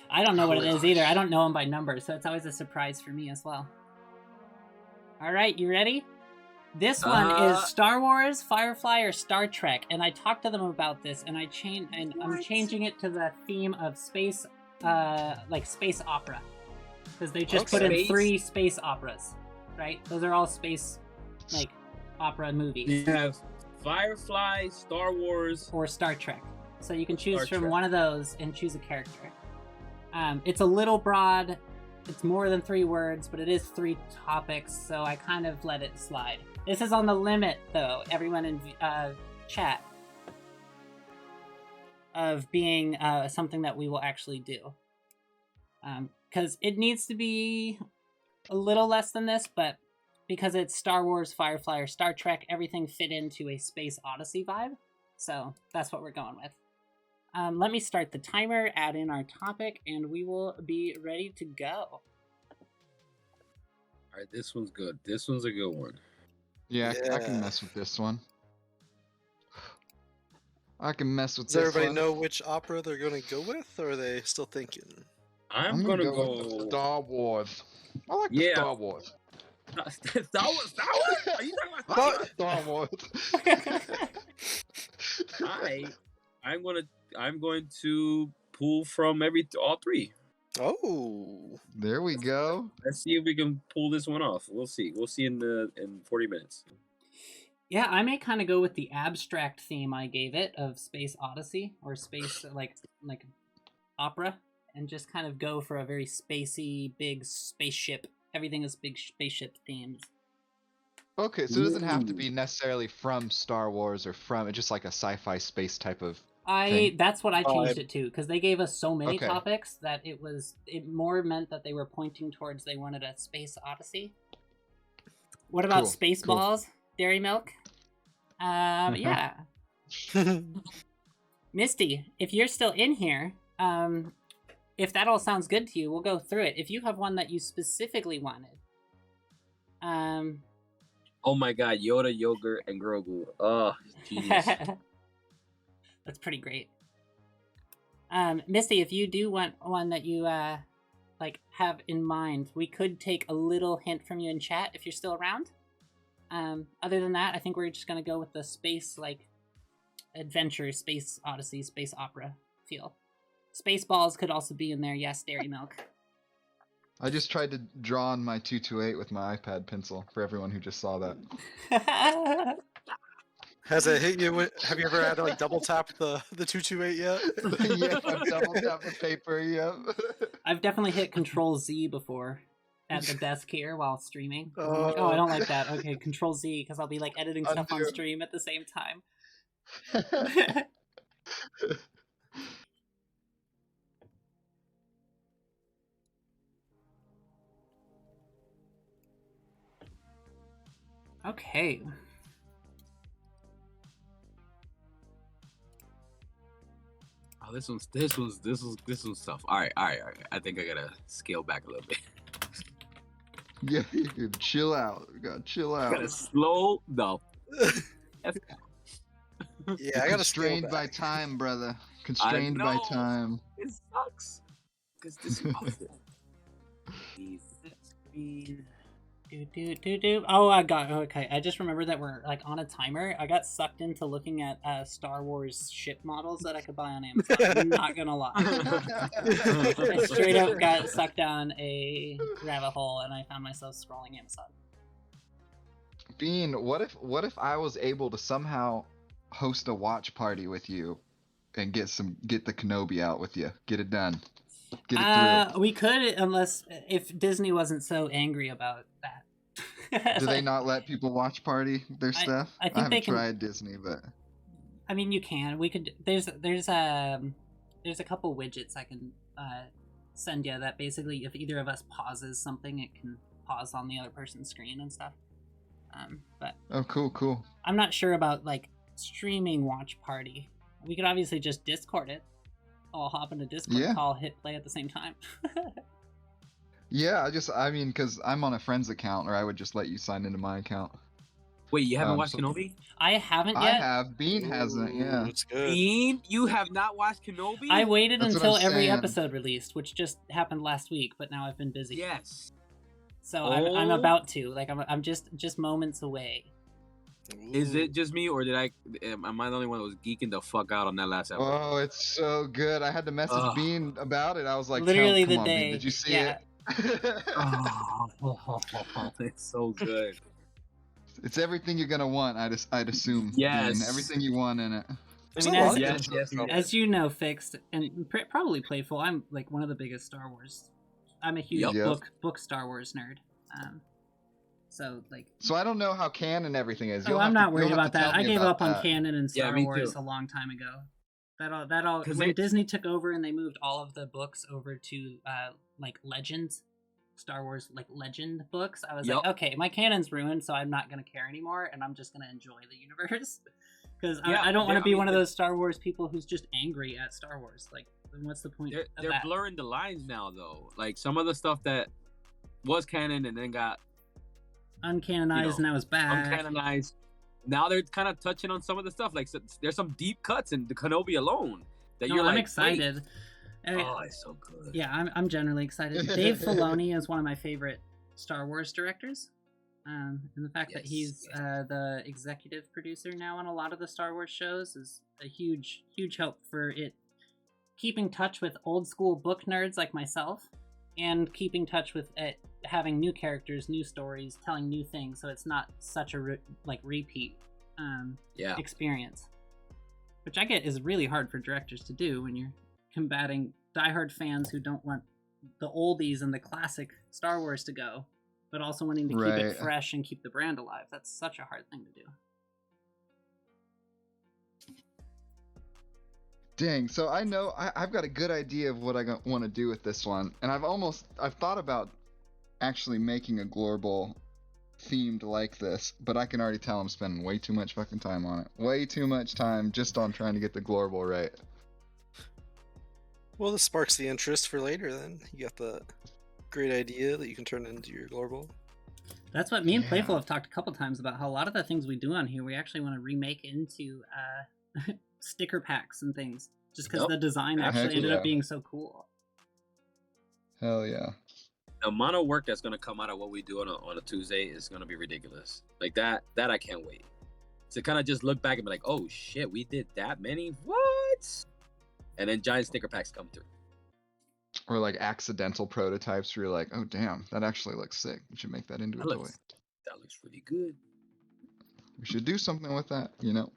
I don't know what it Oh, is either. gosh. I don't know them by number, so it's always a surprise for me as well. Alright, you ready? This one is Star Wars, Firefly, or Star Trek, and I talked to them about this, and I'm changing it to the theme of space, like space opera, because they just put in Space? 3 space operas, right? Those are all space, like, opera movies. You have Firefly, Star Wars. Or Star Trek. So you can choose Star from Trek. one of those and choose a character. It's a little broad. It's more than 3 words, but it is 3 topics, so I kind of let it slide. This is on the limit, though, everyone in chat, of being something that we will actually do. Because it needs to be a little less than this, but because it's Star Wars, Firefly, or Star Trek, everything fit into a Space Odyssey vibe. So that's what we're going with. Let me start the timer, add in our topic, and we will be ready to go. All right, this one's good. This one's a good one. Yeah, I can Yeah. mess with this one. I can mess with Does this everybody one. know which opera they're going to go with, or are they still thinking? I'm gonna with go. the Star Wars. I like the Yeah. Star Wars. Star Wars? Are you talking about Star Wars? Star Wars. I'm going to pull from all 3. Oh, There we go. Let's see if we can pull this one off. We'll see. We'll see in 40 minutes. Yeah, I may kind of go with the abstract theme I gave it of Space Odyssey or space like opera, and just kind of go for a very spacey, big spaceship. Everything is big spaceship themes. Okay, so it doesn't have to Ooh. be necessarily from Star Wars or from it's just like a sci-fi space type of thing. That's what I Oh, changed it to, because they gave us so many Okay. topics that it more meant that they were pointing towards they wanted a Space Odyssey. What about Cool, Spaceballs, Dairy Milk? Yeah. Misty, if you're still in here, if that all sounds good to you, we'll go through it. If you have one that you specifically wanted, Oh my God, Yoda, Yogurt, and Grogu. Oh, genius. that's pretty great. Misty, if you do want one that you have in mind, we could take a little hint from you in chat if you're still around. Other than that, I think we're just gonna go with the space like adventure, space odyssey, space opera feel. Spaceballs could also be in there. Yes, dairy milk. I just tried to draw on my 228 with my iPad pencil for everyone who just saw that. Has it hit you? Have you ever had to like double tap the 228 yet? Yeah, I've double tapped the paper, yep. I've definitely hit Control Z before at the desk here while streaming. I'm like, oh, I don't like that. Okay, Control Z, because I'll be like editing stuff on Undo. stream at the same time. Okay. Oh, this one's tough. All right. I think I gotta scale back a little bit. Yeah, you can chill out. You gotta chill I out. gotta slow the F down. Yeah, I gotta scale Constrained by back. time, brother. Constrained by know. time. It sucks. Cause this screen. Do. Oh, I got okay. I just remembered that we're like on a timer. I got sucked into looking at Star Wars ship models that I could buy on Amazon. I'm not gonna lie. I straight up got sucked down a rabbit hole, and I found myself scrolling Amazon. Bean, what if I was able to somehow host a watch party with you and get the Kenobi out with you? Get it done. Get it through. We could, unless if Disney wasn't so angry about that. Do they not let people watch party their stuff? I think haven't they can- tried Disney, but I mean, you can. We could. There's a couple widgets I can send you that basically, if either of us pauses something, it can pause on the other person's screen and stuff. But oh, cool. I'm not sure about like streaming watch party. We could obviously just Discord it. I'll hop into Discord Yeah. call, hit play at the same time. Yeah, I mean, because I'm on a friend's account, or I would just let you sign into my account. Wait, you haven't watched so- Kenobi? I haven't I yet. have. Bean hasn't. Yeah. It's good. Bean, you have not watched Kenobi? I waited That's what until I'm every saying. episode released, which just happened last week, but now I've been busy. Yes. So I'm Oh. about to. Like I'm just moments away. Is it just me, or am I the only one that was geeking the fuck out on that last episode? Oh, it's so good. I had to message Ugh. Bean about it. I was like, Literally come the on, day. Bean, did you see Yeah. it? Oh, it's so good. It's everything you're gonna want. I'd assume. Yes. Bean. Everything you want in it. There's I mean, a lot as- of Yes, good yes, stuff out yes. As you know, Fixed, and probably Playful, I'm like one of the biggest Star Wars. I'm a huge Yep. book Star Wars nerd. So like, So I don't know how canon everything is. oh, You'll I'm have to- not worried you'll have about to tell that. I me gave about up on that. canon and Yeah, Star me Wars too. a long time ago. That all 'Cause when they- Disney took over and they moved all of the books over to like Legends, Star Wars like Legend books. I was like, Yup. okay, my canon's ruined, so I'm not gonna care anymore, and I'm just gonna enjoy the universe. Because Yeah, I don't want to I be mean, one of those Star Wars people who's just angry at Star Wars. Like, then what's the point of They're that? blurring the lines now, though. Like some of the stuff that was canon and then got Uncanonized, and that was bad. uncanonized. Now they're kind of touching on some of the stuff. Like there's some deep cuts in the Kenobi alone that No, you're I'm like, excited. Wait. Oh, it's so good. Yeah, I'm generally excited. Dave Filoni is one of my favorite Star Wars directors. And the fact that Yes, he's yes. the executive producer now on a lot of the Star Wars shows is a huge help for it keeping touch with old school book nerds like myself, and keeping touch with it having new characters, new stories, telling new things, so it's not such a repeat Yeah. experience, which I get is really hard for directors to do when you're combating diehard fans who don't want the oldies and the classic Star Wars to go, but also wanting to keep it Right. fresh and keep the brand alive. That's such a hard thing to do. Dang, so I know I've got a good idea of what I want to do with this one, and I've thought about actually making a Glorball themed like this, but I can already tell I'm spending way too much fucking time on it. Way too much time just on trying to get the Glorball right. Well, this sparks the interest for later. Then you got the great idea that you can turn into your Glorball. That's what me and Yeah. Playful have talked a couple times about, how a lot of the things we do on here we actually want to remake into sticker packs and things, just because Yep. the design Heck actually ended yeah. up being so cool. Hell yeah. the amount of work that's gonna come out of what we do on a Tuesday is gonna be ridiculous. Like that I can't wait to kind of just look back and be like, oh shit, we did that many, what? And then giant sticker packs come through. Or like accidental prototypes where you're like, oh damn, that actually looks sick. We should make that into a toy. That looks really good. We should do something with that, you know?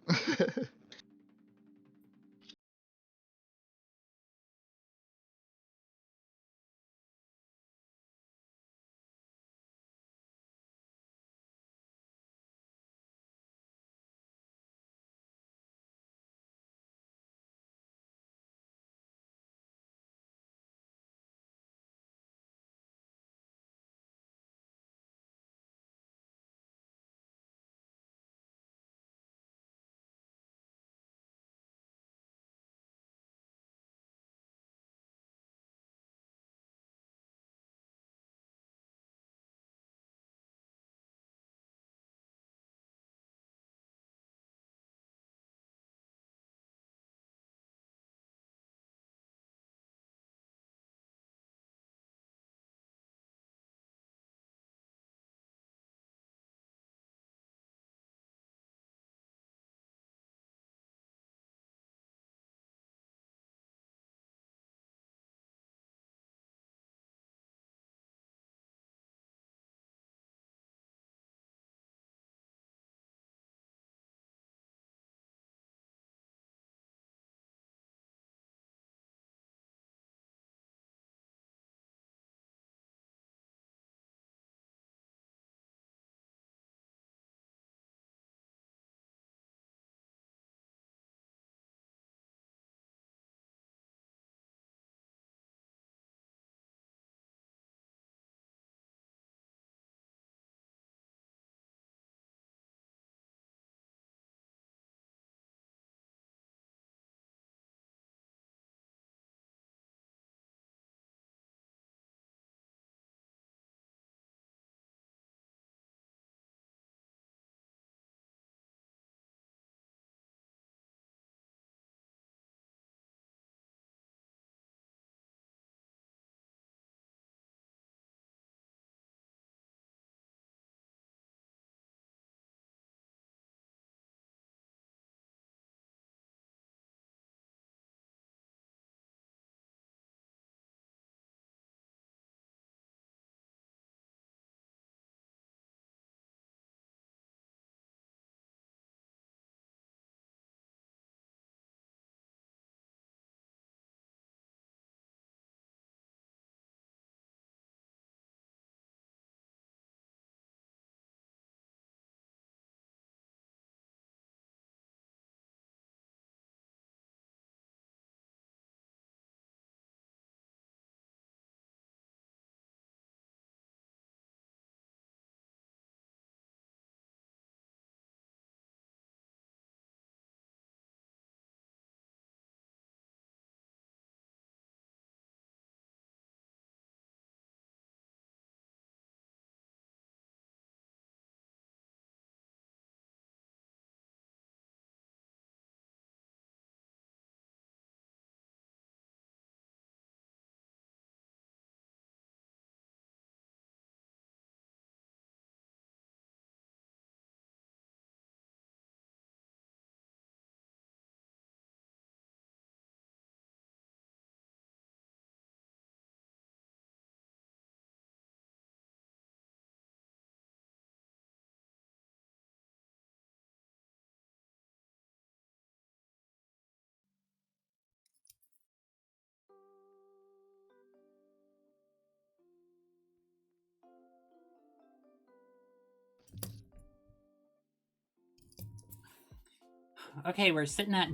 Okay, we're sitting at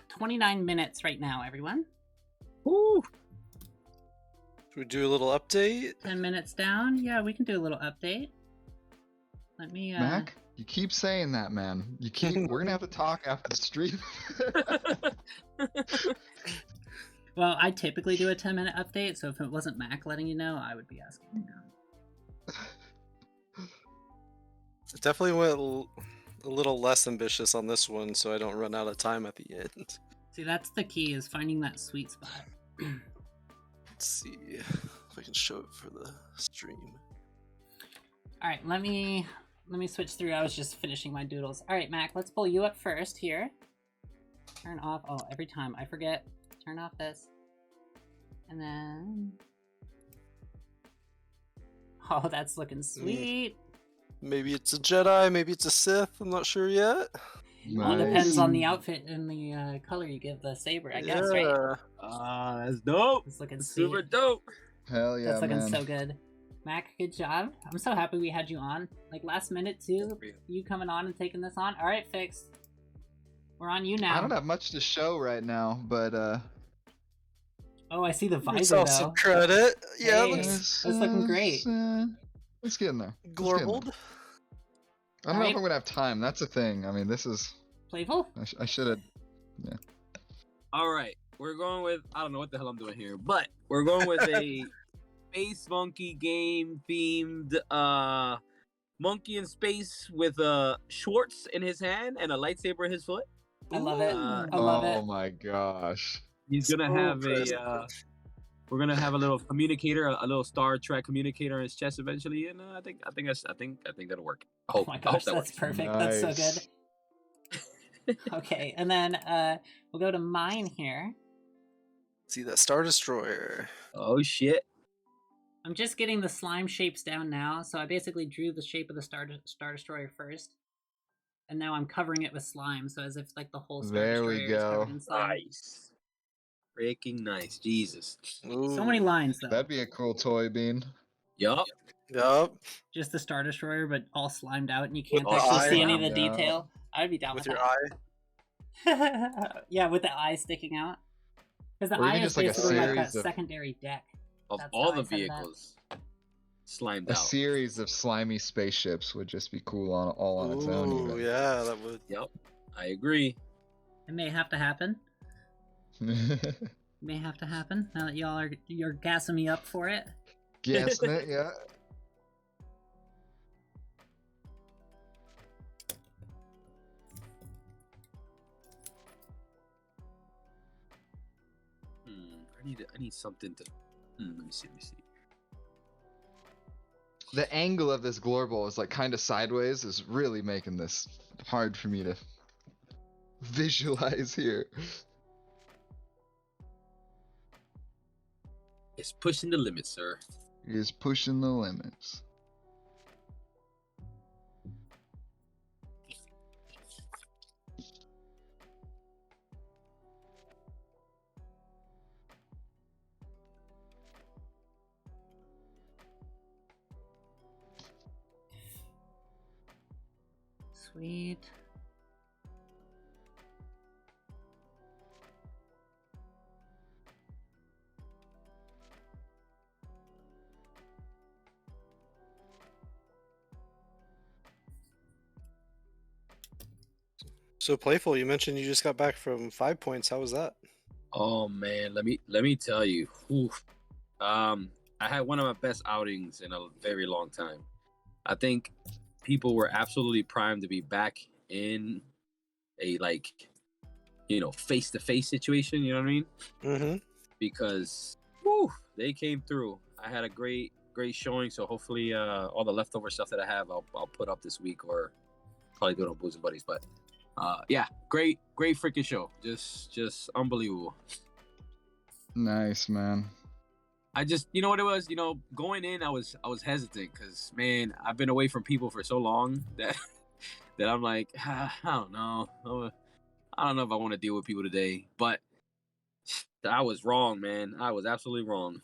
29 minutes right now, everyone. Woo! Should we do a little update? 10 minutes down. Yeah, we can do a little update. Let me Mac, you keep saying that, man. We're gonna have to talk after the stream. Well, I typically do a 10-minute update, so if it wasn't Mac letting you know, I would be asking you now. It definitely went a little less ambitious on this one, so I don't run out of time at the end. See, that's the key, is finding that sweet spot. Let's see. I can show it for the stream. All right, let me switch through. I was just finishing my doodles. All right, Mac, let's pull you up first here. Turn off. Oh, every time I forget. Turn off this, and then. Oh, that's looking sweet. Maybe it's a Jedi, maybe it's a Sith. I'm not sure yet. All depends on the outfit and the color you give the saber, I guess, right? That's dope. It's looking sweet. Super dope. Hell yeah, That's looking man. so good. Mac, good job. I'm so happy we had you on. Like last minute too. You coming on and taking this on. All right, Fix. We're on you now. I don't have much to show right now, but Oh, I see the Give visor yourself though. some credit. Yeah, Hey. looks That's looking great. Let's get in there. glorbled. I don't know if I'm gonna have time. That's a thing. I mean, this is. Playful? I should have. All right, we're going with I don't know what the hell I'm doing here, but we're going with a space monkey game themed monkey in space with Schwartz in his hand and a lightsaber in his foot. I love it. Uh, I love Oh it. my gosh. He's gonna So have impressive. we're gonna have a little communicator, a little Star Trek communicator on his chest eventually, and I think that'll work. I Oh hope, my I hope gosh, that that's works. perfect. That's so Nice. good. Okay, and then we'll go to mine here. See that Star Destroyer. Oh shit! I'm just getting the slime shapes down now, so I basically drew the shape of the Star Destroyer first, and now I'm covering it with slime, so as if like the whole Star There we Destroyer is covered go. in slime. Nice, freaking nice, Jesus. So many Ooh. lines though. That'd be a cool toy, Bean. Yup. Yup. Just the Star Destroyer, but all slimed out, and you can't the actually eye. see any of the Yeah. detail. I'd be down With with your that. eye. Yeah, with the eye sticking out. Because the Or eye even is just like a basically like that series of- secondary deck. Of That's all how the I said that. vehicles, slimed A out. series of slimy spaceships would just be cool on all on its own. Ooh, yeah, that would. Yep, I agree. It may have to happen. Even. May have to happen now that you're gassing me up for it. Guessing it, yeah. I need something to. Let me see. The angle of this Glorball is like kind of sideways, is really making this hard for me to visualize here. It's pushing the limits, sir. He is pushing the limits. Sweet. So playful. You mentioned you just got back from 5 points. How was that? Oh man, let me tell you. Oof. I had one of my best outings in a very long time. I think people were absolutely primed to be back in a face-to-face situation. You know what I mean? Mm-hmm. Because they came through. I had a great showing. So hopefully, all the leftover stuff that I have, I'll put up this week or probably do it on Booze and Buddies. But yeah, great freaking show. Just unbelievable. Nice, man. I just, you know what it was, going in, I was hesitant because, man, I've been away from people for so long that I'm like, I don't know. I don't know if I want to deal with people today, but I was wrong, man. I was absolutely wrong.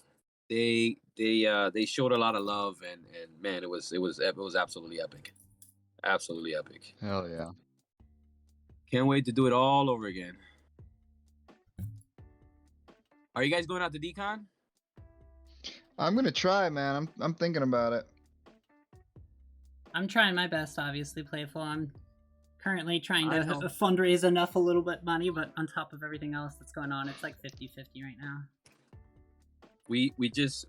They showed a lot of love and man, it was absolutely epic. Absolutely epic. Hell yeah. Can't wait to do it all over again. Are you guys going out to decon? I'm gonna try, man. I'm thinking about it. I'm trying my best, obviously, Playful. I'm currently trying I to know. fundraise enough a little bit money, but on top of everything else that's going on, it's like 50-50 right now. We just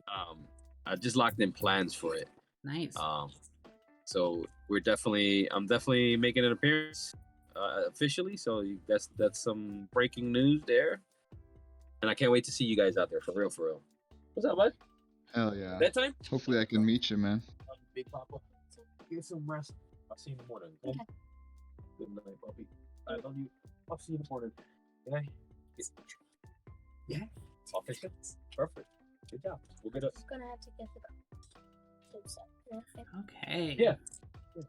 I just locked in plans for it. Nice. So I'm definitely making an appearance officially. So that's some breaking news there, and I can't wait to see you guys out there for real. What's up, bud? Hell yeah. Bedtime? Hopefully I can meet you, man. Big Papa. Get some rest. I'll see you in the morning. Okay? Okay. Good night, puppy. I love you. I'll see you in the morning. Okay? Yeah. All fixed up? Perfect. Good job. We'll get up. Just gonna have to get the tube set. Okay. Okay. Yeah.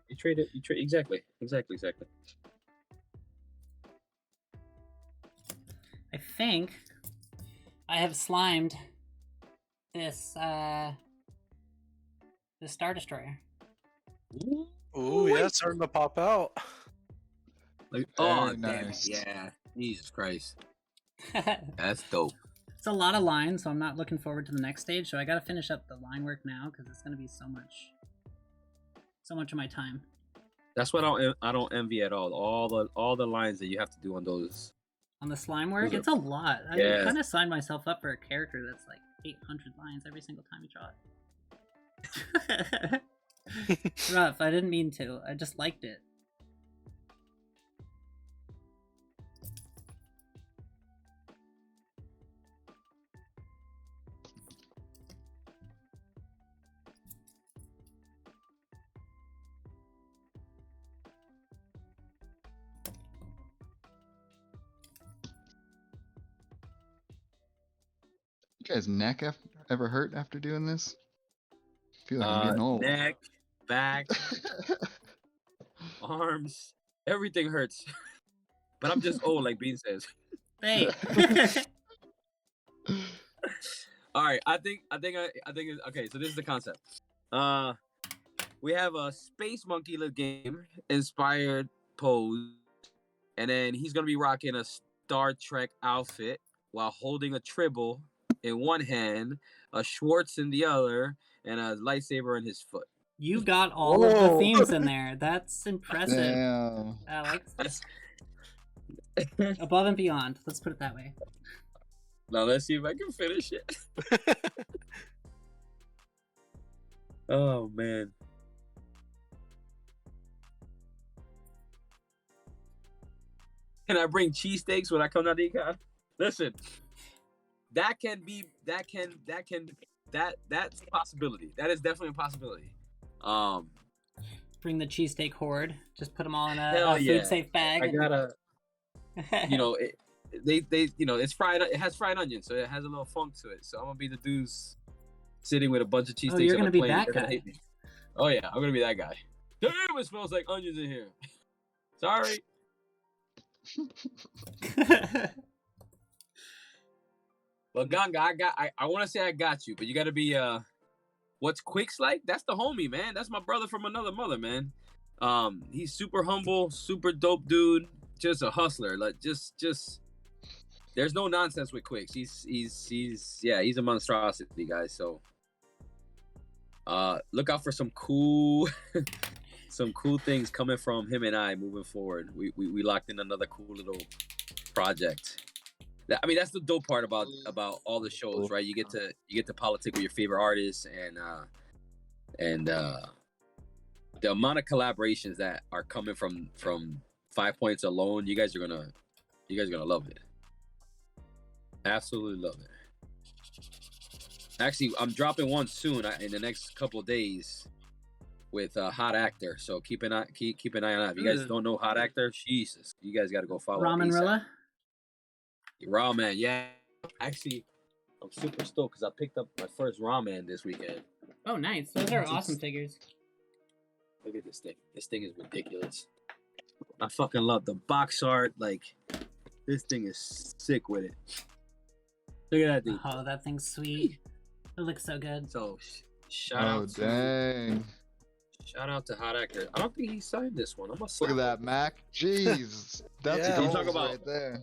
You trade it. Exactly. I think I have slimed this this Star Destroyer. Ooh, yeah, it's starting to pop out. Like, Very damn it. nice. Yeah. Jesus Christ. It's That's dope. a lot of lines, so I'm not looking forward to the next stage. So I got to finish up the line work now because it's going to be so much of my time. That's what I don't envy at all. All the lines that you have to do on those. On the slime work, Those are- it's a lot. I Yeah. kind of signed myself up for a character that's like 800 lines every single time you draw it. It's rough. I didn't mean to. I just liked it. You guys' neck ever hurt after doing this? I feel like I'm getting old. Neck, back, arms, everything hurts. But I'm just old, like Bean says. Hey. All right, I think it's okay. So this is the concept. We have a space monkey game inspired pose, and then he's gonna be rocking a Star Trek outfit while holding a tribble in one hand, a Schwartz in the other, and a lightsaber in his foot. You've got all of the Whoa. themes in there. That's impressive, Damn. Alex. That's Above and beyond. Let's put it that way. now. Let's see if I can finish it. Oh man. Can I bring cheesesteaks when I come to the econ? Listen, that's a possibility. That is definitely a possibility. Bring the cheesesteak horde. Just put them all in Hell a yeah. food safe bag. I gotta, it's fried. It has fried onions, so it has a little funk to it. So I'm gonna be the dudes sitting with a bunch of cheesesteaks. you're on gonna a be plane. that They're gonna guy. hate me. Oh yeah, I'm gonna be that guy. Damn, it smells like onions in here. Sorry. Well, Ganga, I want to say I got you, but you got to be what's Quick's like? That's the homie, man. That's my brother from another mother, man. He's super humble, super dope dude, just a hustler. Like just there's no nonsense with Quicks. He's a monstrosity, guys. So look out for some cool things coming from him and I moving forward. We locked in another cool little project. I mean, that's the dope part about all the shows, right? You get to politic with your favorite artists, and the amount of collaborations that are coming from 5 Points alone. You guys are gonna love it. Absolutely love it. Actually, I'm dropping one soon in the next couple of days with a Hot Actor. So keep an eye on that. If you guys don't know Hot Actor, Jesus, you guys got to go follow. Ramen Rilla. Ramen, yeah. Actually, I'm super stoked because I picked up my first ramen this weekend. Oh, nice. Those are awesome figures. Look at this thing. This thing is ridiculous. I fucking love the box art. Like, this thing is sick with it. Look at that thing. Oh, that thing's sweet. It looks so good. So, shout Oh, out dang. Shout out to Hot Actor. I don't think he signed this one. I'm gonna Look at that, Mac. Jeez. That's Yeah. a You goal talk about- right there.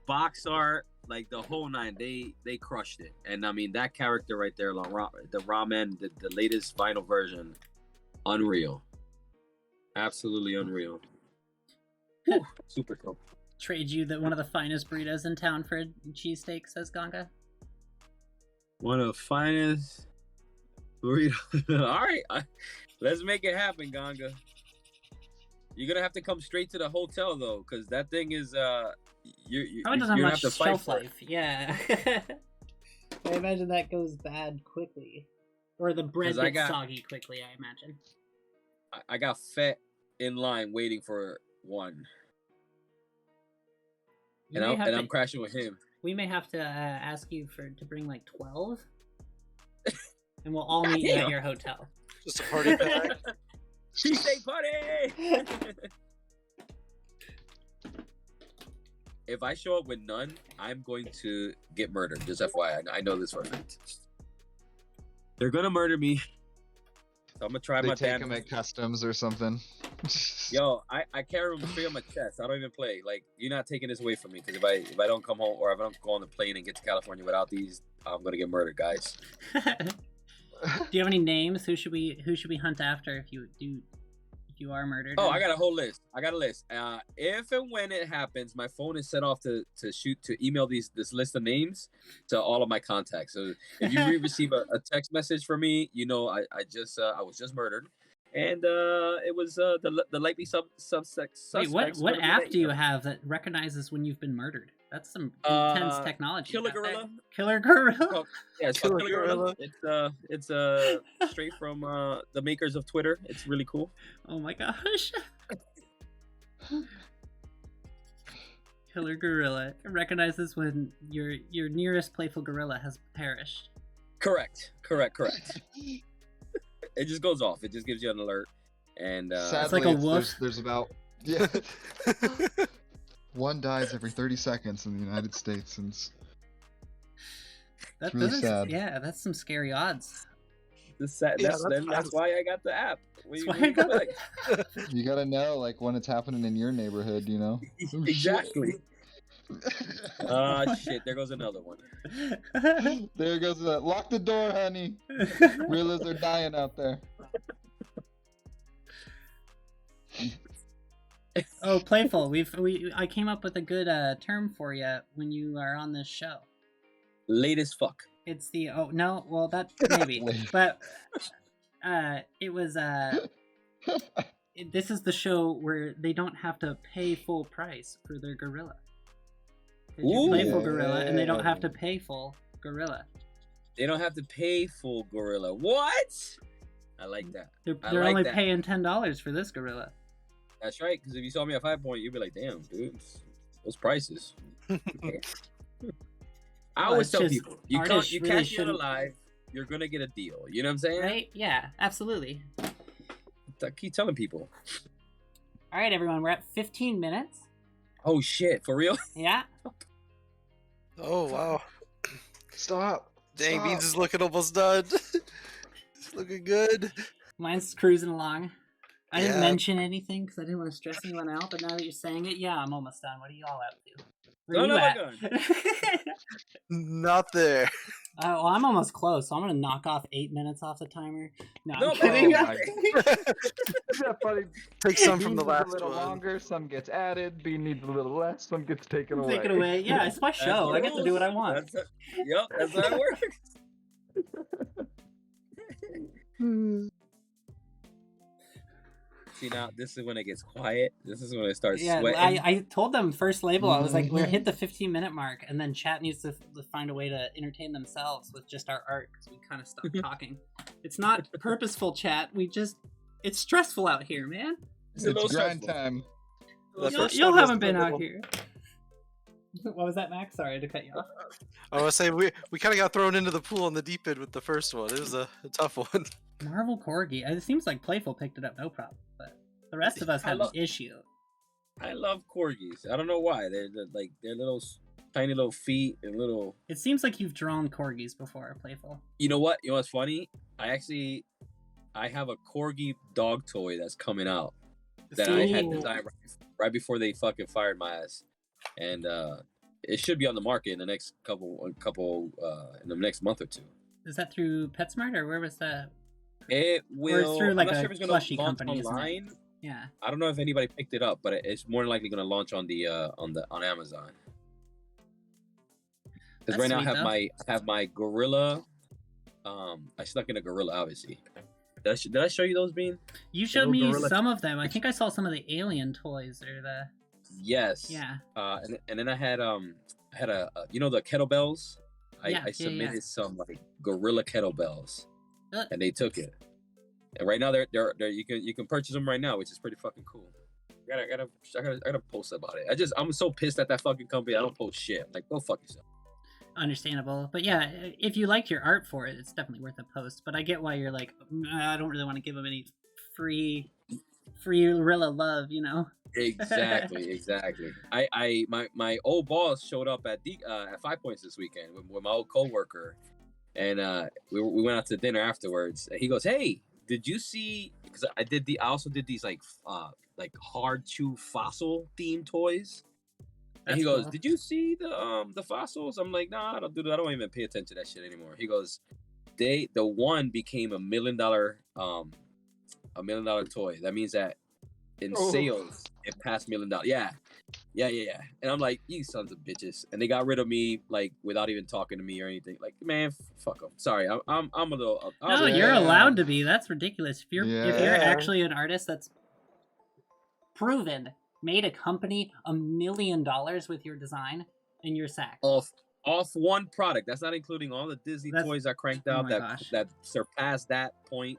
box art, like the whole nine. They crushed it. And I mean, that character right there, the ramen, the latest vinyl version, unreal. Absolutely unreal. Whew, super cool. Trade you one of the finest burritos in town for a cheesesteak, says Ganga. One of the finest burritos. All right, let's make it happen, Ganga. You're gonna have to come straight to the hotel though, because that thing is Probably you're doesn't gonna have have to much fight shelf for it. life. Yeah. I imagine that goes bad quickly. Or the bread 'Cause I gets got- soggy quickly, I imagine. I got fat in line waiting for one, You and may have to- I'm crashing with him. We may have to ask you to bring like 12, and we'll all meet you at Goddamn. your hotel. Just a party pack. Cheesesteak party! If I show up with none, I'm going to get murdered. Just FYI, I know this for a fact. They're gonna murder me. So I'm gonna try They my take damn. them at customs or something. Yo, I carry them straight on my chest. I don't even play. Like, you're not taking this away from me, because if I don't come home or if I don't go on the plane and get to California without these, I'm gonna get murdered, guys. Do you have any names? Who should we hunt after if you are murdered? Oh, I got a whole list. I got a list. If and when it happens, my phone is set off to email this list of names to all of my contacts. So if you receive a text message from me, you know I was just murdered, and it was the likely suspects. Wait, what app do you have that recognizes when you've been murdered? That's some intense technology. Killer Got that? Gorilla. Killer Gorilla. Called- Yeah, it's called Killer Killer Gorilla. Gorilla. It's straight from the makers of Twitter. It's really cool. Oh my gosh. Killer Gorilla. It recognizes when your nearest playful gorilla has perished. Correct. It just goes off. It just gives you an alert, and Sadly, like a wolf. There's about one dies every 30 seconds in the United States, and That, really those are- sad. Yeah, that's some scary odds. that's that's why I got the app. That's why I got you gotta know like when it's happening in your neighborhood, you know. Oh, shit. Exactly. Shit! There goes another one. There goes that. Lock the door, honey. Gorillas are dying out there. Oh, playful. I came up with a good term for you when you are on this show. Late as fuck. It's the that maybe, but it was this is the show where they don't have to pay full price for their gorilla. 'Cause you're Ooh. playful gorilla, and they don't have to Yeah. pay full gorilla. They don't have to pay full gorilla. What? I like that. They're I they're like only that. paying $10 for this gorilla. That's right. Because if you saw me at 5 Point, you'd be like, "Damn, dude, those prices." I Well, always it's tell just people, you artists catch really it shouldn't- alive, you're gonna get a deal. You know what I'm saying? Right? Yeah, absolutely. I keep telling people. All right, everyone, we're at 15 minutes. Oh shit, for real? Yeah. Oh wow. Stop. Dang, Stop. Beans is looking almost done. It's looking good. Mine's cruising along. I didn't Yeah. mention anything because I didn't want to stress anyone out, but now that you're saying it, yeah, I'm almost done. What are y'all up to? Where Son you of a at? Not there. Well, I'm almost close, so I'm gonna knock off 8 minutes off the timer. No, I'm No, kidding. no, Funny. Take some from Bean the needs last a little one. longer, some gets added. Bean needs a little less, some gets taken away. Take it away. Yeah, it's my That's show. what I it get to do what I is. want. Yep, that's how it works. See, now this is when it gets quiet. This is when it starts Yeah, sweating. I told them first label. I was like, we're Mhm. hit the 15-minute mark, and then chat needs to find a way to entertain themselves with just our art because we kind of stopped talking. It's not purposeful chat. It's stressful out here, man. It's a little It's grind stressful. time. The Y'all first one was haven't the been out little- here. What was that, Max? Sorry to cut you off. I was saying we kind of got thrown into the pool in the deep end with the first one. It was a tough one. Marvel Corgi. It seems like Playful picked it up no problem, but the rest of us I had love- an issue. I love corgis. I don't know why. They're like their little tiny little feet and little. It seems like you've drawn corgis before, Playful. You know what? You know what's funny? I have a corgi dog toy that's coming out that I had See? designed right before they fucking fired my ass, and it should be on the market in the next couple in the next month or two. Is that through PetSmart or where was that? It will. through, like, I'm not a sure if it's gonna plushie launch company, isn't it? online. Yeah. I don't know if anybody picked it up, but it's more than likely going to launch on Amazon. Because That's right now sweet, I have my gorilla. I snuck in a gorilla, obviously. Did I show you those, Bean? You showed Little me gorilla- some of them. I think I saw some of the alien toys or the Yes. yeah. And then I had a you know the kettlebells I submitted yeah. some like gorilla kettlebells, Uh, and they took it. And right now they're you can purchase them right now, which is pretty fucking cool. I gotta post about it. I'm so pissed at that fucking company. I don't post shit. Like, go fuck yourself. Understandable, but yeah, if you liked your art for it, it's definitely worth a post. But I get why you're like, I don't really want to give them any free gorilla love, you know. Exactly. My old boss showed up at at 5 Points this weekend with my old coworker, and we went out to dinner afterwards. And he goes, "Hey, did you see?" Because I also did these like hard chew fossil themed toys. And That's he goes, cool. "Did you see the fossils?" I'm like, "Nah, I don't do that. I don't even pay attention to that shit anymore." He goes, the one became $1 million toy. That means that in sales it passed $1 million. Yeah. And I'm like, you sons of bitches. And they got rid of me like without even talking to me or anything. Like, man, fuck them. Sorry, I'm a little. No, you're allowed to be. That's ridiculous. If you're Yeah. actually an artist that's proven, made a company $1 million with your design, and you're sacked. off one product. That's not including all the Disney toys I cranked out that surpassed that point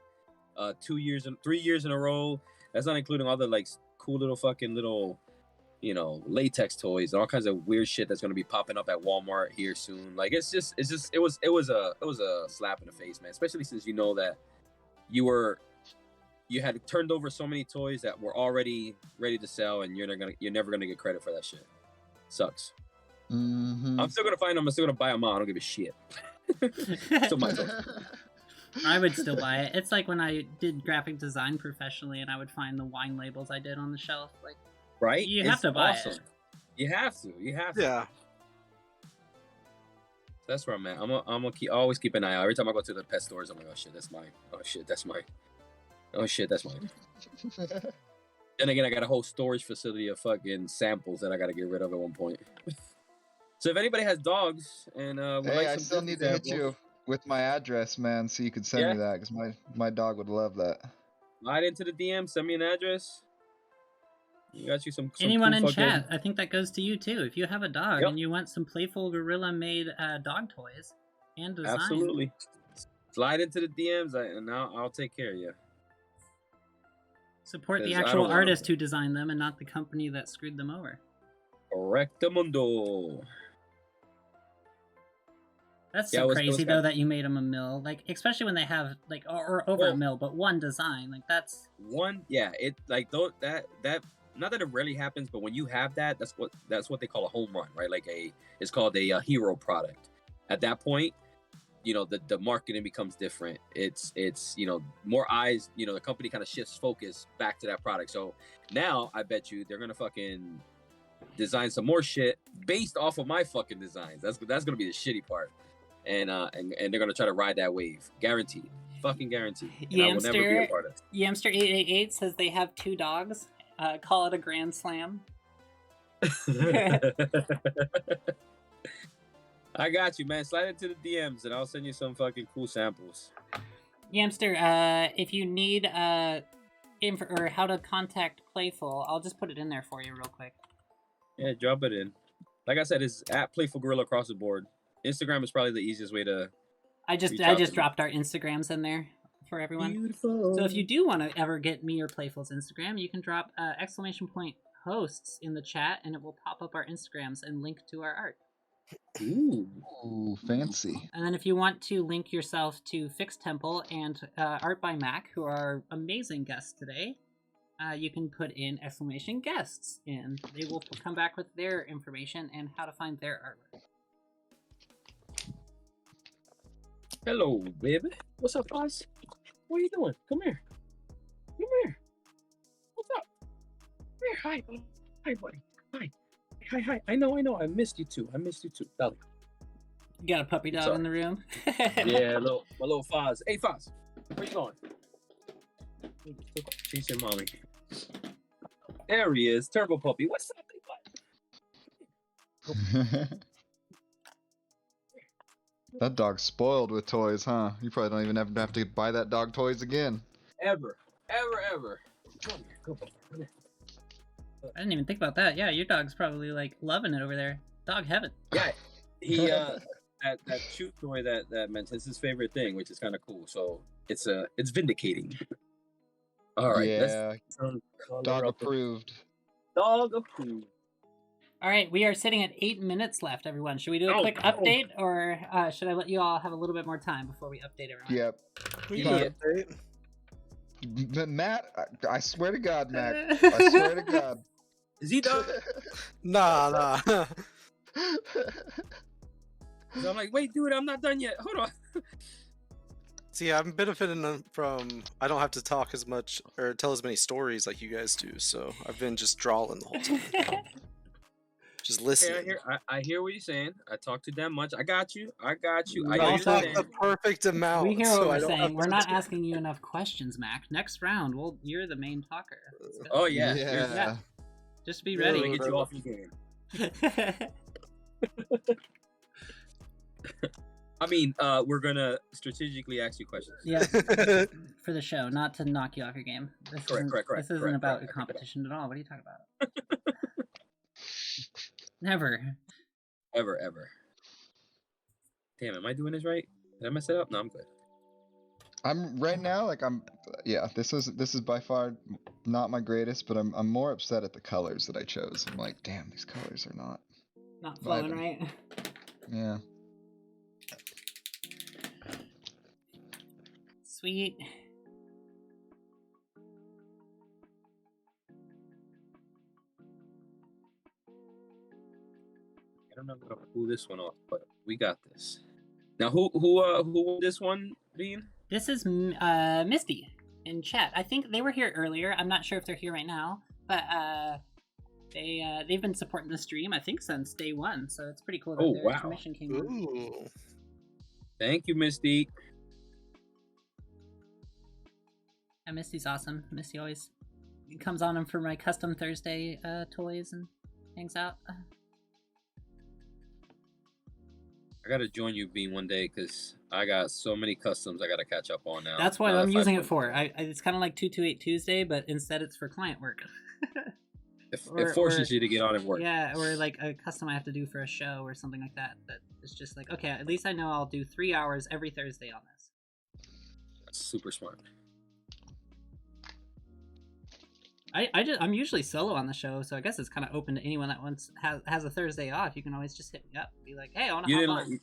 3 years in a row. That's not including all the like cool little fucking little, you know, latex toys and all kinds of weird shit that's gonna be popping up at Walmart here soon. Like it was a slap in the face, man. Especially since you know that you had turned over so many toys that were already ready to sell, and you're never gonna get credit for that shit. Sucks. Mm-hmm. I'm still gonna find them. I'm still gonna buy them out. I don't give a shit. Still my toys. I would still buy it. It's like when I did graphic design professionally, and I would find the wine labels I did on the shelf. Like, right? You have to buy it. You have to. Yeah. That's where I'm at. I'm gonna always keep an eye out. Every time I go to the pet stores, I'm like, oh shit, that's mine. Oh shit, that's mine. Oh shit, that's mine. Then again, I got a whole storage facility of fucking samples that I gotta get rid of at one point. So if anybody has dogs and would Hey, like I some still need to hit samples, you with my address, man, so you could send me that, because my dog would love that. slide into the DM, send me an address. You got you some anyone cool in fucking... chat, I think that goes to you too. If you have a dog and you want some playful gorilla-made dog toys and design, Absolutely. Slide into the DMs, and I'll take care of you. support the 'Cause I actual don't want artist them. who designed them and not the company that screwed them over. Correctamundo. That's Yeah, so it was crazy kind though of- that you made them a mill, like especially when they have like or over a mill, but one design, like that's One, yeah, it like though that not that it rarely happens, but when you have that, that's what they call a home run, right? Like it's called a hero product. At that point, you know, the marketing becomes different. It's you know, more eyes, you know, the company kind of shifts focus back to that product. So now I bet you they're gonna fucking design some more shit based off of my fucking designs. That's gonna be the shitty part. And they're gonna try to ride that wave, guaranteed, fucking guaranteed. And I will never be a part of it. Yamster 888 says they have 2 dogs. Call it a grand slam. I got you, man. Slide into the DMs and I'll send you some fucking cool samples. Yamster, if you need info or how to contact Playful, I'll just put it in there for you real quick. Yeah, drop it in. Like I said, it's at Playful Gorilla across the board. Instagram is probably the easiest way to. I just dropped our Instagrams in there for everyone. Beautiful. So if you do want to ever get me or Playful's Instagram, you can drop !hosts in the chat, and it will pop up our Instagrams and link to our art. Ooh, fancy. And then if you want to link yourself to Fixed Temple and Art by Macc, who are our amazing guests today, you can put in !guests, and they will come back with their information and how to find their artwork. Hello, baby. What's up, Oz? What are you doing? Come here. Come here. What's up? Come here. Hi, buddy. Hi, buddy. Hi. Hi. I know. I missed you too. Dolly. You got a puppy dog in the room? Yeah, my little Foz. Hey, Foz. Where you going? Chasing mommy. There he is. Turbo puppy. What's up, big bud? That dog's spoiled with toys, huh? You probably don't even have to buy that dog toys again. Ever. Come here. I didn't even think about that. Yeah, your dog's probably like loving it over there. Dog heaven. Yeah, that shoot toy that mentions his favorite thing, which is kind of cool. So it's vindicating. All right, Yeah, let's color dog up the approved. dog approved. All right, we are sitting at 8 minutes left, everyone. Should we do a Oh, quick oh. update, or should I let you all have a little bit more time before we update everyone? Yep. We Fine. can update. Matt, I swear to God, Mac. I swear to God. Is he done? Nah. So I'm like, wait, dude, I'm not done yet. Hold on. See, I'm benefiting from I don't have to talk as much or tell as many stories like you guys do, so I've been just drawing the whole time. Just Okay, listening. I hear what you're saying. I talk too damn much. I got you. I We No, you also- talk the understand. perfect amount. We hear so what I we're don't saying. have We're to not just- asking you enough questions, Mac. Next round, you're the main talker. Let's go. Oh yeah. Yeah. Just be Yeah, Ready ready. to get you off your game. I mean, we're gonna strategically ask you questions. Yeah, for the show, not to knock you off your game. This isn't, Correct. This isn't correct, about correct. a competition at all. What are you talking about? Never. Ever. Damn, am I doing this right? Did I mess it up? No, I'm good. I'm right now, like yeah, this is by far not my greatest, but I'm more upset at the colors that I chose. I'm like, damn, these colors are not. Not flowing, Vibing. right? Yeah. Sweet. I don't know how to pull this one off, but we got this. Now, who won this one, Dean? This is Misty in chat. I think they were here earlier. I'm not sure if they're here right now, but they've been supporting the stream, I think, since day one. So it's pretty cool that Oh, their wow. commission came on. Ooh. Thank you, Misty. Yeah, Misty's awesome. Misty always comes on for my custom Thursday toys and hangs out. I gotta join you, Bean, one day because I got so many customs I gotta catch up on now. That's what Now I'm that using it 5.0. for. It's kind of like 228 Tuesday, but instead it's for client work. It forces you to get on and work. Yeah, or like a custom I have to do for a show or something like that. That it's just like, okay, at least I know I'll do 3 hours every Thursday on this. That's super smart. I'm usually solo on the show, so I guess it's kind of open to anyone that has a Thursday off. You can always just hit me up and be like, hey, I want to You hop didn't on.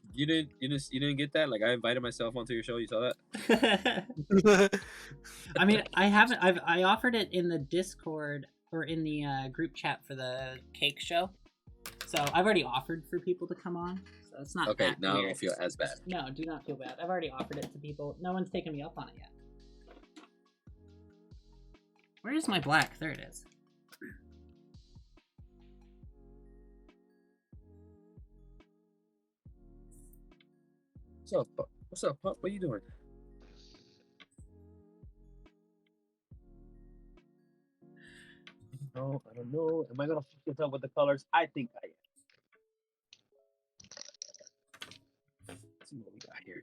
you didn't get that? Like I invited myself onto your show. You saw that? I mean, I offered it in the Discord or in the group chat for the cake show. So I've already offered for people to come on. So it's not Okay, that now I weird. don't feel as bad. No, do not feel bad. I've already offered it to people. No one's taken me up on it yet. Where is my black? There it is. What's up? What's up, Pup? What are you doing? No, I don't know. Am I gonna fuck this up with the colors? I think I am. Let's see what we got here.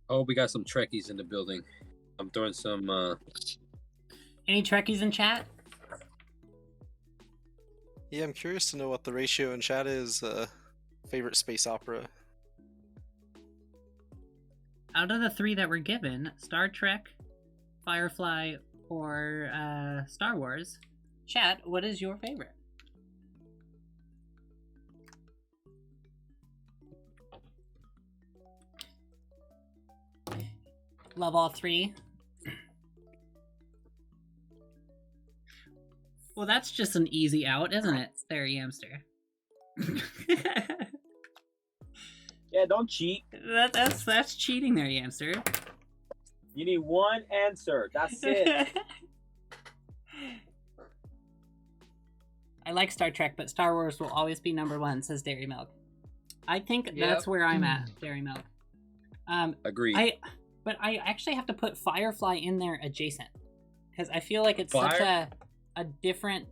Oh, we got some Trekkies in the building. I'm throwing some Any Trekkies in chat? Yeah, I'm curious to know what the ratio in chat is. Favorite space opera. Out of the 3 that were given, Star Trek, Firefly, or Star Wars, chat, what is your favorite? Love all 3. Well, that's just an easy out, isn't it, there, Yamster? Yeah, don't cheat. That's cheating there, Yamster. You need one answer. That's it. I like Star Trek, but Star Wars will always be number 1, says Dairy Milk. I think that's where I'm at, Dairy Milk. Agreed. But I actually have to put Firefly in there adjacent because I feel like it's such a different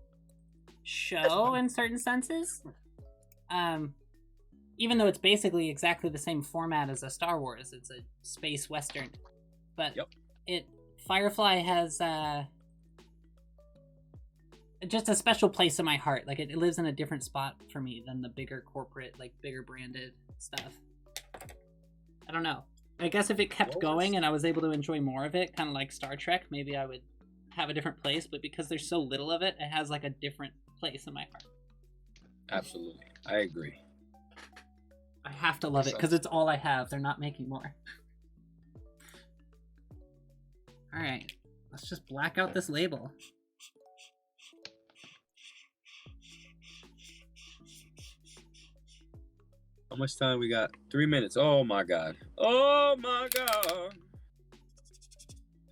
show in certain senses. Even though it's basically exactly the same format as a Star Wars, it's a space western, but it Firefly has just a special place in my heart. Like it lives in a different spot for me than the bigger corporate, like bigger branded stuff. I don't know. I guess if it kept going and I was able to enjoy more of it, kind of like Star Trek, maybe I would have a different place. But because there's so little of it, it has like a different place in my heart. Absolutely, I agree. I have to love it because it's all I have. They're not making more. All right, let's just black out this label. How much time we got? 3 minutes. Oh my god. Oh my god.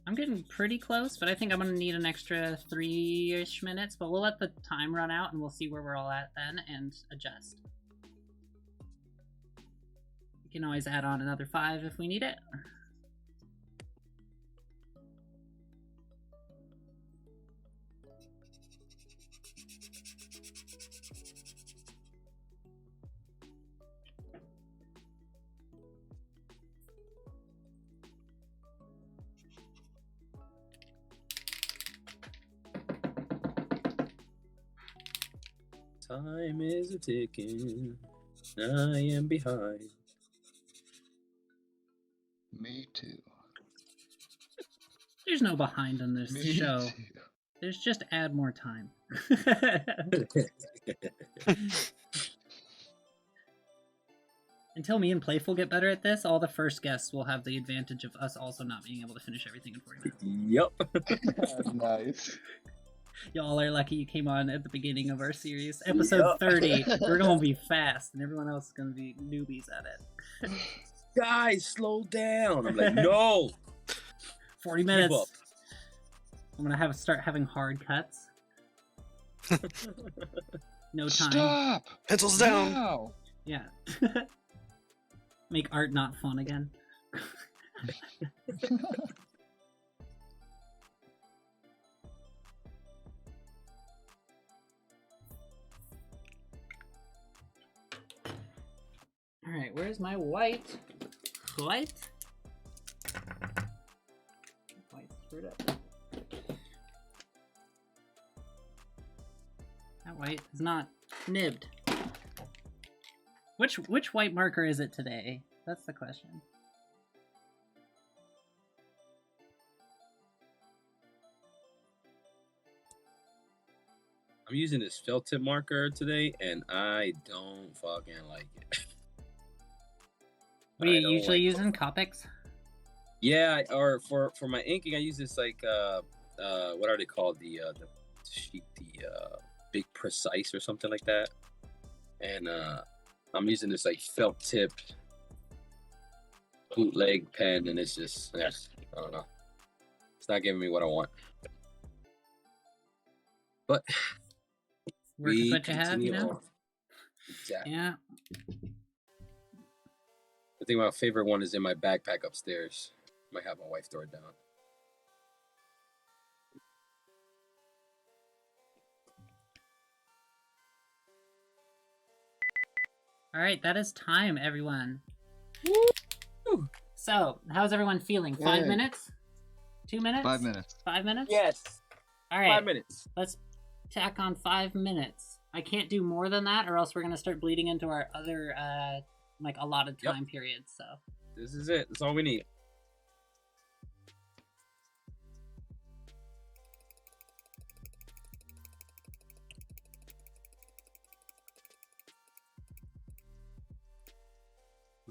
I'm getting pretty close, but I think I'm gonna need an extra 3-ish minutes, but we'll let the time run out and we'll see where we're all at then and adjust. We can always add on another 5 if we need it. Time is a ticking. I am behind. Me too. There's no behind on this Me show. too. There's just add more time. Until me and Playful get better at this, all the first guests will have the advantage of us also not being able to finish everything in 40 minutes. Yep. Nice. Y'all are lucky you came on at the beginning of our series. Episode 30, we're going to be fast, and everyone else is going to be newbies at it. Guys, slow down. I'm like, no. 40 minutes. I'm going to start having hard cuts. No time. Stop! Pencils down. Now! Yeah. Make art not fun again. Alright, where's my white? White? White's screwed up. That white is not nibbed. Which white marker is it today? That's the question. I'm using this felt tip marker today, and I don't fucking like it. What are I you don't usually like using? Copics? Yeah, or for my inking, I use this like what are they called? The sheet, Big Precise or something like that. And I'm using this like felt tip bootleg pen, and it's just I don't know. It's not giving me what I want. But Work with what you have, you know? on. Exactly. Yeah. I think my favorite one is in my backpack upstairs. Might have my wife throw it down. Alright, that is time, everyone. Woo! So, how's everyone feeling? 5 Yay. minutes? 2 minutes? 5 minutes. 5 minutes? Yes. Alright. 5 minutes. Let's tack on 5 minutes. I can't do more than that, or else we're gonna start bleeding into our other, like, allotted Yep. time periods, so. This is it. That's all we need.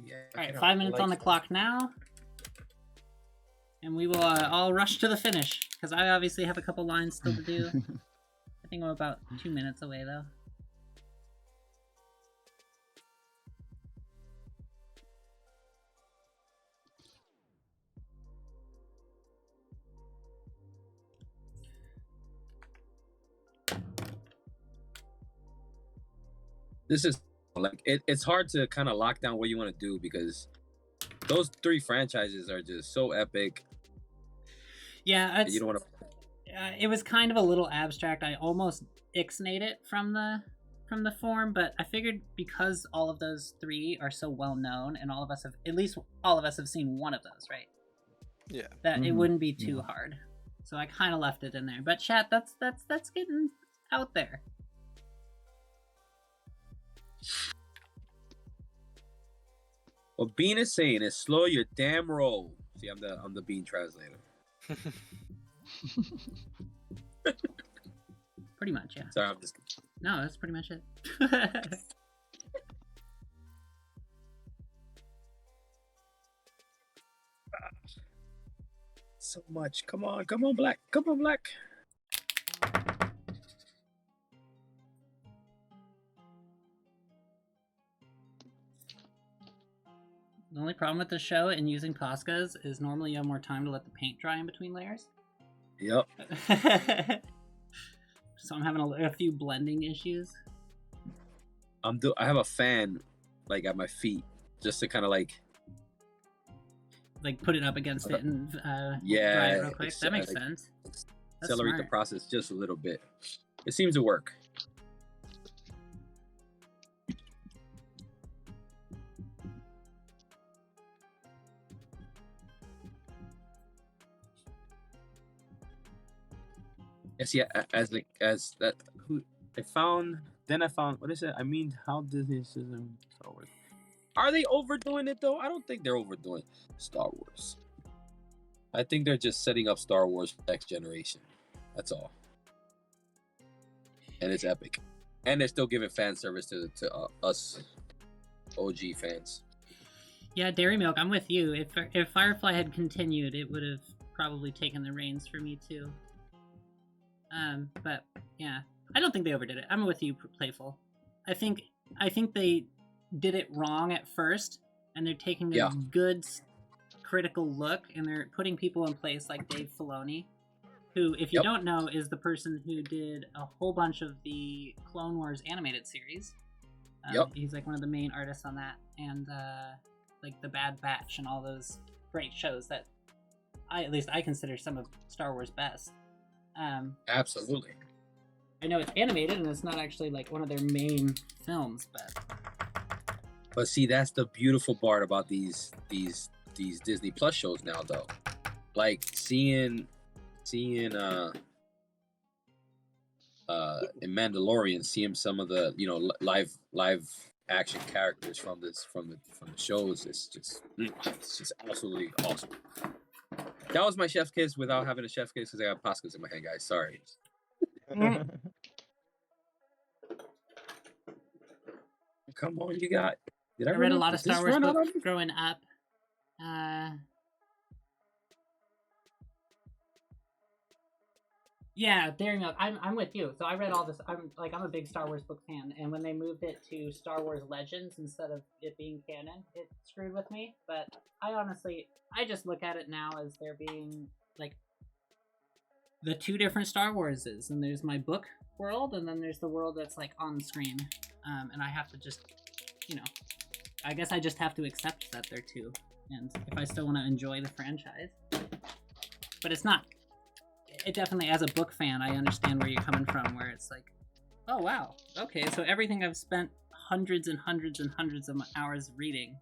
Yeah, Alright, 5 minutes on the clock now. And we will all rush to the finish, because I obviously have a couple lines still to do. I think I'm about 2 minutes away, though. This is like it's hard to kind of lock down what you want to do because those 3 franchises are just so epic. Yeah, You don't want to. it was kind of a little abstract. I almost ixnayed it from the form, but I figured because all of those 3 are so well known, and all of us have seen one of those, right? Yeah. that it Mhm. wouldn't be too Yeah. hard. So I kind of left it in there. But chat, that's getting out there. What Bean is saying is slow your damn roll. See, I'm the Bean translator. Pretty much, yeah. Sorry, I'm just. No, that's pretty much it. So much. Come on, Black. Come on, Black. The only problem with the show and using Poscas is normally you have more time to let the paint dry in between layers. Yep. So I'm having a few blending issues. I have a fan like at my feet just to kind of like. Like put it up against it and dry Yeah, it real quick. That makes like, sense. That's accelerate the smart. process just a little bit. It seems to work. Yes, yeah. As that who I found. Then I found what is it? I mean, how Disney system Star Wars. Are they overdoing it though? I don't think they're overdoing Star Wars. I think they're just setting up Star Wars for next generation. That's all. And it's epic. And they're still giving fan service to us OG fans. Yeah, Dairy Milk, I'm with you. If Firefly had continued, it would have probably taken the reins for me too. But yeah, I don't think they overdid it. I'm with you, Playful. I think they did it wrong at first, and they're taking a good critical look, and they're putting people in place like Dave Filoni, who, if you don't know, is the person who did a whole bunch of the Clone Wars animated series. He's like one of the main artists on that, and like the Bad Batch and all those great shows that at least I consider some of Star Wars best. Absolutely. I know it's animated and it's not actually like one of their main films, But see, that's the beautiful part about these Disney Plus shows now, though. Like seeing in Mandalorian, seeing some of the live action characters from the shows. It's just absolutely awesome. That was my chef's kiss without having a chef's kiss because I got pastas in my hand, guys. Sorry. Come on, you got. Did I read a lot of did this Star Wars run out books on me? growing up. Yeah, Dairy Milk, I'm with you. So I read all this. I'm a big Star Wars book fan, and when they moved it to Star Wars Legends instead of it being canon, it screwed with me. But I just look at it now as there being like the two different Star Warses, and there's my book world, and then there's the world that's like on screen. And I have to just, I guess I just have to accept that they're two, and if I still want to enjoy the franchise, but it's not. It definitely, as a book fan, I understand where you're coming from, where it's like, oh wow, okay, so everything I've spent hundreds and hundreds and hundreds of hours reading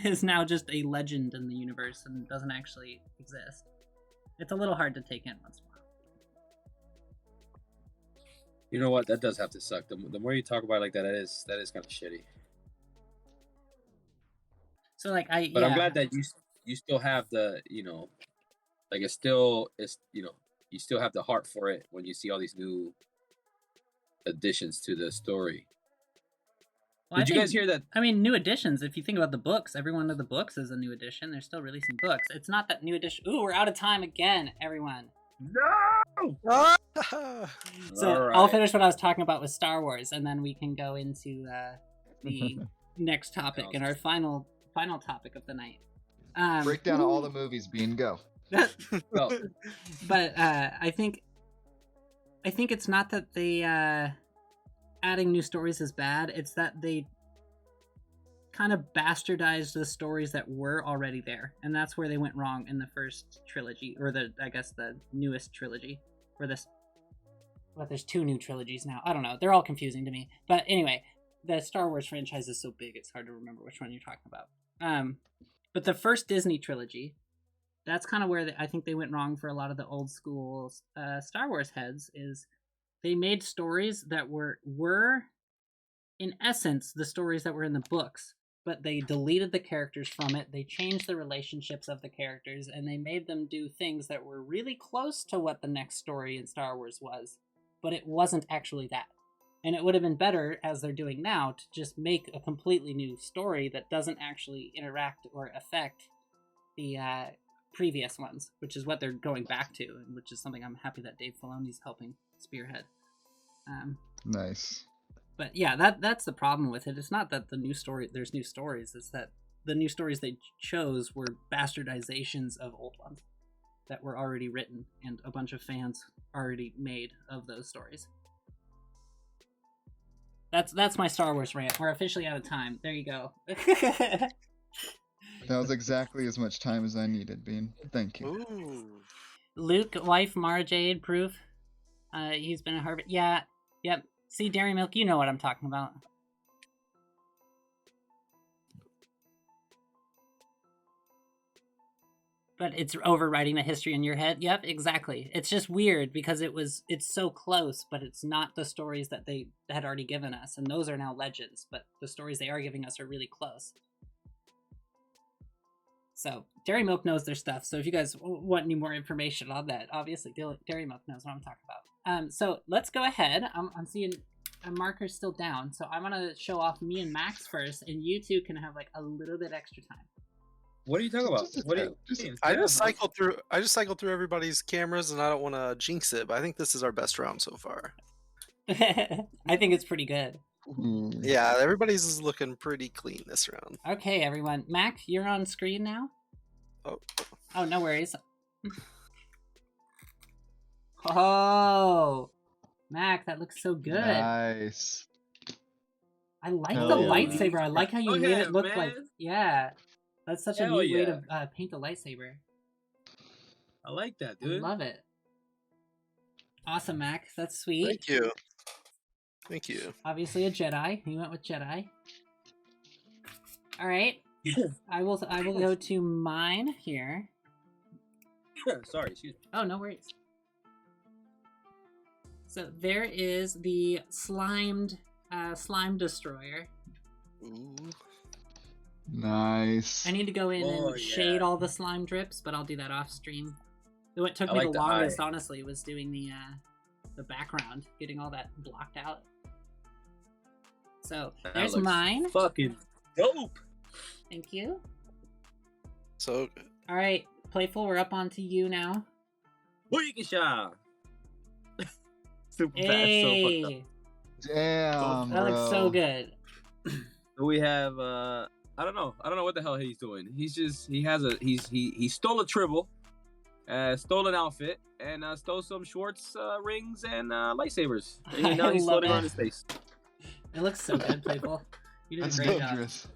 is now just a legend in the universe and doesn't actually exist. It's a little hard to take in once in a while. You know what? That does have to suck. The more you talk about it like that, that is kind of shitty. So like I'm glad that you still have the like you still have the heart for it when you see all these new additions to the story. Well, Did you guys hear that? I mean, new editions. If you think about the books, every one of the books is a new edition. They're still releasing books. It's not that new edition. Ooh, we're out of time again, everyone. No. So All right. I'll finish what I was talking about with Star Wars, and then we can go into the next topic and our final topic of the night. Breakdown of all the movies, Bean, go. Go. But I think it's not that they adding new stories is bad. It's that they kind of bastardized the stories that were already there, and that's where they went wrong in the first trilogy, or the newest trilogy, or this. But there's two new trilogies now. I don't know. They're all confusing to me. But anyway, the Star Wars franchise is so big, it's hard to remember which one you're talking about. But the first Disney trilogy that's kind of where I think they went wrong for a lot of the old school Star Wars heads. Is they made stories that were in essence the stories that were in the books, but they deleted the characters from it. They changed the relationships of the characters, and they made them do things that were really close to what the next story in Star Wars was, but it wasn't actually that. And it would have been better, as they're doing now, to just make a completely new story that doesn't actually interact or affect the previous ones, which is what they're going back to, and which is something I'm happy that Dave Filoni's helping spearhead. Nice. But yeah, that's the problem with it. It's not that there's new stories. It's that the new stories they chose were bastardizations of old ones that were already written and a bunch of fans already made of those stories. That's my Star Wars rant. We're officially out of time. There you go. That was exactly as much time as I needed, Bean. Thank you. Ooh. Luke, wife, Mara Jade, proof. He's been a Harvard. Yeah, yep. See, Dairy Milk, you know what I'm talking about. But it's overwriting the history in your head. Yep, exactly. It's just weird because it's so close, but it's not the stories that they had already given us, and those are now legends. But the stories they are giving us are really close. So Dairy Milk knows their stuff. So if you guys want any more information on that, obviously Dairy Milk knows what I'm talking about. So let's go ahead. I'm seeing a marker still down, so I'm gonna show off me and Max first, and you two can have like a little bit extra time. What are you talking about? What are you? I just cycled through everybody's cameras, and I don't want to jinx it, but I think this is our best round so far. I think it's pretty good. Ooh. Yeah, everybody's is looking pretty clean this round. Okay, everyone. Mac, you're on screen now. Oh, no worries. Oh, Mac, that looks so good. Nice. I like Hell the yeah. lightsaber. I like how you made it look man. like. Yeah, that's such a Hell neat way yeah. to paint a lightsaber. I like that, I dude. love it. Awesome, Mac. That's sweet. Thank you. Thank you. Obviously a Jedi. He went with Jedi. All right. I will go to mine here. Sorry, excuse me. Oh, no worries. So there is the slime destroyer. Ooh. Nice. I need to go in Oh, and shade yeah. all the slime drips, but I'll do that off stream. What took I me like the the longest, eye. honestly, was doing the background, getting all that blocked out. So That there's looks mine. Fucking dope. Thank you. So All right, Playful, we're up onto you now. Boyakasha. Super fast, so fucked up. Hey, Damn, that looks so bro. good. We have I don't know what the hell he's doing. He stole a tribble, stole an outfit, and stole some Schwartz rings and lightsabers. And I now he's love floating it. around in space. It looks so good, Playful. You did That's a great job. dangerous.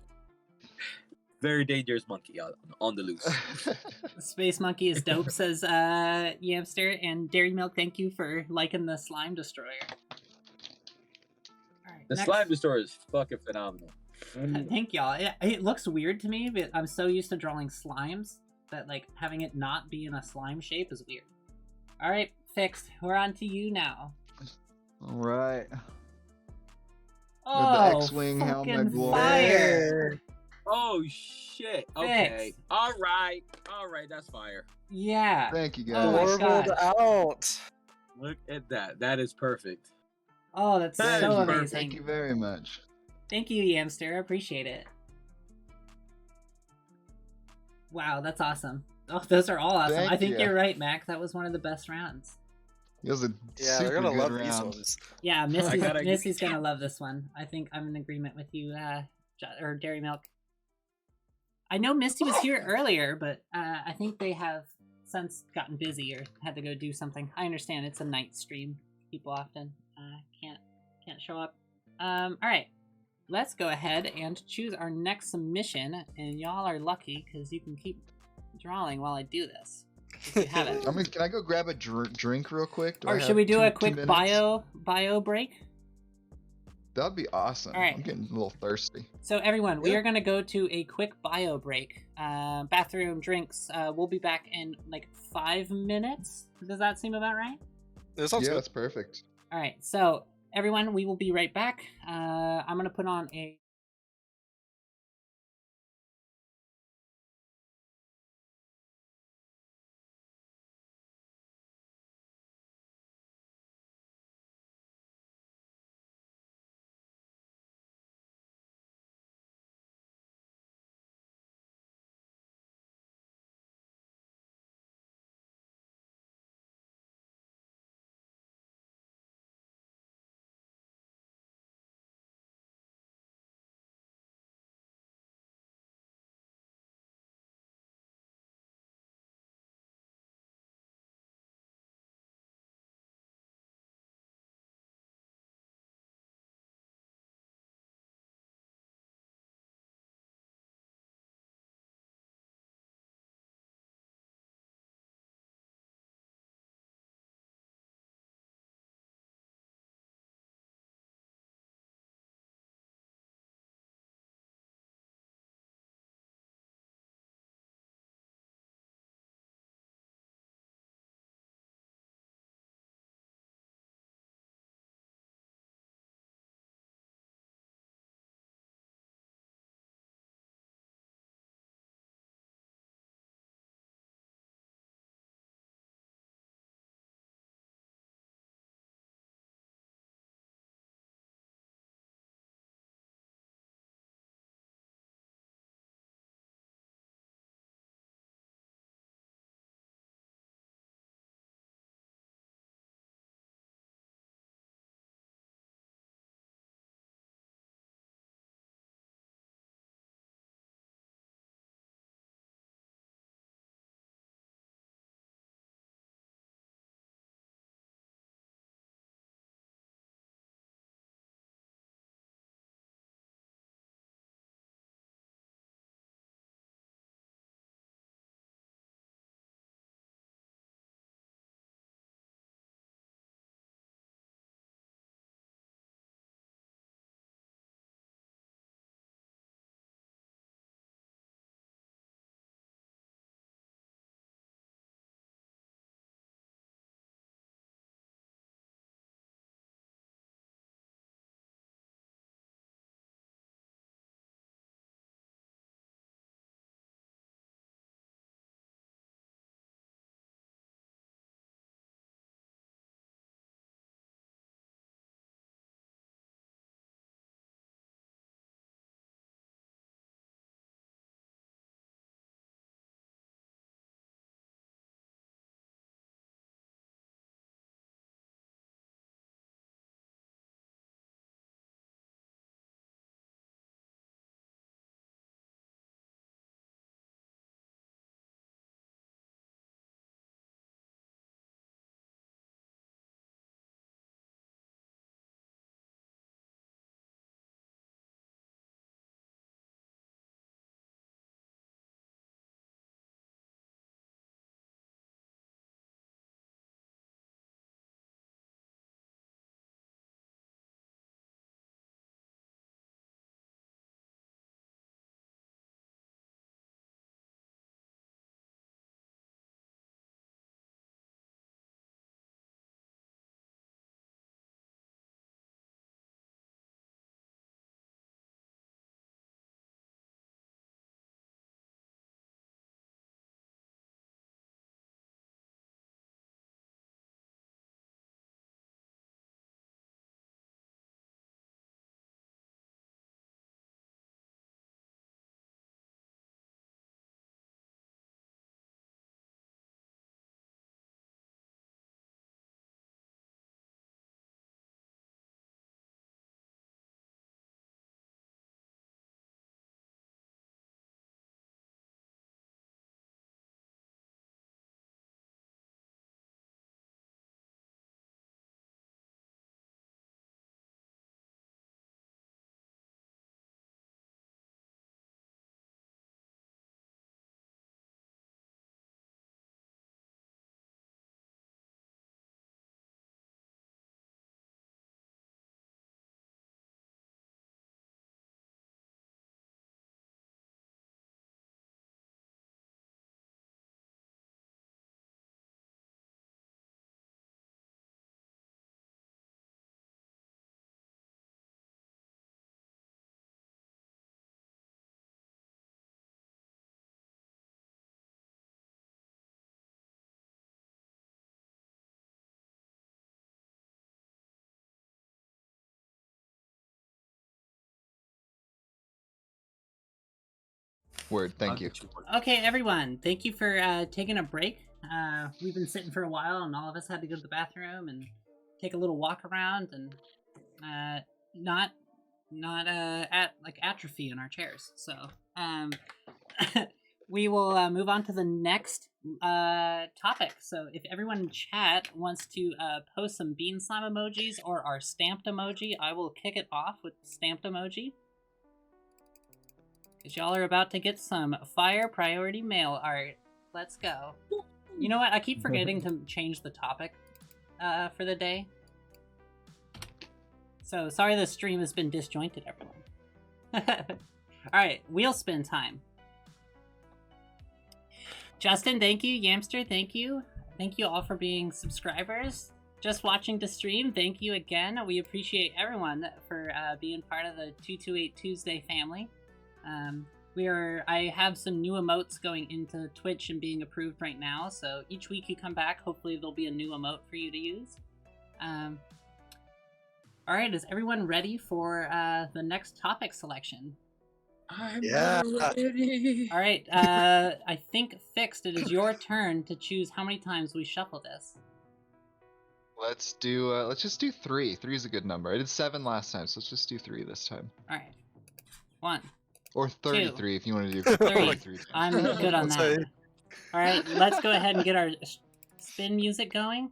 Very dangerous monkey on the loose. Space Monkey is dope, says Yamster, and Dairy Milk, thank you for liking the slime destroyer. All right, The next. slime destroyer is fucking phenomenal. Thank y'all. It looks weird to me, but I'm so used to drawing slimes that like having it not be in a slime shape is weird. All right, Fixed. We're on to you now. All right. Oh, X-Wing helmet fucking glory. fire! Oh shit. Okay. Fixed. All right. That's fire. Yeah. Thank you, Oh my guys. God. Marveled out. Look at that. That is perfect. Oh, that's That so is perfect. amazing. Thank you very much. Thank you, Yamster. I appreciate it. Wow, that's awesome. Oh, those are all awesome. Thank I think you. you're right, Mac. That was one of of rounds. It was a Yeah, super they're gonna good love round. these ones. Yeah, gotta- Misty's gonna love this one. I think I'm in agreement with you, or Dairy Milk. I know Misty was here earlier, but I think they have since gotten busy or had to go do something. I understand it's a night stream. People often can't show up. All right, let's go ahead and choose our next submission, and y'all are lucky because you can keep drawing while I do this. If you haven't. I mean, can I go grab a drink real quick? Do I Or have should we do a two quick minutes? bio break? That'd be awesome. All right. I'm getting a little thirsty. So everyone, we Yeah. are going to go to a quick bio break. Bathroom, drinks. We'll be back in like 5 minutes. Does that seem about right? It sounds Yeah, good. that's perfect. All right. So everyone, we will be right back. I'm going to put on a Word. I'll Thank you. get one. Okay, everyone, thank you for taking a break. We've been sitting for a while, and all of us had to go to the bathroom and take a little walk around, and not at like atrophy in our chairs. So we will move on to the next topic. So if everyone in chat wants to post some bean slime emojis or our stamped emoji, I will kick it off with the stamped emoji. Because y'all are about to get some fire priority mail art. Let's go. You know what? I keep forgetting to change the topic for the day. So sorry the stream has been disjointed, everyone. Alright, wheel spin time. Justin, thank you. Yamster, thank you. Thank you all for being subscribers. Just watching the stream, thank you again. We appreciate everyone for being part of the 228 Tuesday family. I have some new emotes going into Twitch and being approved right now, so each week you come back, hopefully there'll be a new emote for you to use. Alright, is everyone ready for the next topic selection? I'm Yeah. ready. Alright, I think Fixed, it is your turn to choose how many times we shuffle this. Let's just do 3. 3 is a good number. I did 7 last time, so let's just do 3 this time. Alright. 1. Or 33 if you want to do 3. 33 times. I'm good on Let's that. say- Alright, let's go ahead and get our spin music going.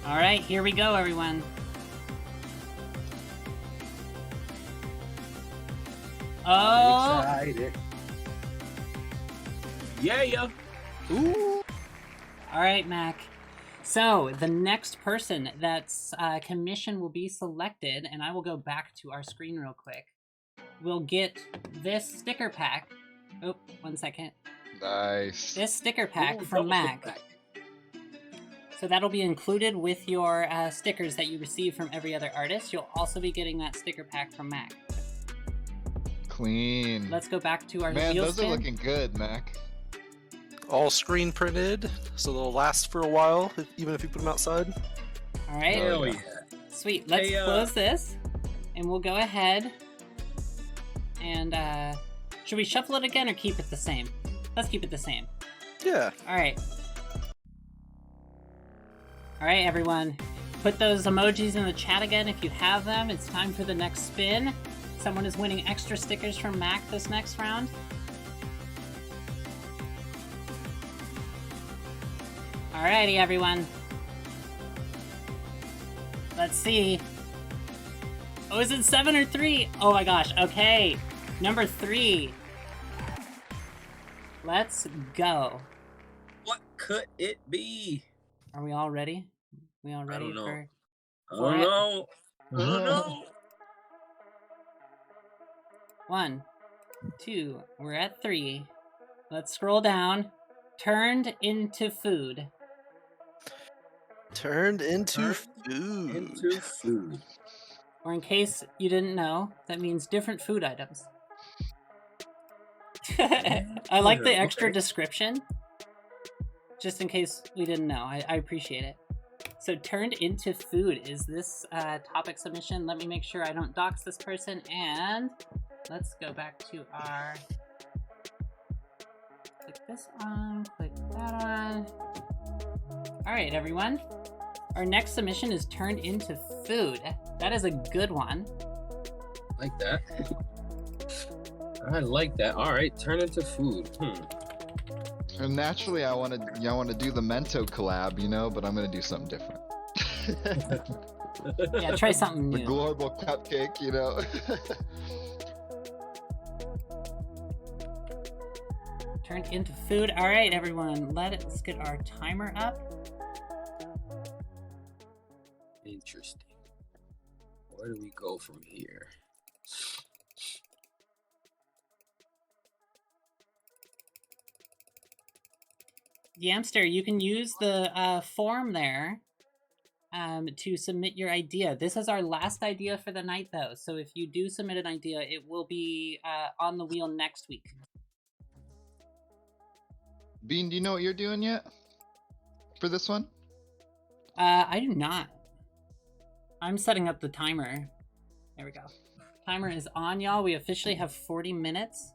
Alright, here we go, everyone. Oh! Excited. Yeah. Ooh. Alright, Mac. So, the next person that's commission will be selected, and I will go back to our screen real quick. We'll get this sticker pack. Oh, 1 second. Nice. This sticker pack Ooh, from double stick Mac. pack. So that'll be included with your stickers that you receive from every other artist. You'll also be getting that sticker pack from Mac. Clean. Let's go back to our Man, wheel those spin. are looking good, Mac. All screen printed, so they'll last for a while, even if you put them outside. All right, Hell yeah. yeah. sweet. Let's Hey, close this, and we'll go ahead and should we shuffle it again or keep it the same? Let's keep it the same. Yeah. All right. All right, everyone. Put those emojis in the chat again if you have them. It's time for the next spin. Someone is winning extra stickers from Mac this next round. Alrighty, everyone. Let's see. Oh, is it 7 or 3? Oh my gosh, okay. Number 3. Let's go. What could it be? Are we all ready? We all ready don't know. for... I don't know. I don't know. 1, 2, we're at 3. Let's scroll down. Turned into food. Turned into Turned food. Into food. Or in case you didn't know, that means different food items. I like the extra Okay. description. Just in case we didn't know. I appreciate it. So turned into food is this topic submission. Let me make sure I don't dox this person, and let's go back to our... Click this on, click that on. Alright, everyone. Our next submission is turned into food. That is a good one. Like that. I like that. All right, turn into food. And naturally, I want to do the Mento collab, you know, but I'm gonna do something different. Yeah, try something The new. global cupcake, you know. Turned into food. All right, everyone. Let's get our timer up. Interesting. Where do we go from here? Yamster, you can use the form there to submit your idea. This is our last idea for the night, though. So if you do submit an idea, it will be on the wheel next week. Bean, do you know what you're doing yet for this one? I do not. I'm setting up the timer. There we go. Timer is on, y'all. We officially have 40 minutes.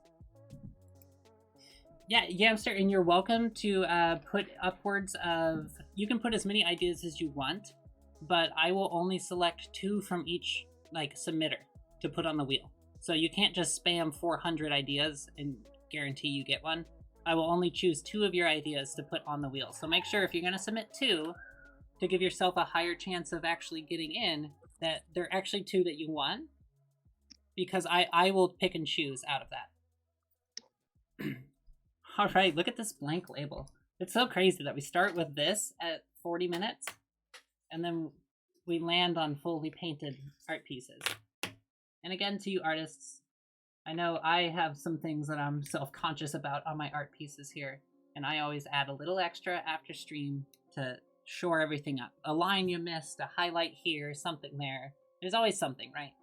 Yeah, Yamster, and you're welcome to put upwards of... You can put as many ideas as you want, but I will only select 2 from each submitter to put on the wheel. So you can't just spam 400 ideas and guarantee you get one. I will only choose 2 of your ideas to put on the wheel. So make sure if you're going to submit 2, to give yourself a higher chance of actually getting in, that they're actually 2 that you want, because I will pick and choose out of that. All right, look at this blank label. It's so crazy that we start with this at 40 minutes, and then we land on fully painted art pieces. And again, to you artists, I know I have some things that I'm self-conscious about on my art pieces here, and I always add a little extra after stream to shore everything up. A line you missed, a highlight here, something there. There's always something, right?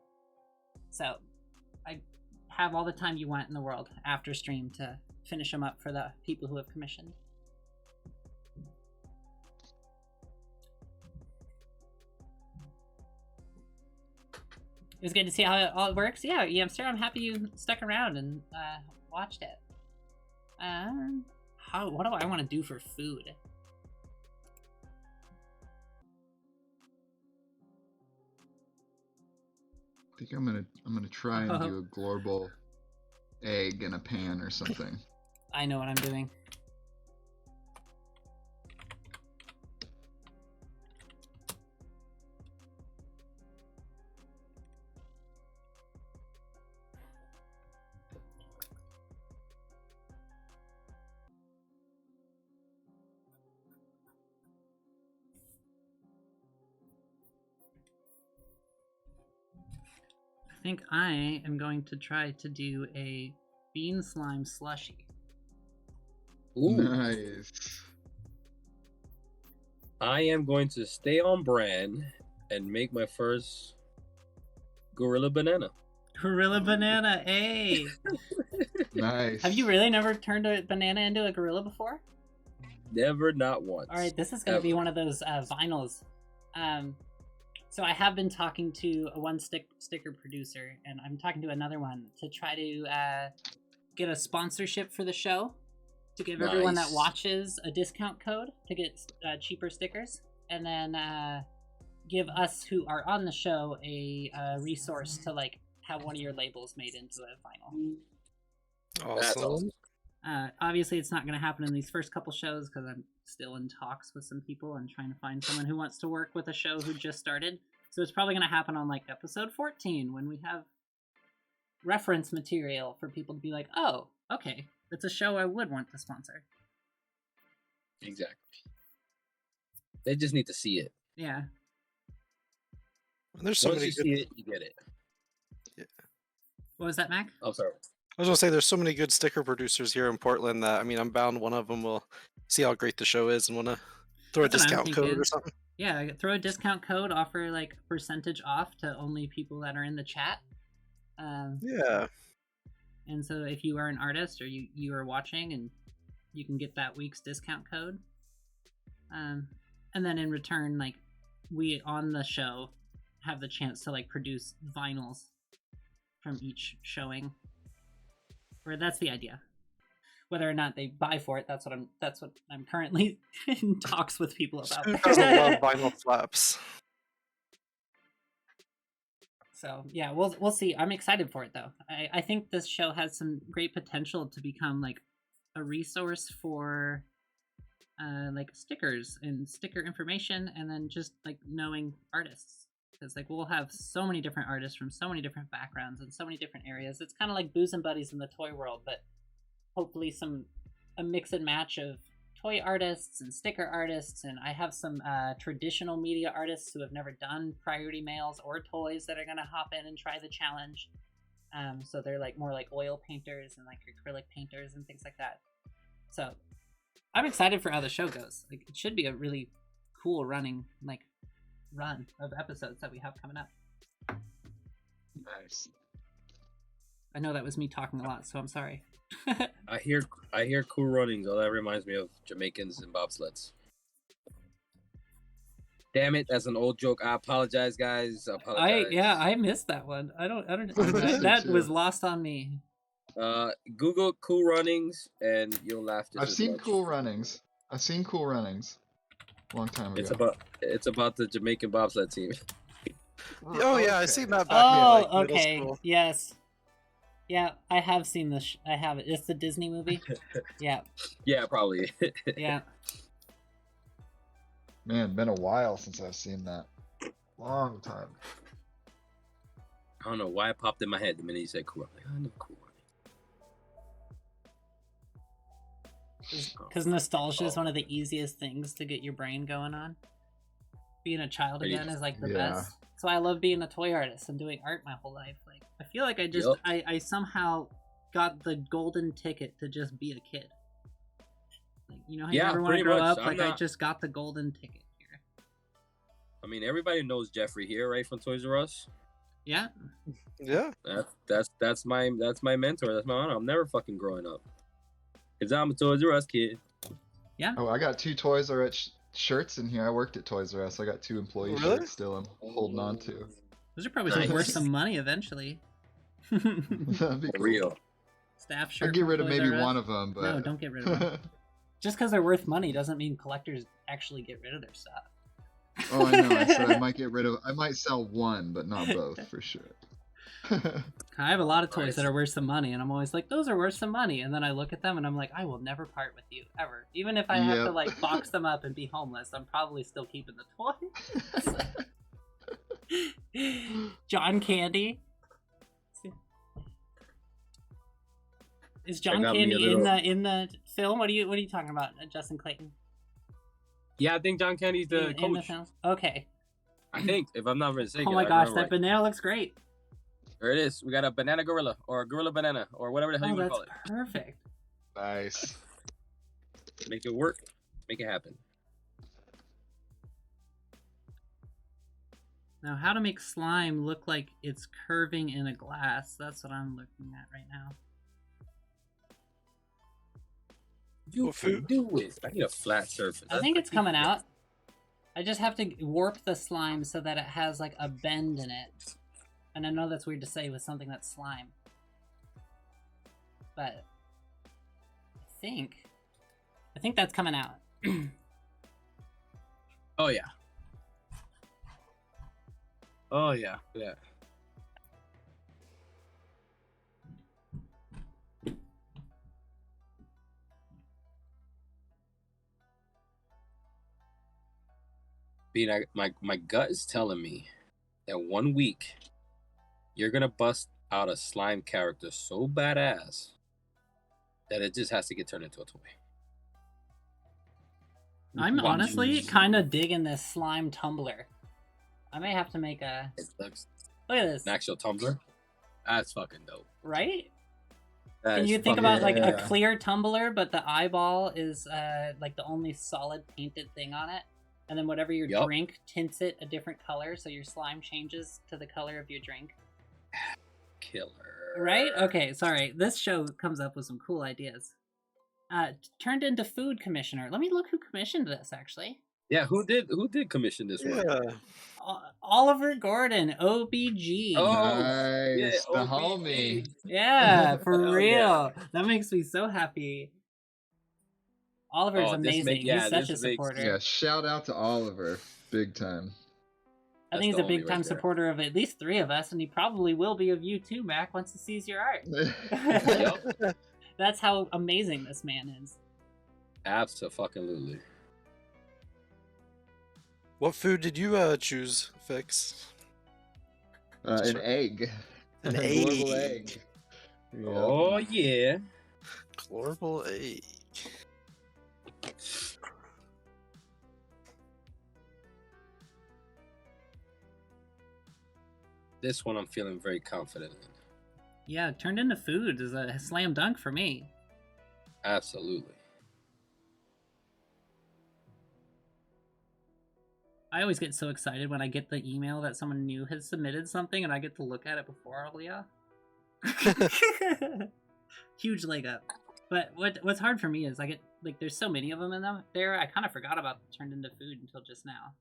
So I have all the time you want in the world after stream to finish them up for the people who have commissioned. It was good to see how it all works. Yeah, Yamster, I'm happy you stuck around and watched it. What do I want to do for food? I think I'm gonna try and do a global egg in a pan or something. I know what I'm doing. I think I am going to try to do a bean slime slushy. Ooh. Nice. I am going to stay on brand and make my first gorilla banana. Gorilla banana, hey! Nice. Have you really never turned a banana into a gorilla before? Never, not once. All right, this is going to be one of those vinyls. So I have been talking to one sticker producer, and I'm talking to another one to try to get a sponsorship for the show, to give everyone that watches a discount code to get cheaper stickers, and then give us who are on the show a resource to have one of your labels made into a vinyl. Awesome. That's awesome. Obviously, it's not going to happen in these first couple shows because I'm still in talks with some people and trying to find someone who wants to work with a show who just started. So it's probably going to happen on episode 14 when we have reference material for people to be like, oh, okay, it's a show I would want to sponsor. Exactly. They just need to see it. Yeah. There's so Once many you see it, you get it. Yeah. What was that, Mac? I'm sorry. I was gonna say there's so many good sticker producers here in Portland that I'm bound one of them will see how great the show is and want to throw a That's what I'm discount code thinking. or something. Yeah, throw a discount code, offer percentage off to only people that are in the chat. Yeah. And so if you are an artist or you are watching, and you can get that week's discount code. And then in return, we on the show have the chance to produce vinyls from each showing. Or that's the idea. Whether or not they buy for it, that's what I'm currently in talks with people about. Who doesn't love vinyl flaps? So yeah, we'll see. I'm excited for it though. I think this show has some great potential to become a resource for stickers and sticker information, and then just knowing artists, because we'll have so many different artists from so many different backgrounds and so many different areas. It's kind of like Booze and Buddies in the toy world, but hopefully a mix and match of toy artists and sticker artists, and I have some traditional media artists who have never done priority mails or toys that are going to hop in and try the challenge. So they're more like oil painters and acrylic painters and things like that. So I'm excited for how the show goes. It should be a really cool running run of episodes that we have coming up. Nice. I know that was me talking a lot, so I'm sorry. I hear Cool Runnings. Oh, that reminds me of Jamaicans and bobsleds. Damn it, that's an old joke. I apologize, guys. I apologize. I missed that one. I don't I missed that it was too. lost on me. Google Cool Runnings and you'll laugh just I've as seen much. Cool Runnings. I've seen Cool Runnings. Long time ago. It's about the Jamaican bobsled team. Oh yeah, I Okay. seen that back in like Oh, middle okay. school. Yes. Yeah, I have seen this. I have it. It's the Disney movie. Yeah, Yeah, probably. yeah. Man, been a while since I've seen that. Long time. I don't know why it popped in my head the minute you said Cool. I'm like, I know Cool Runnings. Because nostalgia is one of the easiest things to get your brain going on. Being a child Pretty- again is like the Yeah. best. So I love being a toy artist and doing art my whole life. Like I feel like I just Yup. I somehow got the golden ticket to just be a kid. Like you know how you Yeah, never want to pretty grow much. up? I'm Like I not- just got the golden ticket here. I mean, everybody knows Jeffrey here, right, from Toys R Us. Yeah. Yeah. That's my mentor. That's my honor. I'm never fucking growing up. Cause I'm a Toys R Us kid. Oh, I got 2 Toys R Us shirts in here. I worked at Toys R Us. I got 2 employee Really? shirts still I'm holding on to. Those are probably Nice. worth some money eventually. That'd be For cool. real. Staff shirt. I'd get from rid of Toys maybe R Us. one of them, but No, don't get rid of them. Just because they're worth money doesn't mean collectors actually get rid of their stuff. Oh, I know. I said I might sell one, but not both for sure. I have a lot of toys Nice. that are worth some money, and I'm always like, those are worth some money. And then I look at them and I'm like, I will never part with you, ever. Even if I have to Yep. like box them up and be homeless, I'm probably still keeping the toy. John Candy. Is John got me a Candy little- in the film? What are you talking about, Justin Clayton? Yeah, I think John Candy's the in the coach. film? Okay. I think, if I'm not mistaken. Oh my I gosh, remember that banana looks great. right. There it is. We got a banana gorilla or a gorilla banana or whatever the hell Oh, you want that's to call it. perfect. Nice. Make it work. Make it happen. Now, how to make slime look like it's curving in a glass. That's what I'm looking at right now. You Well, can food- do it. I need a flat surface. I think it's coming out. I just have to warp the slime so that it has like a bend in it. And I know that's weird to say with something that's slime. But I think that's coming out. Oh yeah. Oh yeah. Yeah. Being my gut is telling me that 1 week you're gonna bust out a slime character so badass that it just has to get turned into a toy. I'm Watch. honestly kind of digging this slime tumbler. I may have to make a... It looks Look at this. an actual tumbler. That's fucking dope. Right? That Can is you think fucking- about like a Yeah. clear tumbler, but the eyeball is like the only solid painted thing on it, and then whatever your Yup. drink tints it a different color, so your slime changes to the color of your drink. Killer. Right? Okay, sorry. This show comes up with some cool ideas. Turned into food commissioner. Let me look who commissioned this. Actually, Yeah, who did commission this one? Yeah. Oliver Gordon, OBG. Oh, Nice. yeah, the OBG. homie. Yeah, for Hell real. yeah. That makes me so happy. Oliver's Oh, this amazing. make- yeah, He's such a this makes- supporter. Yeah, shout out to Oliver. Big time. I That's think he's the a homie big time right there. supporter of at least 3 of us, and he probably will be of you too, Mac, once he sees your art. Yup. That's how amazing this man is. Absolutely. What food did you choose, Fix? An egg. An Global egg. egg. Oh yeah. Global egg. This one I'm feeling very confident in. Yeah, turned into food is a slam dunk for me. Absolutely. I always get so excited when I get the email that someone new has submitted something and I get to look at it before all y'all. Huge leg up. But what's hard for me is I get like there's so many of them in them there. I kind of forgot about turned into food until just now.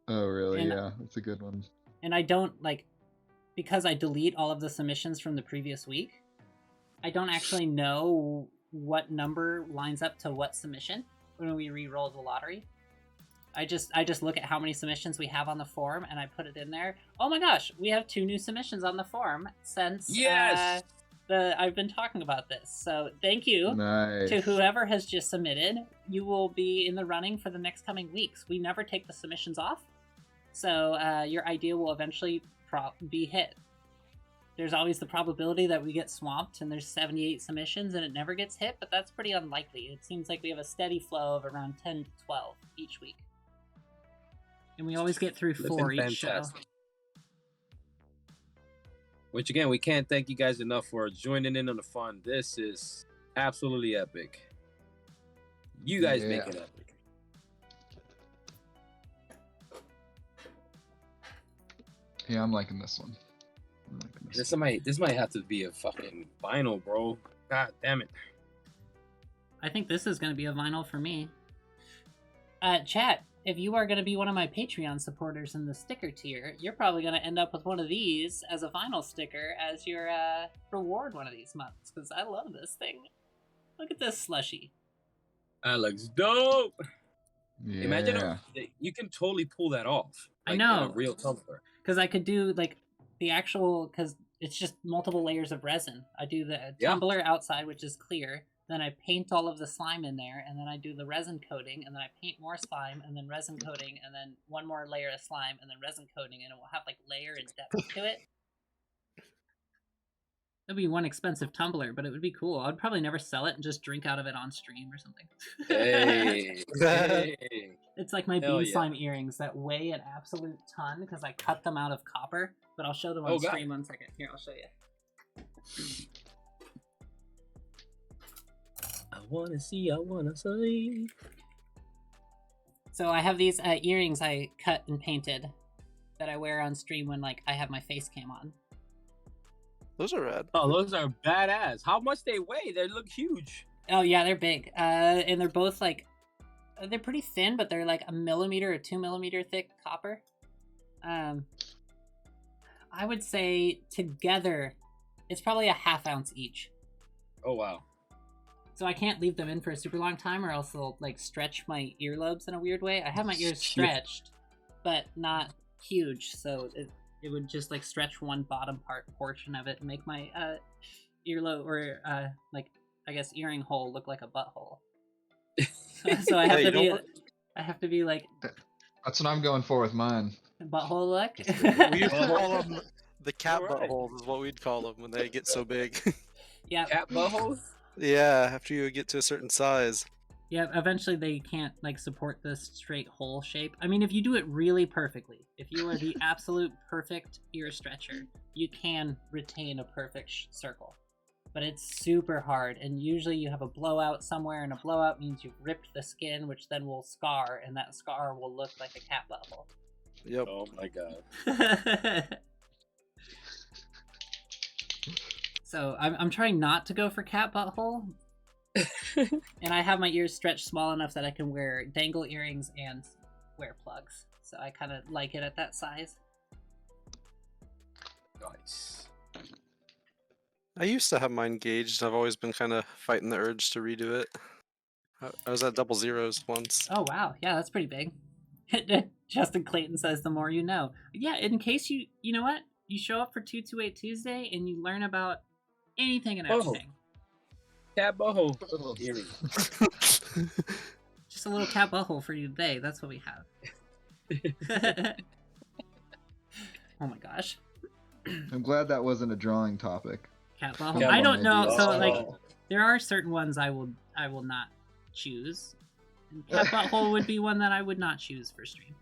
Oh, really? And- Yeah, that's a good one. And I don't like because I delete all of the submissions from the previous week. I don't actually know what number lines up to what submission when we re-roll the lottery. I just look at how many submissions we have on the form and I put it in there. Oh my gosh, we have 2 new submissions on the form since Yes! I've been talking about this. So thank you Nice. to whoever has just submitted. You will be in the running for the next coming weeks. We never take the submissions off, so your idea will eventually be hit. There's always the probability that we get swamped and there's 78 submissions and it never gets hit, but that's pretty unlikely. It seems like we have a steady flow of around 10 to 12 each week. And we always get through 4 each show. Which again, we can't thank you guys enough for joining in on the fun. This is absolutely epic. You guys make it epic. Yeah, I'm liking this one. This might have to be a fucking vinyl, bro. God damn it. I think this is going to be a vinyl for me. Chat, if you are going to be one of my Patreon supporters in the sticker tier, you're probably going to end up with one of these as a vinyl sticker as your reward one of these months, because I love this thing. Look at this slushie. That looks dope. Yeah. Imagine you can totally pull that off. I Like, know. in a real tumbler. Because I could do like the actual, because it's just multiple layers of resin. I do the tumbler outside, which is clear. Then I paint all of the slime in there, and then I do the resin coating, and then I paint more slime, and then resin coating, and then one more layer of slime, and then resin coating, and it will have like layer and depth to it. That'd be one expensive tumbler, but it would be cool. I'd probably never sell it and just drink out of it on stream or something. Hey. It's like my Hell bean yeah. slime earrings that weigh an absolute ton because I cut them out of copper, but I'll show them on God. stream 1 second. Here, I'll show you. I wanna see. So I have these earrings I cut and painted that I wear on stream when like I have my face cam on. Those are rad. Oh, those are badass. How much they weigh? They look huge. Oh yeah, they're big. And they're both like they're pretty thin, but they're like 1 millimeter or 2 millimeter thick copper. I would say together, it's probably a ½ ounce each. Oh wow. So I can't leave them in for a super long time, or else they'll like stretch my earlobes in a weird way. I have my ears stretched, but not huge, so it would just like stretch one bottom portion of it and make my earlobe or like I guess earring hole look like a butthole. So I have I have to be like That's what I'm going for with mine. butthole look. We used to call them the cat Alright. buttholes, is what we'd call them when they get so big. Yeah, Cat buttholes? Yeah, after you get to a certain size. yeah. Eventually, they can't like support this straight hole shape. I mean, if you do it really perfectly, if you are the absolute perfect ear stretcher, you can retain a perfect circle. But it's super hard, and usually you have a blowout somewhere, and a blowout means you've ripped the skin, which then will scar, and that scar will look like a cat butthole. Yep. Oh my god. So I'm trying not to go for cat butthole, and I have my ears stretched small enough that I can wear dangle earrings and wear plugs. So I kind of like it at that size. Nice. I used to have mine gauged. I've always been kind of fighting the urge to redo it. I was at double zeros once. Oh wow, yeah, that's pretty big. Justin Clayton says, "The more you know." Yeah, in case you know what, you show up for 228 Tuesday and you learn about anything and Oh. everything. Cat butthole. Eerie. Just a little cat butthole for you today. That's what we have. Oh my gosh, I'm glad that wasn't a drawing topic. cat butthole. Cat I don't butthole know. idea. So Oh. like, there are certain ones I will not choose. And cat butthole would be one that I would not choose for stream.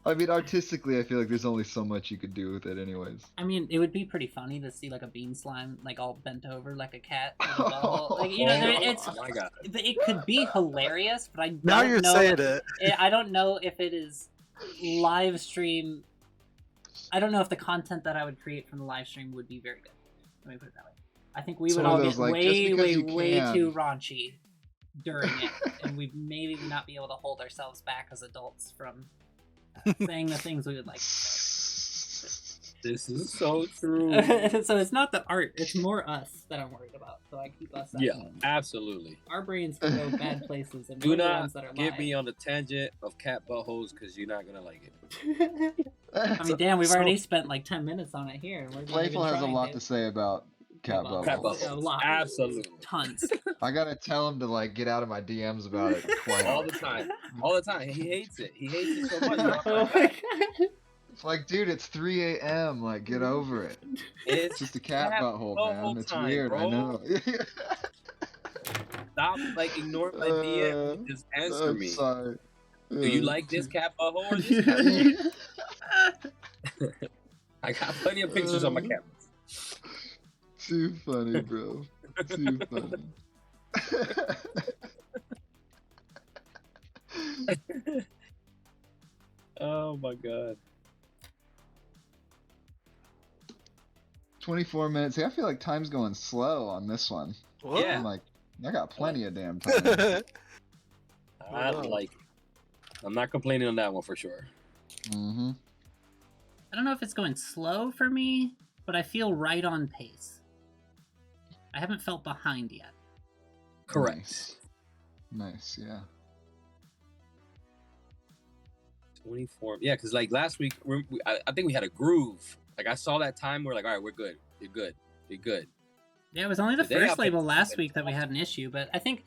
I mean, artistically, I feel like there's only so much you could do with it, anyways. I mean, it would be pretty funny to see like a bean slime like all bent over like a cat. With a butthole. Like you know, it's Oh my god. it could be hilarious, but I don't Now you're know. saying it. I don't know if it is live stream I don't know if the content that I would create from the live stream would be very good. Let me put it that way. I think we It's would one of all those, get like, just way, because way, you way can. too raunchy during it, and we'd maybe not be able to hold ourselves back as adults from saying the things we would like to say. This is so true. So it's not the art; it's more us that I'm worried about. So I keep us. Yeah, absolutely. Our brains can go bad places, and Do we're the not ones that are get live. me on the tangent of cat buttholes because you're not gonna like it. I mean, damn, we've So- already spent like 10 minutes on it here. And we're not Playful even has a trying lot to say about cat Cat Cat buttholes. buttholes. A buttholes. lot. Absolutely. Tons. I gotta tell him to like get out of my DMs about it quite All often. the time. All the time. He hates it. He hates it so much. I'm Oh like, my god. It's like, dude, it's 3 a.m. Like, get over it. it's It's just a cat butthole, man. It's time, weird. I bro. know. Stop like ignoring my DM and just answer I'm me. sorry. Do you like this cat butthole or this cat butthole? I got plenty of pictures on my camera. Too funny, bro. Too funny. Oh my god. 24 minutes. See, I feel like time's going slow on this one. What? Yeah. I'm like, I got plenty of damn time. I like it. I'm not complaining on that one for sure. Mm-hmm. I don't know if it's going slow for me, but I feel right on pace. I haven't felt behind yet. Correct. Nice, yeah. 24. Yeah, because like last week, I think we had a groove. Like I saw that time, we're like, all right, we're good. You're good. You're good. Yeah, it was only the Today I first label picked- last week that we had an issue, but I think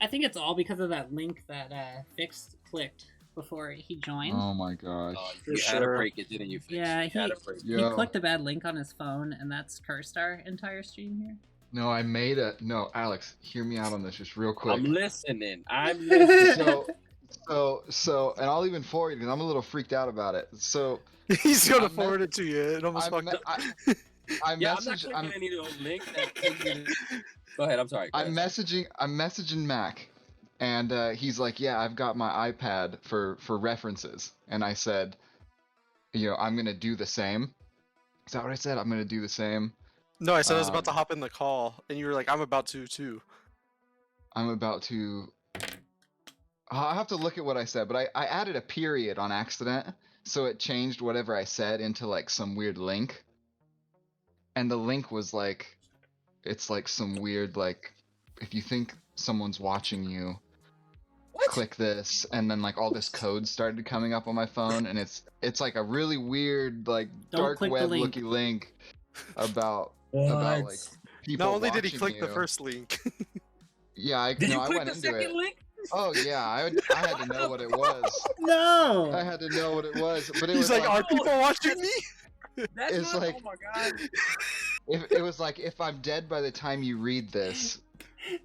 it's all because of that link that Fixed clicked before he joined. Oh my gosh. You For had to sure. break it, didn't you? Fix? Yeah, You had to break it. He Yo. clicked a bad link on his phone, and that's cursed our entire stream here. No, I made a. No, Alex, hear me out on this just real quick. I'm listening. I'm listening. And I'll even forward because I'm a little freaked out about it. So He's gonna I'm forward it to you. It almost I, fucked me- up. I Yeah, I'm not message. clicking I'm, any of those links. That take me to- Go ahead. I'm sorry. Go I'm ahead. messaging Mac, and he's like, "Yeah, I've got my iPad for references." And I said, I'm gonna do the same. Is that what I said? I'm gonna do the same. No, I said I was about to Um, hop in the call, and you were like, "I'm about to too." I'm about to. I'll have to look at what I said, but I added a period on accident, so it changed whatever I said into like some weird link. And the link was like, it's like some weird like, if you think someone's watching you, click this, and then like all this code started coming up on my phone, and it's like a really weird like Don't dark click the web link. looking link about What? like people. Not only did he watching click the you. first link, Yeah, I Did you I click went the into second it. link? Oh yeah, I had to know what it was. I No! had to know what it was, but it he's was like, like, "Are people watching me?" That's It's not, like- oh my god. if it was like if I'm dead by the time you read this.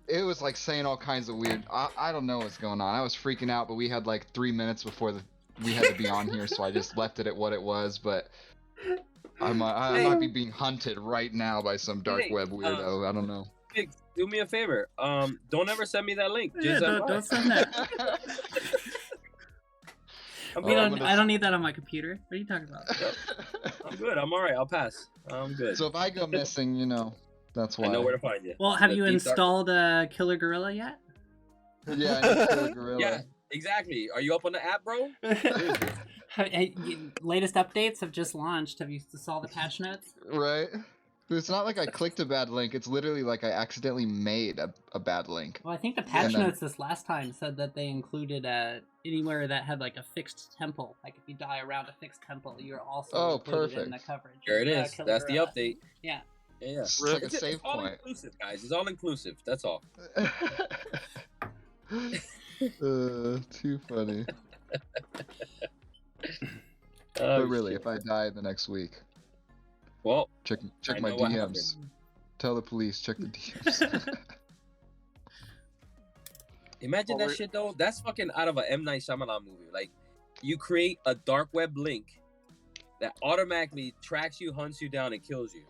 It was like saying all kinds of weird. I don't know what's going on. I was freaking out, but we had like 3 minutes before we had to be on here, so I just left it at what it was. But I might be being hunted right now by some dark Hey, web weirdo. I don't know. Hey, do me a favor. Don't ever send me that link. Yeah, Just don't send that. I'm Oh, We good. I'm don't, gonna- I don't need that on my computer. What are you talking about? I'm good. I'm alright. I'll pass. I'm good. So if I go missing, that's why. I know where to find you. Well, have The you deep dark- installed Killer Gorilla yet? Yeah, I need to kill a gorilla. Yeah, exactly. Are you up on the app, bro? Latest updates have just launched. Have you saw the patch notes? Right? It's not like I clicked a bad link. It's literally like I accidentally made a bad link. Well, I think the patch And then- notes this last time said that they included anywhere that had like a fixed temple. Like if you die around a fixed temple, you're also Oh, included in the perfect. coverage. There it of, is. Killer That's the Gorilla. update. Yeah. Yeah. It's like a It's save all point. inclusive, guys. It's all inclusive. That's all. Too funny. Oh, But really, shit. if I die in the next week, Well, check I my know what DMs. Tell the police, check the DMs. imagine Well, that we're- shit though. That's fucking out of a M. Night Shyamalan movie. Like, you create a dark web link that automatically tracks you, hunts you down, and kills you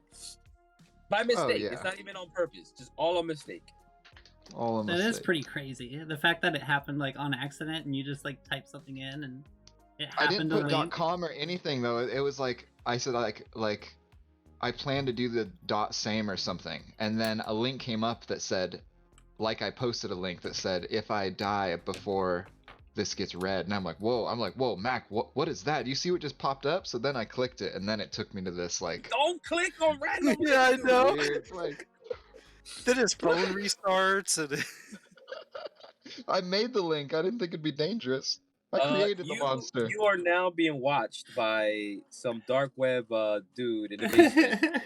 by mistake. yeah. It's not even on purpose. Just all a mistake. All a That is mistake. pretty crazy. The fact that it happened like on accident and you just like type something in and it I happened didn't to put link. .com or anything though. It was like I said like I plan to do the .same or something, and then a link came up that said, like I posted a link that said, if I die before this gets read, and I'm like, whoa, Macc, what is that? Do you see what just popped up? So then I clicked it, and then it took me to this like Don't click on random. Yeah, I know. weird like. Then his phone restarts and I made the link. I didn't think it'd be dangerous. I created the monster. You are now being watched by some dark web dude in the basement.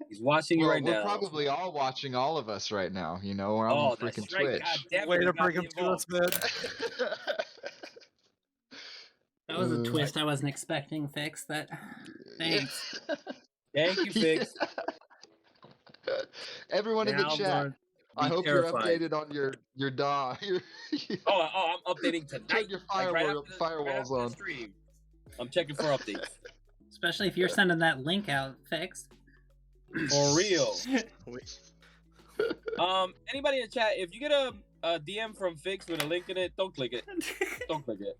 He's watching you Well, right we're now. probably all watching all of us right now. You know, we're on freaking that's right. Twitch. God damn it, way you to got bring me him to us, involved. man. That was a twist I wasn't expecting, Fix. That. Thanks. Thank you, Fix. Everyone in the Now I'm chat, gonna be I hope terrified. you're updated on your DAW. I'm updating tonight. Turn your Like right after the firewalls on. stream. I'm checking for updates. Especially if you're sending that link out, Fix. For real. Anybody in the chat, if you get a DM from Fix with a link in it, don't click it. Don't click it.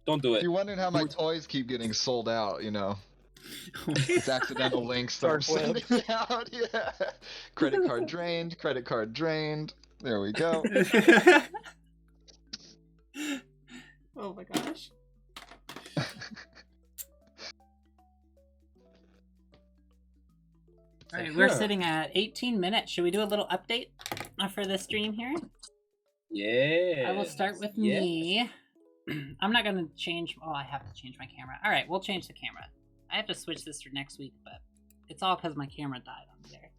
Don't do If it. you're wondering how my toys keep getting sold out, you know, it's accidental links that I'm Dark web. sending out. Yeah. Credit card drained. Credit card drained. There we go. Oh my gosh. Alright, we're sitting at 18 minutes. Should we do a little update for the stream here? Yeah. I will start with me. I'm not gonna change. Oh, I have to change my camera. All right, we'll change the camera. I have to switch this for next week, but it's all because my camera died on there.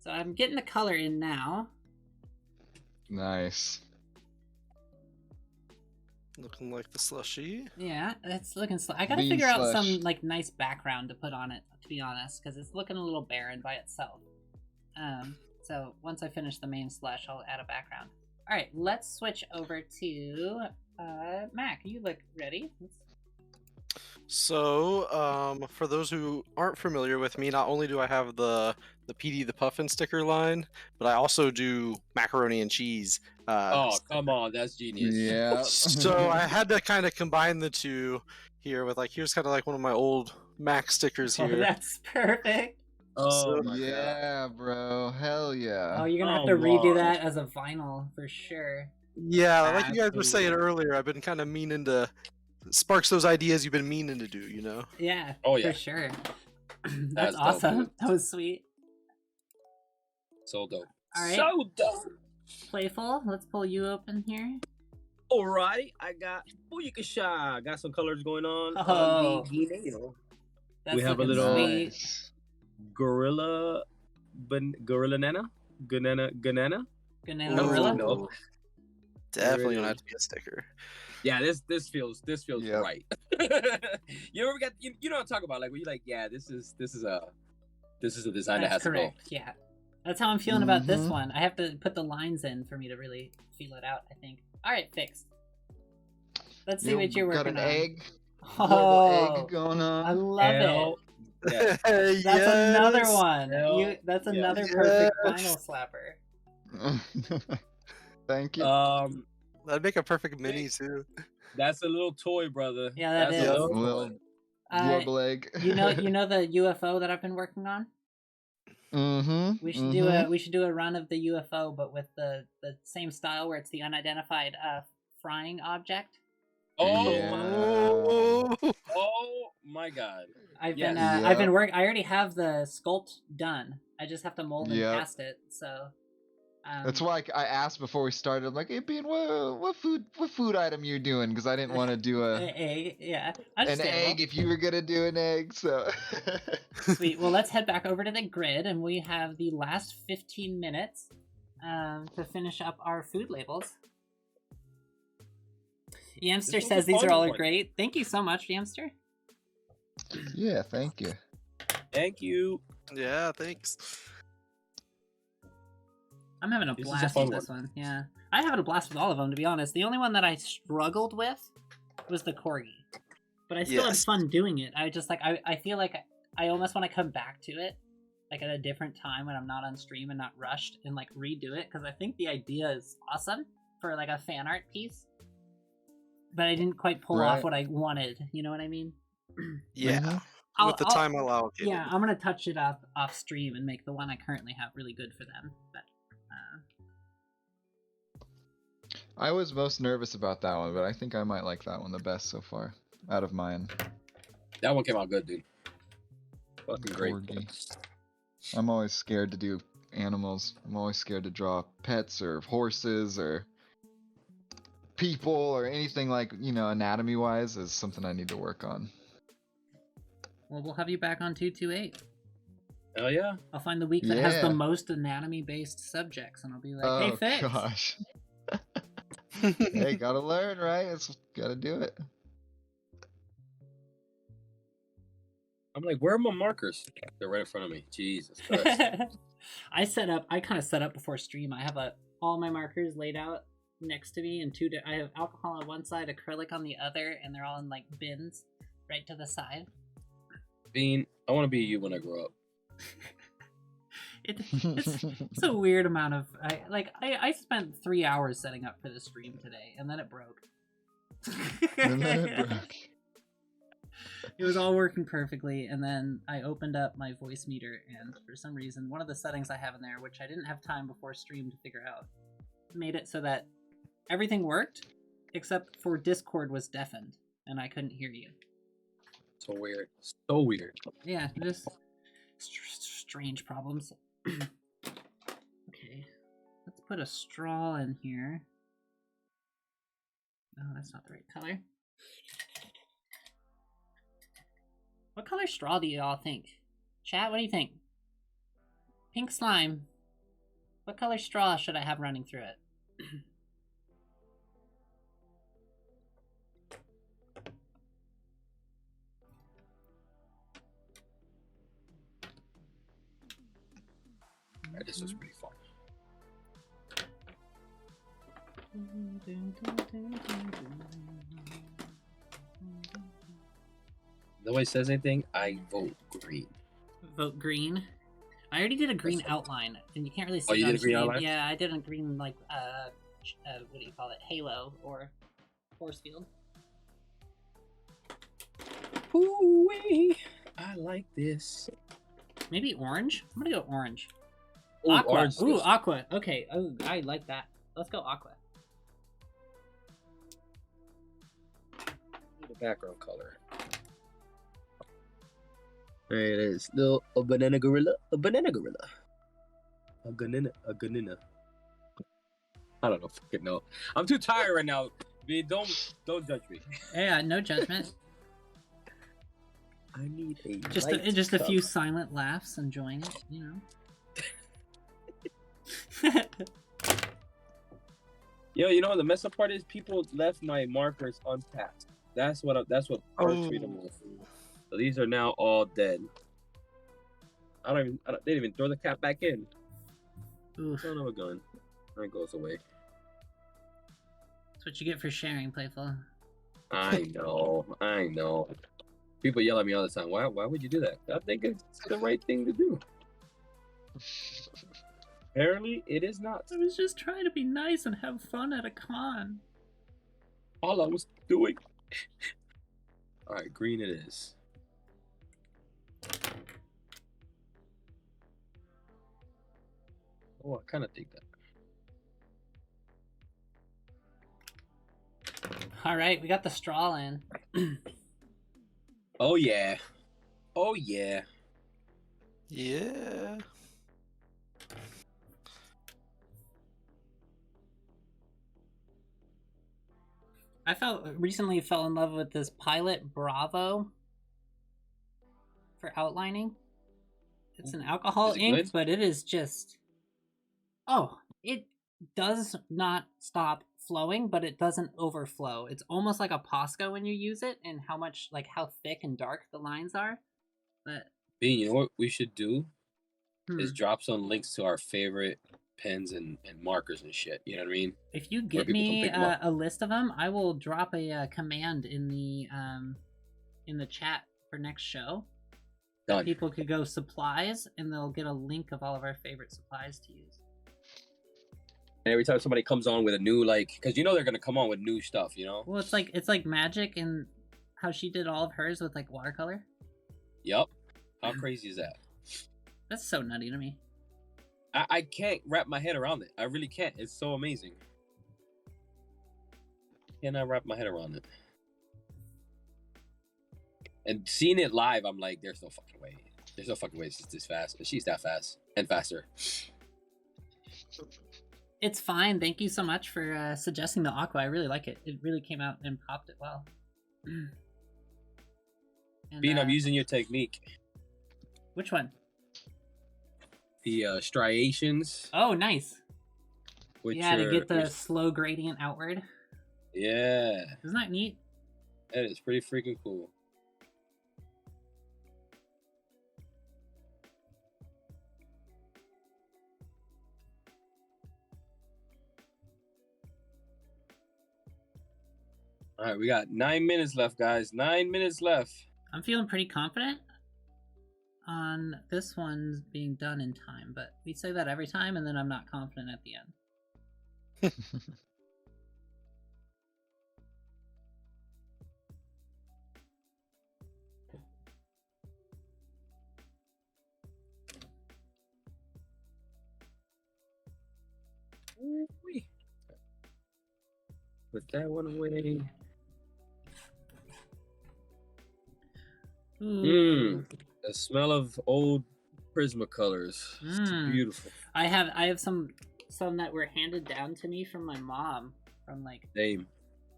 So I'm getting the color in now. Nice. Looking like the slushy. Yeah, it's looking. I gotta Bean figure out slush. some like nice background to put on it. To be honest, because it's looking a little barren by itself. So once I finish the main slush, I'll add a background. All right, let's switch over to Macc. You look ready. So, for those who aren't familiar with me, not only do I have the PD the Puffin sticker line, but I also do macaroni and cheese. Come on, that's genius. Yeah. So I had to kind of combine the two here with like, here's kind of like one of my old Mac stickers Oh, here. that's perfect. Oh my god. Yeah, bro. Hell yeah. Oh, you're gonna have Oh, to redo Lord. that as a vinyl for sure. Yeah, like you guys were saying Absolutely. earlier, I've been kind of meaning to sparks those ideas you've been meaning to do, you know? Yeah. Oh, yeah. For sure. That's That's dope, awesome. dude. That was sweet. So dope. All right. So dope. Playful. Let's pull you open here. Alright, I got Booyakasha. Got some colors going on. Oh. The Guineo. That's We have a looking little- sweet. Nice. Gorilla Nana? Ganana? Ganana Ooh. Gorilla? No. Definitely gonna Really? have to be a sticker. Yeah, this feels Yep. right. You ever got you know what I'm talking about? Like when you're like, yeah, this is a design that That's has correct. Yeah. That's how I'm feeling about this Mhm. one. I have to put the lines in for me to really feel it out, I think. All right, fixed. Let's see what you're got working an on. egg. Oh, Little egg going I on. love it. Hell, yeah. That's another Yes! one. Hell That's yes. another perfect Yes. vinyl slapper. Thank you. That'd make a perfect mini too. That's a little toy, brother. Yeah, that That's is. a little Little toy. Warble egg. You know the UFO that I've been working on. Mm-hmm. We should do a run of the UFO, but with the same style where it's the unidentified frying object. Oh, Yeah. oh my god. I've Yes. been Yep. I've been working. I already have the sculpt done. I just have to mold and Yep. cast it. So That's why I asked before we started. I'm like, hey, Bean, what food item you doing? Because I didn't want to do an egg. Yeah, an understandable. egg if you were gonna do an egg. So Sweet. Well, let's head back over to the grid, and we have the last 15 minutes to finish up our food labels. Yamster This was says a these are fun all one. great. Thank you so much, Yamster. yeah, thank you. Thank you. Yeah, thanks. I'm having a This is a blast fun with this one. Yeah, I'm having a blast with all of them, to be honest. The only one that I struggled with was the corgi, but I still had Yes. fun doing it. I just I feel like I almost want to come back to it, like at a different time when I'm not on stream and not rushed, and like redo it, because I think the idea is awesome for like a fan art piece, but I didn't quite pull off Right. what I wanted. You know what I mean? Yeah, Mhm. with the time allocated. Yeah, I'm gonna touch it off stream and make the one I currently have really good for them. But I was most nervous about that one, but I think I might like that one the best so far out of mine. That one came out good, dude. Fucking great. Corgi. I'm always scared to do animals. I'm always scared to draw pets or horses or people or anything like, anatomy wise is something I need to work on. well, we'll have you back on 228. Hell yeah. I'll find the week that has the Yeah. most anatomy-based subjects, and I'll be like, Oh "Hey, Fix." gosh. Hey, gotta learn, right? It's gotta do it. I'm like, where are my markers? They're right in front of me. Jesus Christ. I kind of set up before stream. I have all my markers laid out next to me, and I have alcohol on one side, acrylic on the other, and they're all in like bins right to the side. Bean, I want to be you when I grow up. It's a weird amount of I spent 3 hours setting up for the stream today, and then it broke. And then it broke. It was all working perfectly, and then I opened up my voice meter, and for some reason, one of the settings I have in there, which I didn't have time before stream to figure out, made it so that everything worked, except for Discord was deafened, and I couldn't hear you. So weird. So weird. Yeah, just strange problems. Okay, let's put a straw in here. Oh, that's not the right color. What color straw do you all think? Chat, what do you think? Pink slime. What color straw should I have running through it? Alright, this was pretty fun. Nobody says anything, I vote green. Vote green. I already did a green outline, and you can't really see Oh, you it on did a green stream. outline? Yeah, I did a green, like, what do you call it? Halo or force field. Ooh-wee, I like this. Maybe orange? I'm gonna go orange. Ooh, Aqua. orange Ooh, goes- aqua. Okay. Oh, I like that. Let's go aqua. The background color. There it is. A banana gorilla. A banana gorilla. A ganina. I don't know. Fucking no. I'm too tired right now. B, don't judge me. Yeah, no judgment. I need a just a few silent laughs, enjoying it, you know. Yo, you know the messed up part is people left my markers untapped. That's what hurts me the most. So these are now all dead. They didn't even throw the cap back in. Oof. Son of a gun. That goes away. That's what you get for sharing, Playful. I know. People yell at me all the time. Why would you do that? I think it's the right thing to do. Apparently, it is not. I was just trying to be nice and have fun at a con. All I was doing. Alright, green it is. Oh, I kind of think that. Alright, we got the straw in. Oh, yeah. Oh, yeah. Yeah. I recently fell in love with this Pilot Bravo for outlining. It's an alcohol Is it ink, good? but it is just... Oh, it does not stop flowing, but it doesn't overflow. It's almost like a Posca when you use it, and how thick and dark the lines are. But Bean, you know what we should do? Is hmm, drop some links to our favorite pens and markers and shit. You know what I mean? if you Where give people can me pick 'em up. a list of them, I will drop a command in the chat for next show. Done. People could go supplies, and they'll get a link of all of our favorite supplies to use. And every time somebody comes on with a new, like, because you know they're going to come on with new stuff, you know? Well, it's like magic, and how she did all of hers with like watercolor? Yup. How crazy is that? That's so nutty to me. I can't wrap my head around it. I really can't. It's so amazing. Cannot wrap my head around it. And seeing it live, I'm like, there's no fucking way. There's no fucking way it's this fast. But she's that fast and faster. It's fine. Thank you so much for suggesting the aqua. I really like it. It really came out and popped it well. And, Bean, I'm using your technique. Which one? The striations. Oh, nice. Which Yeah, to get the which- slow gradient outward. Yeah. Isn't that neat? That is pretty freaking cool. All right, we got 9 minutes left, guys. 9 minutes left. I'm feeling pretty confident on this one being done in time, but we say that every time, and then I'm not confident at the end. Ooh-wee. Put that one away. Ooh. The smell of old Prismacolors. It's Mm. beautiful. I have some that were handed down to me from my mom from like Same.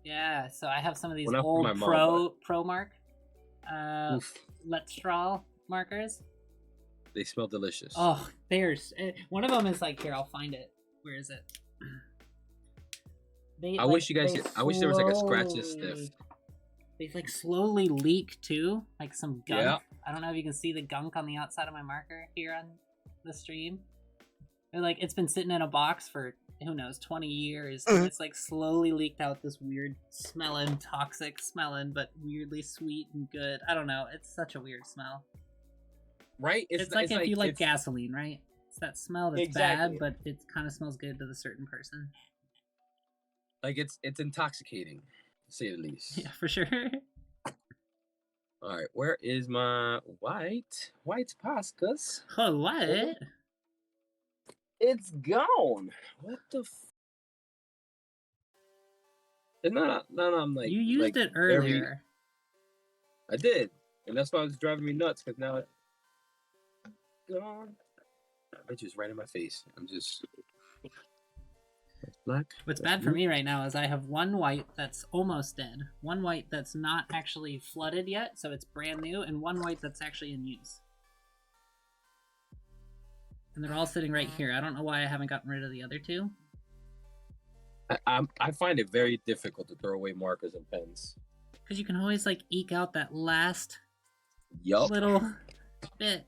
yeah. So I have some of these Well, not from old my mom, Pro Mark Oof. Let's Straw markers. They smell delicious. Oh, there's one of them is like here. I'll find it. Where is it? They, I wish you guys they could, I wish there was like a scratch and slowly- sniff. They like slowly leak too, like some gunk. Yeah. I don't know if you can see the gunk on the outside of my marker here on the stream. They're like it's been sitting in a box for who knows 20 years, and it's like slowly leaked out this weird smelling, toxic smelling, but weirdly sweet and good. I don't know. It's such a weird smell. Right? It's like if you like it's- gasoline, right? It's that smell that's Exactly. bad, but it kind of smells good to the certain person. Like it's intoxicating, to say the least. Yeah, for sure. All right, where is my white Pascas? Oh, what? It's gone. What the? No, I'm like You used like it very- earlier. I did, and that's why it's driving me nuts. Because now it's gone. It's just right in my face. I'm just black. What's that's bad for blue. me right now is I have one white that's almost dead, one white that's not actually flooded yet, so it's brand new, and one white that's actually in use. And they're all sitting right here. I don't know why I haven't gotten rid of the other two. I find it very difficult to throw away markers and pens. Because you can always, like, eke out that last Yup. little bit.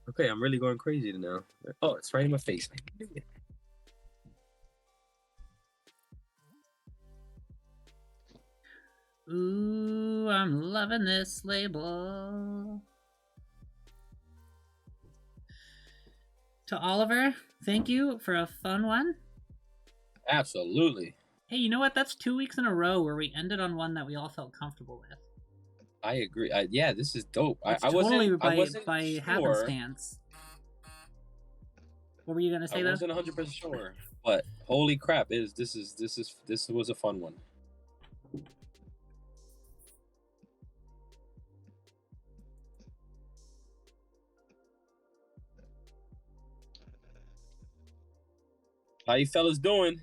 Okay, I'm really going crazy now. Oh, it's right in my face. I knew it. Ooh, I'm loving this label. To Oliver, thank you for a fun one. Absolutely. Hey, you know what? That's 2 weeks in a row where we ended on one that we all felt comfortable with. I agree. Yeah, this is dope. It's I totally wasn't, I wasn't by sure. happenstance. What were you gonna say I though? wasn't 100% sure, but holy crap! This was a fun one. How you fellas doing?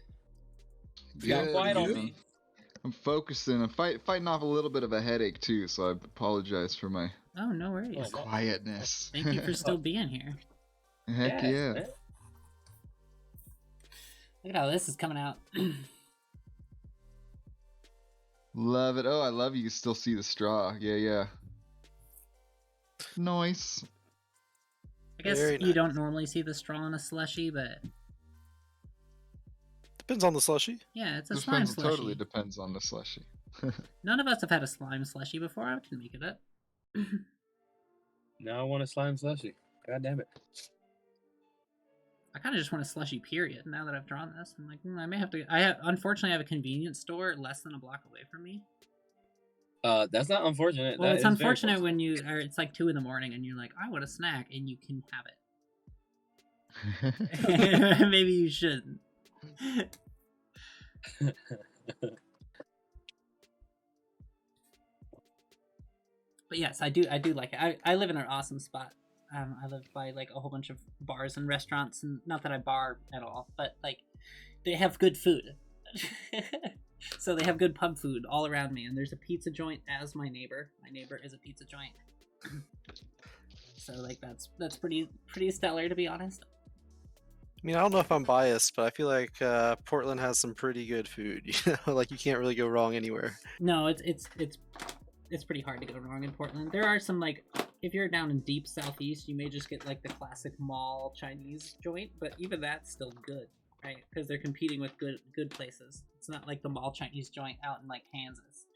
You got quiet on me. I'm focusing. I'm fighting off a little bit of a headache too, so I apologize for my Oh, no worries. Oh, quietness. Thank you for still being here. Heck yeah. man. Look at how this is coming out. Love it. Oh, I love you. Still see the straw. Yeah. Nice. I guess Very you don't nice. normally see the straw in a slushy, but Depends on the slushy. yeah, it's a slime Depends, slushy. totally depends on the slushy. None of us have had a slime slushy before. I can make it up. Now I want a slime slushy. God damn it. I kind of just want a slushy period. Now that I've drawn this, I'm like, I may have to. Unfortunately, I have a convenience store less than a block away from me. That's not unfortunate. Well, That it's is very unfortunate fortunate. when it's like 2 a.m. and you're like, I want a snack, and you can have it. Maybe you shouldn't. But yes, I do like it. I live in an awesome spot. I live by like a whole bunch of bars and restaurants, and not that I bar at all, but like they have good food. So they have good pub food all around me, and there's a pizza joint as my neighbor. My neighbor is a pizza joint. So like that's pretty stellar, to be honest. I mean, I don't know if I'm biased, but I feel like Portland has some pretty good food. You know, like you can't really go wrong anywhere. No, it's pretty hard to go wrong in Portland. There are some, like, if you're down in deep southeast, you may just get like the classic mall Chinese joint, but even that's still good, right? Because they're competing with good places. It's not like the mall Chinese joint out in like Kansas,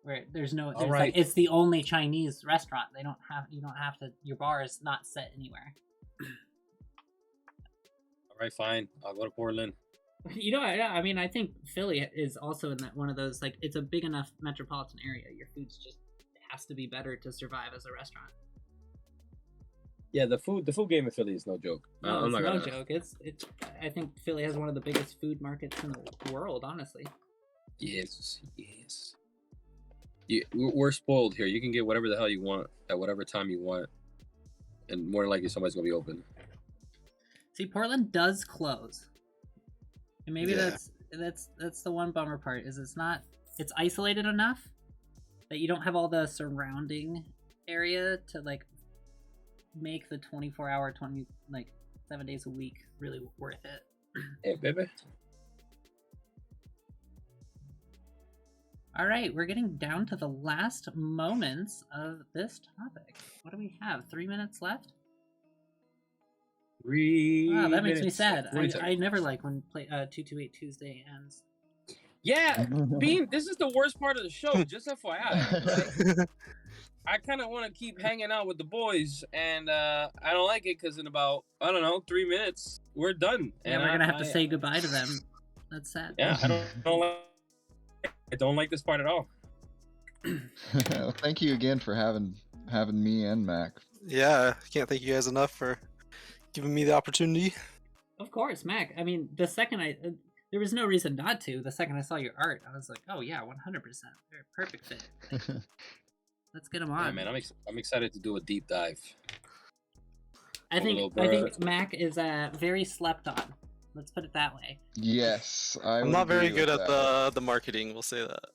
where there's All like, right. it's the only Chinese restaurant. You don't have to. Your bar is not set anywhere. All right, fine. I'll go to Portland. You know, I mean, I think Philly is also in that one of those, like, it's a big enough metropolitan area. Your food's just has to be better to survive as a restaurant. Yeah, the food game in Philly is no joke. No, I'm it's not no gonna. joke. It's. I think Philly has one of the biggest food markets in the world, honestly. Yes. We're spoiled here. You can get whatever the hell you want at whatever time you want, and more than likely somebody's gonna be open. See, Portland does close, and maybe Yeah. that's the one bummer part is it's isolated enough that you don't have all the surrounding area to like make the 24-hour 7 days a week really worth it. Hey, baby. All right, we're getting down to the last moments of this topic. What do we have? 3 minutes left? Wow, that makes me sad. I never like when 228 Tuesday ends. Yeah, Bean, this is the worst part of the show, just FYI. Like, I kind of want to keep hanging out with the boys, and I don't like it because in about, 3 minutes, we're done. Yeah, and we're going to have to say goodbye to them. That's sad. Yeah, I don't like this part at all. Well, thank you again for having me and Mac. Yeah, I can't thank you guys enough for giving me the opportunity. Of course, Mac. I mean, the second there was no reason not to. The second I saw your art, I was like, oh yeah, 100%. They're a perfect fit. Let's get them on. Yeah, man, I'm excited to do a deep dive. I think Mac is very slept on. Let's put it that way. Yes, I'm not very good at the marketing, we'll say that.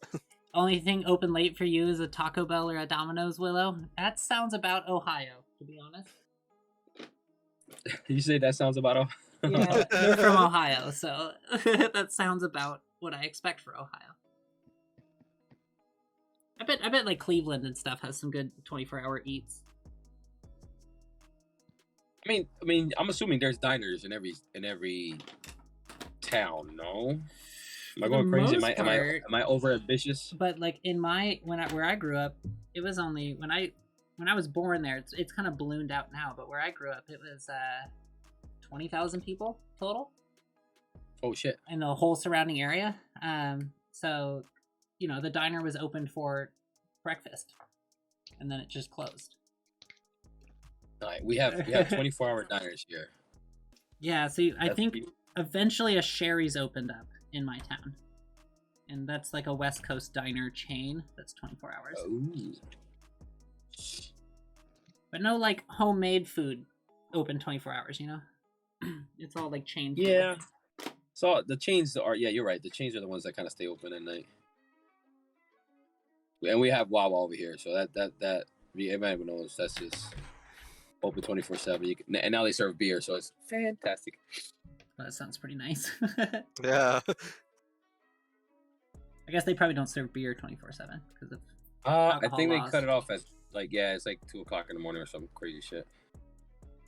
Only thing open late for you is a Taco Bell or a Domino's, Willow. That sounds about Ohio, to be honest. You say that sounds about all? Yeah, you're from Ohio, so that sounds about what I expect for Ohio. I bet like Cleveland and stuff has some good 24-hour eats. I mean, I'm assuming there's diners in every town. No, am I going crazy? Am I over ambitious? But like where I grew up, it was only when I was born there. It's kind of ballooned out now, but where I grew up, it was 20,000 people total. Oh shit! In the whole surrounding area. So, the diner was open for breakfast, and then it just closed. Right. We have 24-hour diners here. Yeah, see, I think eventually a Sherry's opened up in my town. And that's like a West Coast diner chain that's 24 hours. Oh. But no like homemade food open 24 hours, It's all like chain food. Yeah. So the chains you're right. The chains are the ones that kind of stay open at night. And we have Wawa over here, so that everyone knows that's just open 24/7. And now they serve beer, so it's fantastic. Well, that sounds pretty nice. Yeah. I guess they probably don't serve beer 24/7 because of I think they laws. cut it off at it's like 2:00 in the morning or some crazy shit.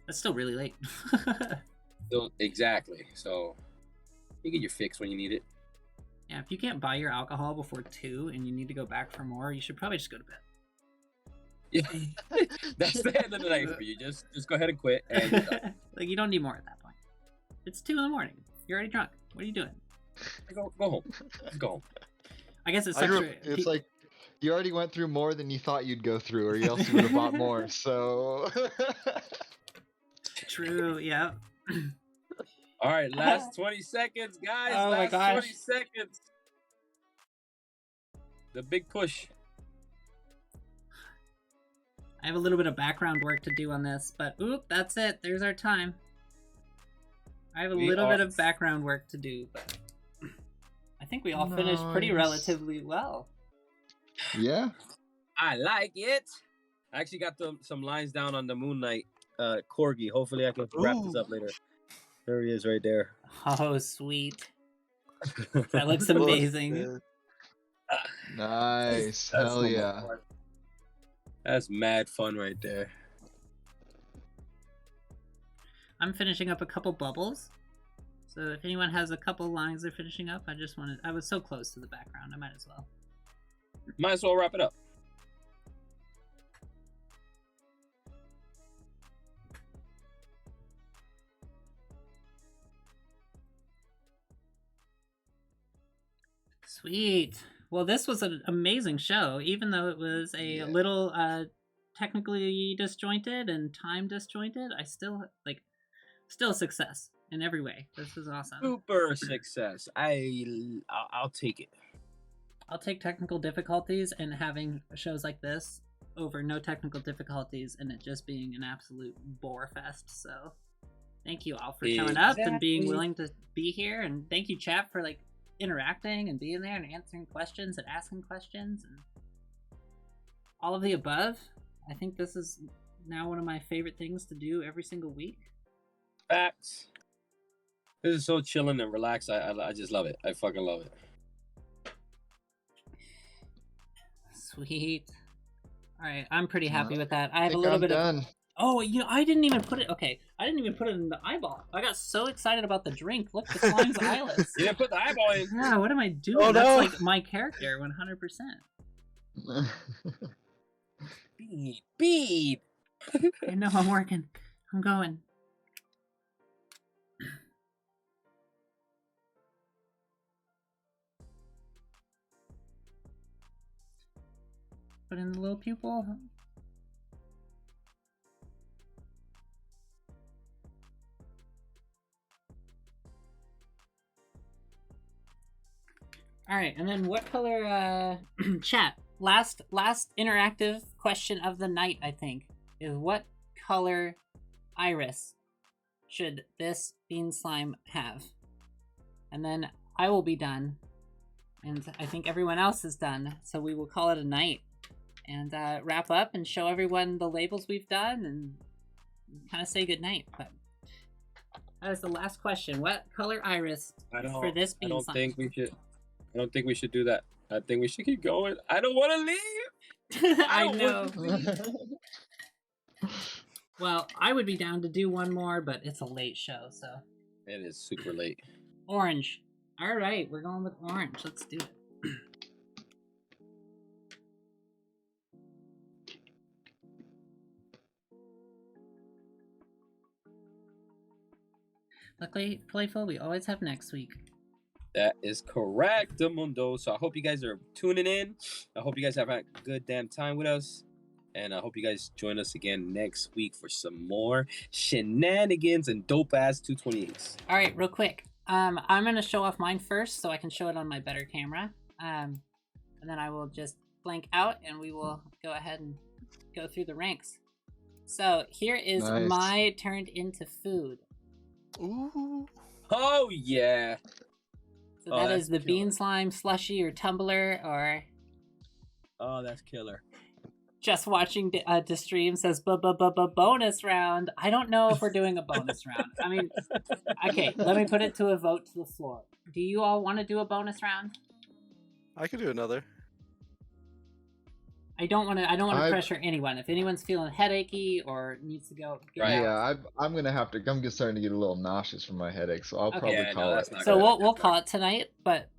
That's still really late. So, exactly. So you get your fix when you need it. Yeah, if you can't buy your alcohol before 2 and you need to go back for more, you should probably just go to bed. Yeah, that's the end of the night for you. Just go ahead and quit. And like you don't need more at that point. It's 2 in the morning. You're already drunk. What are you doing? Go home. Just go home. I guess it's I grew extra. It's like you already went through more than you thought you'd go through, or else you would have bought more. So. True. Yeah. All right, last 20 seconds, guys. Oh my last gosh. 20 seconds. The big push. I have a little bit of background work to do on this, but oop, that's it. There's our time. I have a little bit of background work to do, but I think we all finished pretty Nice. relatively well. Yeah. I like it. I actually got some lines down on the Moon Knight corgi. Hopefully I can wrap this up later. There he is right there. Oh, sweet. That looks Looks amazing. good. Nice. That's Hell so much yeah. fun. That's mad fun right there. I'm finishing up a couple bubbles. So if anyone has a couple lines they're finishing up, I was so close to the background, I might as well. Might as well wrap it up. Sweet. Well, this was an amazing show, even though it was a little technically disjointed and time disjointed. I still still success in every way. This was awesome. Super success. I'll take it. I'll take technical difficulties and having shows like this over no technical difficulties and it just being an absolute bore fest. So thank you all for showing up and being Exactly. willing to be here, and thank you chat for like interacting and being there and answering questions and asking questions and all of the above. I think this is now one of my favorite things to do every single week. Facts. This is so chilling and relaxed. I just love it. I fucking love it. Sweet. All right, I'm pretty happy Well, with that. I I have a think little I'm bit of. done. Oh, I didn't even put it. Okay, I didn't even put it in the eyeball. I got so excited about the drink. Look, the slime's eyeless. You didn't put the eyeball in. Yeah, what am I doing? Oh, That's no. like my character, 100%. Bead. I know I'm working. I'm going. Put in the little pupil. All right, and then what color? Chat. Last interactive question of the night, I think, is what color iris should this bean slime have? And then I will be done, and I think everyone else is done. So we will call it a night and wrap up and show everyone the labels we've done and kind of say goodnight. But that is the last question. What color iris for this bean slime? I don't think we should do that. I think we should keep going. I don't want to leave. I don't know. wanna leave. Well, I would be down to do one more, but it's a late show, so. It is super late. Orange. All right, we're going with orange. Let's do it. Luckily, Playful, we always have next week. That is correct, Mundo. So I hope you guys are tuning in. I hope you guys have had a good damn time with us. And I hope you guys join us again next week for some more shenanigans and dope-ass 228s. All right, real quick. I'm going to show off mine first so I can show it on my better camera. And then I will just blank out and we will go ahead and go through the ranks. So here is Nice. my turned into food. Ooh. Oh, yeah. So Oh, that that's is the killer. bean slime slushy or tumbler, or Oh, that's killer. just watching the stream says bonus round. I don't know if we're doing a bonus round. I mean, okay, let me put it to a vote to the floor. Do you all want to do a bonus round? I could do another. I don't want to I- pressure anyone. If anyone's feeling headachy or needs to go, get Right. out. Yeah, I'm gonna have to. I'm starting to get a little nauseous from my headache, so I'll Okay. probably Yeah, no, call that's it. not So good. we'll call it tonight, but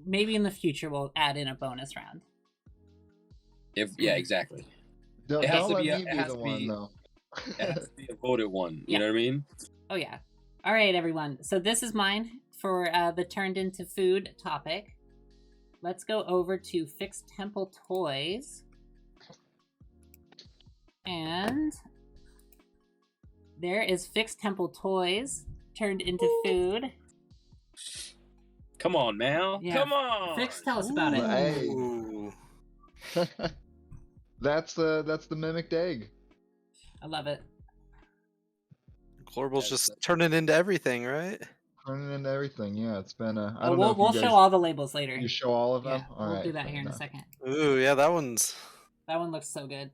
maybe in the future we'll add in a bonus round. Yeah, exactly. Don't, It has don't to let be a- me it be has the to one be- though. It has to be a voted one. You Yeah. know what I mean? Oh yeah. All right, everyone. So this is mine for the turned into food topic. Let's go over to Fixed Temple Toys. And there is Fixed Temple Toys turned into food. Come on, now. Yeah. Come on. Fix, tell us about it. Hey. Ooh. That's the mimicked egg. I love it. Corbel's Yes. just turning into everything, right? Turning into everything. Yeah, it's been a. I Oh, don't know. we'll if you guys, show all the labels later. You show all of them. Yeah, All we'll right, do that fair here in a enough. second. Ooh, yeah, that one's. That one looks so good.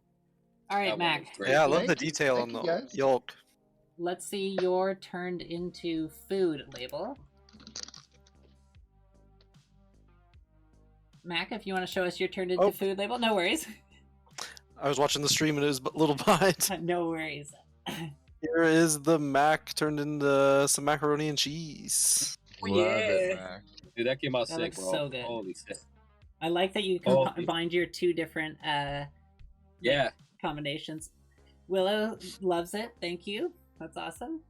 All right, That one Mac. looks great. Yeah, I love Thank the you, detail thank on you, the guys. yolk. Let's see your turned into food label. Mac, if you want to show us your turned into Oh. food label, no worries. I was watching the stream and it was a little behind. No worries. Here is the Mac turned into some macaroni and cheese. Love it, Mac. Dude, that came out That sick, looks bro. so good. Holy shit. I like that you Oh. combined your two different Yeah. combinations. Willow loves it. Thank you. That's awesome.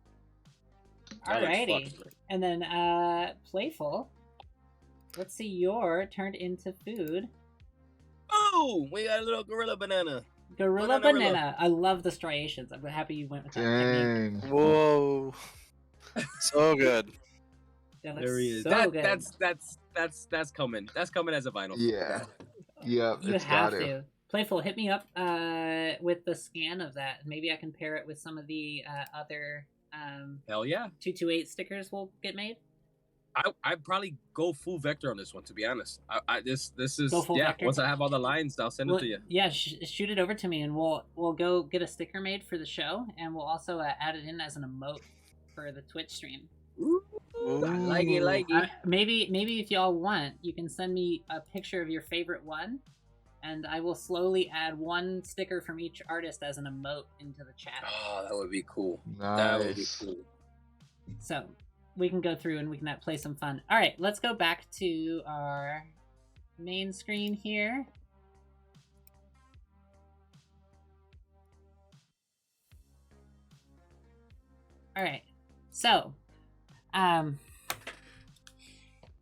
that looks Alrighty. fucking great. And then Playful. Let's see your turned into food. Oh, we got a little gorilla banana. Gorilla Banana-rilla. Banana. I love the striations. I'm happy you went with that technique. Dang. Whoa. So good. That looks There he is. so good. That's coming. That's coming as a vinyl. Yeah. Yep. You It's have got to. Playful, hit me up with the scan of that. Maybe I can pair it with some of the other Hell yeah. 228 stickers we'll get made. I'd probably go full vector on this one, to be honest. This is Go full vector? Once I have all the lines, I'll send Well, it to you. yeah, shoot it over to me, and we'll go get a sticker made for the show, and we'll also add it in as an emote for the Twitch stream. Ooh, I like it, like it. Maybe if y'all want, you can send me a picture of your favorite one, and I will slowly add one sticker from each artist as an emote into the chat. Oh, that would be cool. Nice. That would be cool. So we can go through and we can play some fun. All right, let's go back to our main screen here. All right, so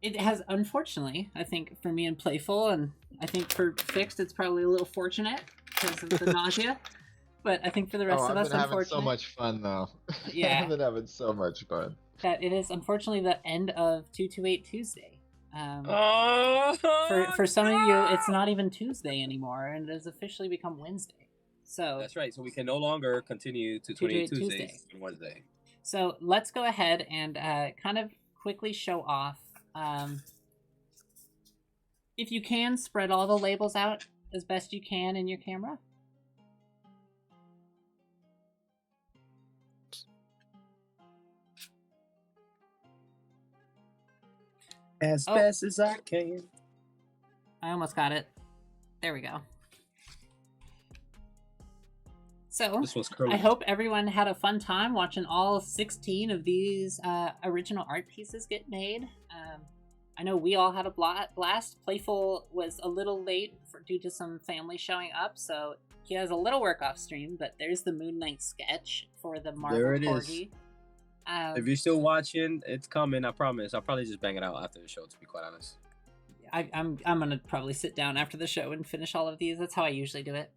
it has, unfortunately, I think for me and Playful, and I think for Fixed, it's probably a little fortunate because of the nausea. But I think for the rest of I've us, been having unfortunately, so much fun though. Yeah. I've been having so much fun. that it is unfortunately the end of 228 Tuesday. Oh, For some of you, it's not even Tuesday anymore, and it has officially become Wednesday. So That's right. So we can no longer continue to 28 28 Tuesday. Tuesdays on Wednesday. So let's go ahead and kind of quickly show off. If you can, spread all the labels out as best you can in your camera. As Oh. best as I can. I almost got it. There we go. So This was curly. I hope everyone had a fun time watching all 16 of these original art pieces get made. I know we all had a blast. Playful was a little late due to some family showing up, so he has a little work off stream, but there's the Moon Knight sketch for the Marvel There it is. Corgi. If you're still watching, it's coming. I promise. I'll probably just bang it out after the show, to be quite honest. I'm gonna probably sit down after the show and finish all of these. That's how I usually do it.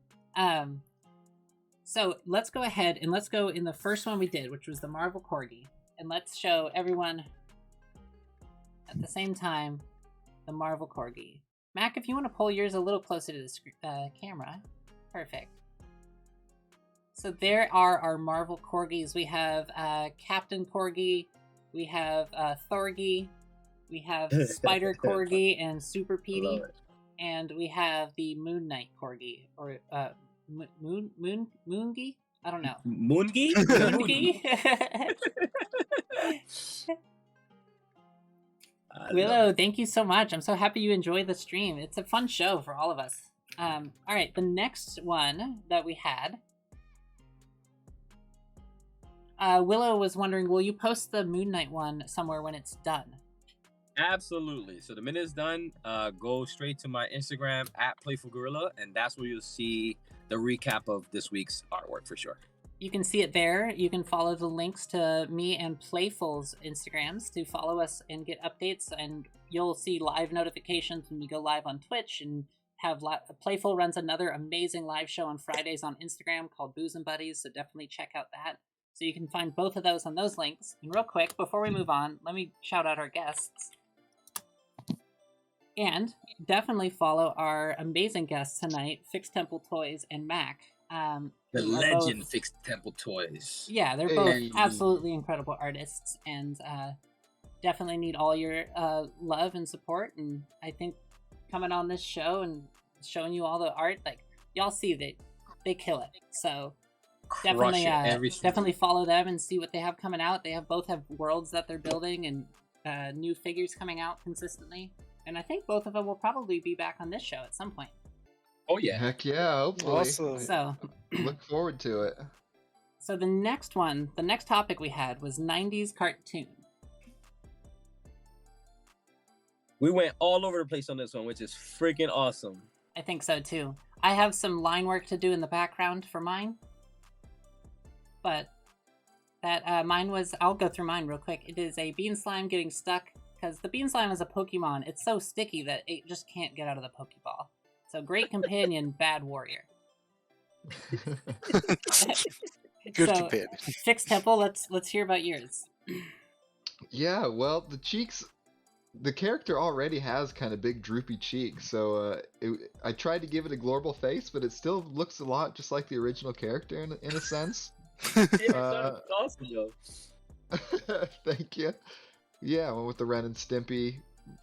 So let's go ahead and let's go in the first one we did, which was the Marvel Corgi, and let's show everyone at the same time the Marvel Corgi. Mac, if you want to pull yours a little closer to the camera, perfect. So there are our Marvel Corgis. We have Captain Corgi, we have Thorgy, we have Spider Corgi and Super Petey, and we have the Moon Knight Corgi, or Moongi? I don't know. Moongi? Moongi? Willow, thank you so much. I'm so happy you enjoyed the stream. It's a fun show for all of us. All right, the next one that we had. Willow was wondering, will you post the Moon Knight one somewhere when it's done? Absolutely. So the minute it's done, go straight to my Instagram at Playful Gorilla, and that's where you'll see the recap of this week's artwork for sure. you can see it there. You can follow the links to me and Playful's Instagrams to follow us and get updates, and you'll see live notifications when we go live on Twitch, and Playful runs another amazing live show on Fridays on Instagram called Booze and Buddies, so definitely check out that. So you can find both of those on those links. And real quick, before we move on, let me shout out our guests. And definitely follow our amazing guests tonight, Fixed Temple Toys and Macc. The who are legend both- Fixed Temple Toys. Yeah, they're both Hey. absolutely incredible artists, and definitely need all your love and support. And I think coming on this show and showing you all the art, like y'all see they kill it. So Crush it every single definitely follow them and see what they have coming out. They both have worlds that they're building and new figures coming out consistently. And I think both of them will probably be back on this show at some point. Oh yeah. Heck yeah, hopefully. Awesome. So Look forward to it. So the next topic we had was 90s cartoon. We went all over the place on this one, which is freaking awesome. I think so too. I have some line work to do in the background for mine. But that mine was, I'll go through mine real quick. It is a bean slime getting stuck, because the bean slime is a Pokemon. It's so sticky that it just can't get out of the Pokeball. So great companion, bad warrior. Good So, companion. Fixed Temple, let's hear about yours. Yeah, well, the cheeks, the character already has kind of big droopy cheeks, so I tried to give it a global face, but it still looks a lot just like the original character in a sense. It's awesome, yo. Thank you. Yeah, well, with the Ren and Stimpy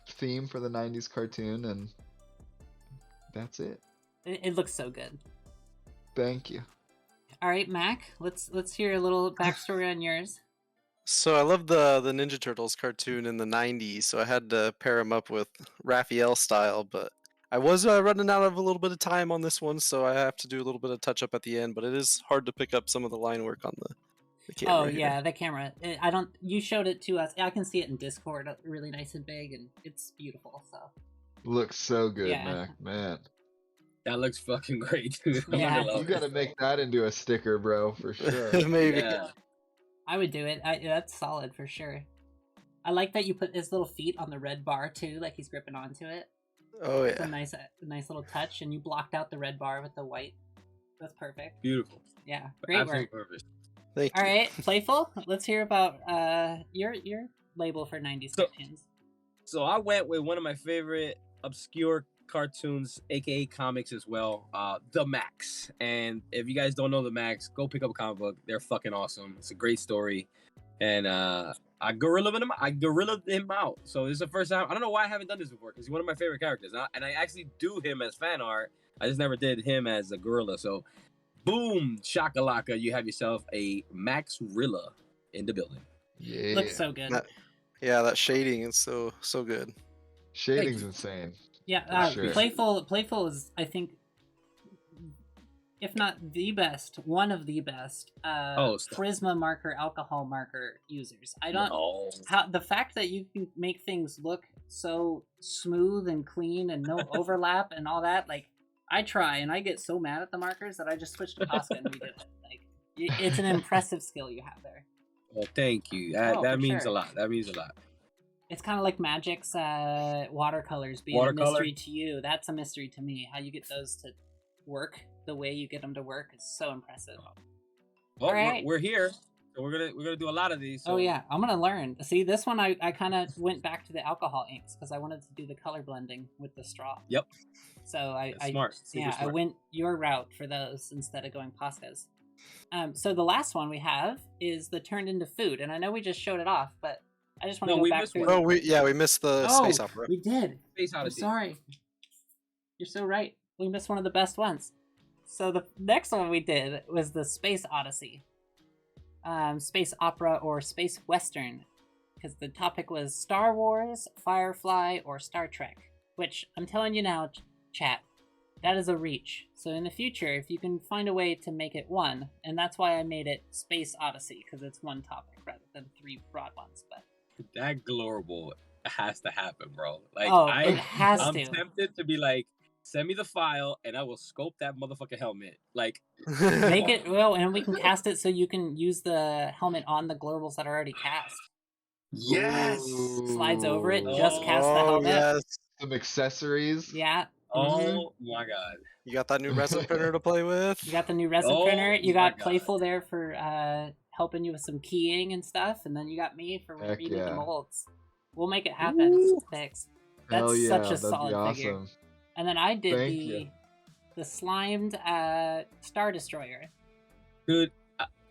theme for the 90s cartoon, and that's it. It looks so good. Thank you. All right, Mac, let's hear a little backstory on yours. So I love the Ninja Turtles cartoon in the 90s, so I had to pair him up with Raphael style, but I was running out of a little bit of time on this one, so I have to do a little bit of touch up at the end, but it is hard to pick up some of the line work on the camera. Oh here. yeah, the camera. You showed it to us. I can see it in Discord, really nice and big, and it's beautiful. So Looks so good, Yeah. Mac. Man, That looks fucking great, dude. I'm Yeah. gonna love you gotta it. make that into a sticker, bro, for sure. Maybe. Yeah. I would do it. That's solid for sure. I like that you put his little feet on the red bar too, like he's gripping onto it. Oh It's yeah. a nice little touch, and you blocked out the red bar with the white. That's perfect. Beautiful. Yeah, great Absolutely work. perfect. Thank All you. right, Playful. Let's hear about your label for 90s So- cartoons. So I went with one of my favorite obscure cartoons, aka comics as well, the Macc. And if you guys don't know the Macc, go pick up a comic book. They're fucking awesome. It's a great story, and I gorillaed him out. So this is the first time. I don't know why I haven't done this before, because he's one of my favorite characters, and I actually do him as fan art. I just never did him as a gorilla. So, boom, shakalaka, you have yourself a Maxrilla in the building. Yeah. Looks so good. That- Yeah, that shading is so good. Shading's insane. Yeah, For sure. Playful is, I think, if not the best, one of the best Stop. Prisma marker, alcohol marker users. I don't No. how the fact that you can make things look so smooth and clean and no overlap and all that. Like, I try and I get so mad at the markers that I just switched to Posca and redid it. Like, it's an impressive skill you have there. Well, thank you. Oh, That for means sure. a lot. That means a lot. It's kind of like Magic's watercolors being a Watercolor? mystery to you. That's a mystery to me. How you get those to work the way you get them to work is so impressive. Well, Alright. we're here, so we're gonna do a lot of these. So. Oh yeah, I'm gonna learn. See, this one I kind of went back to the alcohol inks because I wanted to do the color blending with the straw. Yep. So I Smart. Super I smart. went your route for those instead of going Posca's. So the last one we have is the turned into food, and I know we just showed it off, but I just want to No, go we back missed through. one. Oh, we missed the space opera. we did. Space I'm Odyssey. sorry. You're so right. We missed one of the best ones. So the next one we did was the Space Odyssey. Space opera or space western. Because the topic was Star Wars, Firefly, or Star Trek. Which, I'm telling you now, chat, that is a reach. So in the future, if you can find a way to make it one, and that's why I made it Space Odyssey, because it's one topic rather than three broad ones. But That global has to happen, bro. Like it has I'm to. tempted to be like, Send me the file, and I will scope that motherfucking helmet. Like, Make it well, and we can cast it so you can use the helmet on the globals that are already cast. yes. Slides over it, Ooh. just cast the Oh helmet. yes, Some accessories. Yeah. Oh my god. you got that new resin printer to play with. You got the new resin Oh printer. You my got God. Playful there for helping you with some keying and stuff, and then you got me for Heck reading the yeah. molds. We'll make it happen. Ooh. Fix. Hell That's yeah, such a that'd solid be figure. awesome. And then I did Thank you. the slimed Star Destroyer. Dude,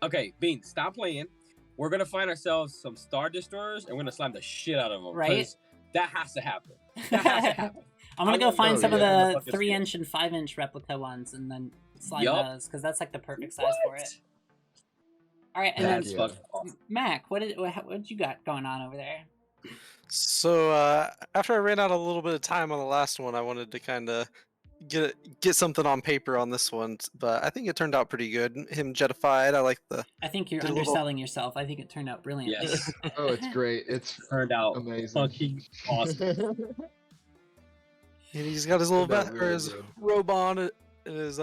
okay, Bean, stop playing. We're gonna find ourselves some Star Destroyers, and we're gonna slam the shit out of them. Right. 'cause that has to happen. That has to happen. I'm gonna I go want find those some of on the the fucking 3-inch and 5-inch replica ones, and then slime Yup. those because that's like the perfect size for it. All right, and Heck then yeah. Fucking awesome. Mac, what you got going on over there? So after I ran out a little bit of time on the last one, I wanted to kind of get something on paper on this one, but I think it turned out pretty good. Him jetified. I like the I think you're Did a little- underselling yourself. I think it turned out brilliantly. Yes. Oh, it's great. It's Turned out amazing. fucking awesome. and he's got his little Turned out or really his good. robe on and his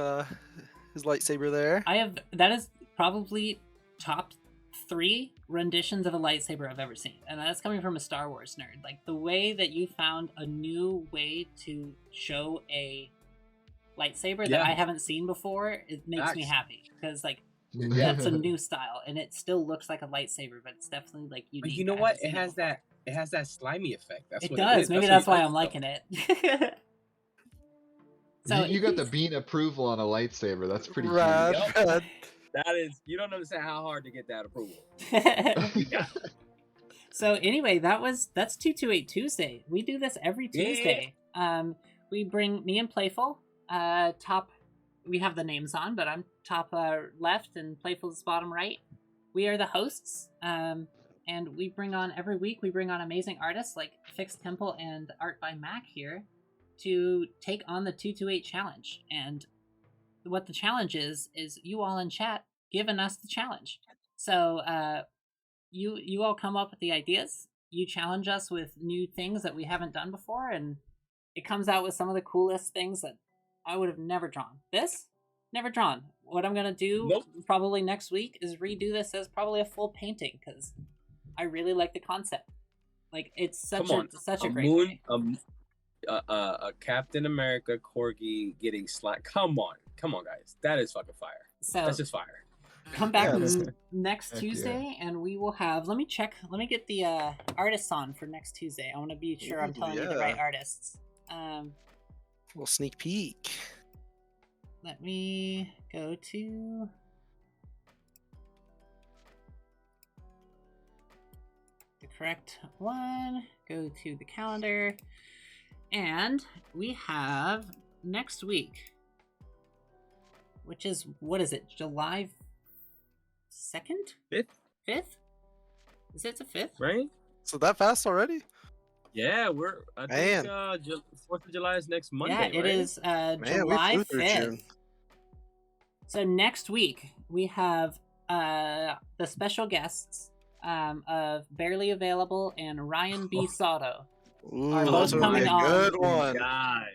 lightsaber there. That is probably top 3 renditions of a lightsaber I've ever seen, and that's coming from a Star Wars nerd. Like the way that you found a new way to show a lightsaber that Yeah. I haven't seen before, it makes me Facts. happy because like Yeah. it's a new style and it still looks like a lightsaber, but it's definitely like unique. But you know I what? haven't It seen has before. that. It has that slimy effect. That's It what does. It is. Maybe what that's he why likes, I'm though. liking it. So you got the bean approval on a lightsaber. That's pretty Rad, Yup. rad. That is. You don't understand how hard to get that approval. huge. So anyway, that's 228 Tuesday. We do this every Yeah. Tuesday. We bring me and Playful. Top, we have the names on, but I'm top left and Playful's bottom right. We are the hosts. And we bring on every week. We bring on amazing artists like Fixed Temple and Art by Mac here to take on the 228 challenge. And what the challenge is you all in chat giving us the challenge. So you all come up with the ideas. You challenge us with new things that we haven't done before, and it comes out with some of the coolest things that I would have never drawn. This never drawn. What I'm gonna do Nope. probably next week is redo this as probably a full painting because I really like the concept. Like it's such Come on. such a A great moon. way. A Captain America corgi getting slimed. Come on, guys. That is fucking fire. So That's just fire. come back Yeah, that's- next Heck yeah. Tuesday and we will have, let me get the artists on for next Tuesday. I want to be sure I'm Ooh, telling you the yeah. right artists. Little sneak peek. Let me go to the correct one, go to the calendar, and we have next week, which is, what is it, July 2nd? Fifth. 5th? Is it the 5th? Right? So that fast already? Yeah, I Man. think 4th of July is next Monday. Yeah, it right? is Man, we July flew through 5th. June. So next week we have the special guests of Barely Available and Ryan B. Sato. Ooh, Are that's both gonna be coming a on. good Oh, one. God.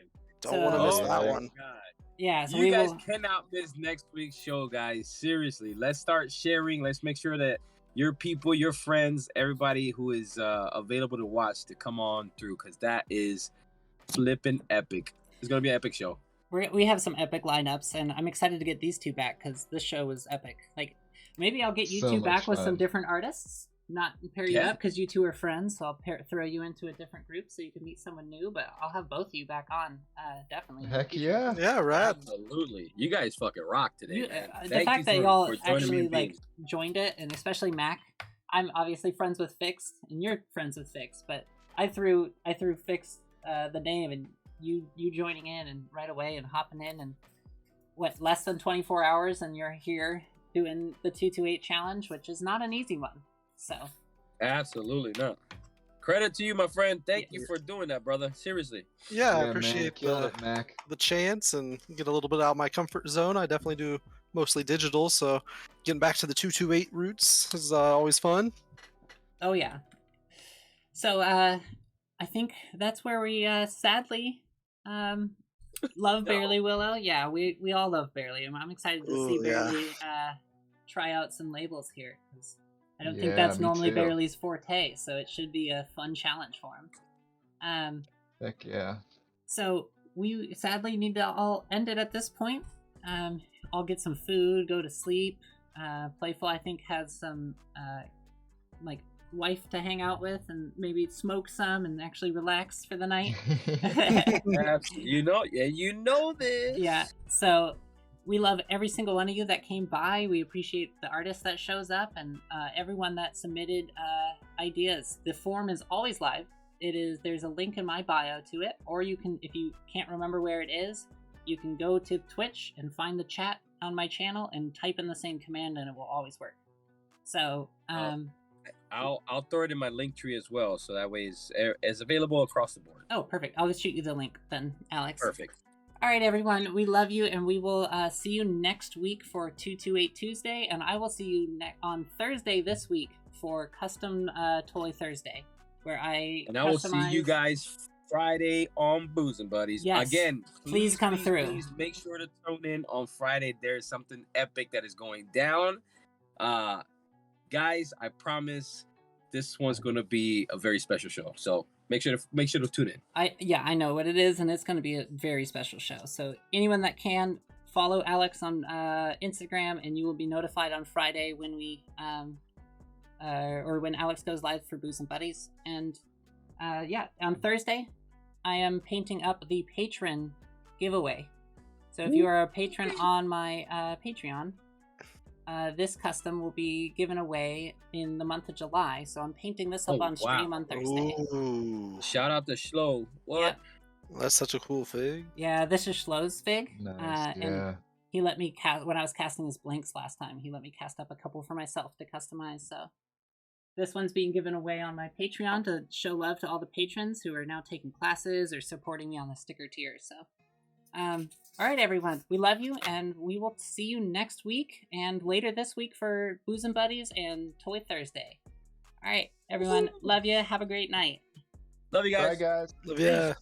Don't want to So- miss Oh, that my one. God. Yeah, so You we guys will. cannot miss next week's show, guys. Seriously, let's start sharing. Let's make sure that your people, your friends, everybody who is available to watch to come on through, because that is flipping epic. It's gonna be an epic show. We have some epic lineups, and I'm excited to get these two back because this show was epic. Like, maybe I'll get you So two much back with some fun. different artists. Not pair you Yeah. up because you two are friends, so I'll throw you into a different group so you can meet someone new. But I'll have both of you back on, definitely. in the Heck future. yeah. Yeah, rad. Absolutely, you guys fucking rock today. You, man. the Thank fact you that for y'all joining me actually and like being- joined it, and especially Mac, I'm obviously friends with Fix, and you're friends with Fix, but I threw Fix the name, and you joining in and right away and hopping in, and what, less than 24 hours, and you're here doing the 228 challenge, which is not an easy one. So Absolutely not. Credit to you, my friend. Thank Yeah. you for doing that, brother. Seriously. Yeah, I man, appreciate killing it, Mac. the chance and get a little bit out of my comfort zone. I definitely do mostly digital, so getting back to the 228 roots is always fun. oh yeah. So I think that's where we sadly Love No. Barely Willow. Yeah, we all love Barely. I'm excited to see Ooh, yeah. Barely try out some labels here, 'cause I don't think Yeah, that's me normally too. Barely's forte, so it should be a fun challenge for him. Heck yeah. So we sadly need to all end it at this point. I'll get some food, go to sleep. Playful, I think, has some like wife to hang out with, and maybe smoke some and actually relax for the night. You know this. Yeah. So we love every single one of you that came by. We appreciate the artist that shows up and everyone that submitted ideas. The form is always live. There's a link in my bio to it, or you can, if you can't remember where it is, you can go to Twitch and find the chat on my channel and type in the same command, and it will always work. So I'll throw it in my link tree as well, so that way it's available across the board. oh, perfect. I'll just shoot you the link then, Alex. Perfect. All right, everyone. We love you, and we will see you next week for 228 Tuesday, and I will see you on Thursday this week for Custom Toy Thursday, where I And I will see you guys Friday on Boozin' Buddies. Yes. Again, Please come through. Please make sure to tune in on Friday. There's something epic that is going down. Guys, I promise this one's going to be a very special show. So make sure to tune in. I know what it is, and it's going to be a very special show. So anyone that can, follow Alex on Instagram, and you will be notified on Friday when we or when Alex goes live for Boozin' Buddies. And on Thursday, I am painting up the patron giveaway. So if you are a patron on my Patreon, this custom will be given away in the month of July. So I'm painting this up on stream on Thursday. Ooh, Shout out to Schlo. What? Yep. that's such a cool fig. Yeah, this is Schlo's fig. Nice. And Yeah. he let me cast, when I was casting his blanks last time, he let me cast up a couple for myself to customize. So this one's being given away on my Patreon to show love to all the patrons who are now taking classes or supporting me on the sticker tier. So, all right, everyone, we love you, and we will see you next week and later this week for Boozin' Buddies and Toy Thursday. All right, everyone, love you. Have a great night. Love you guys. Bye, guys. Love ya.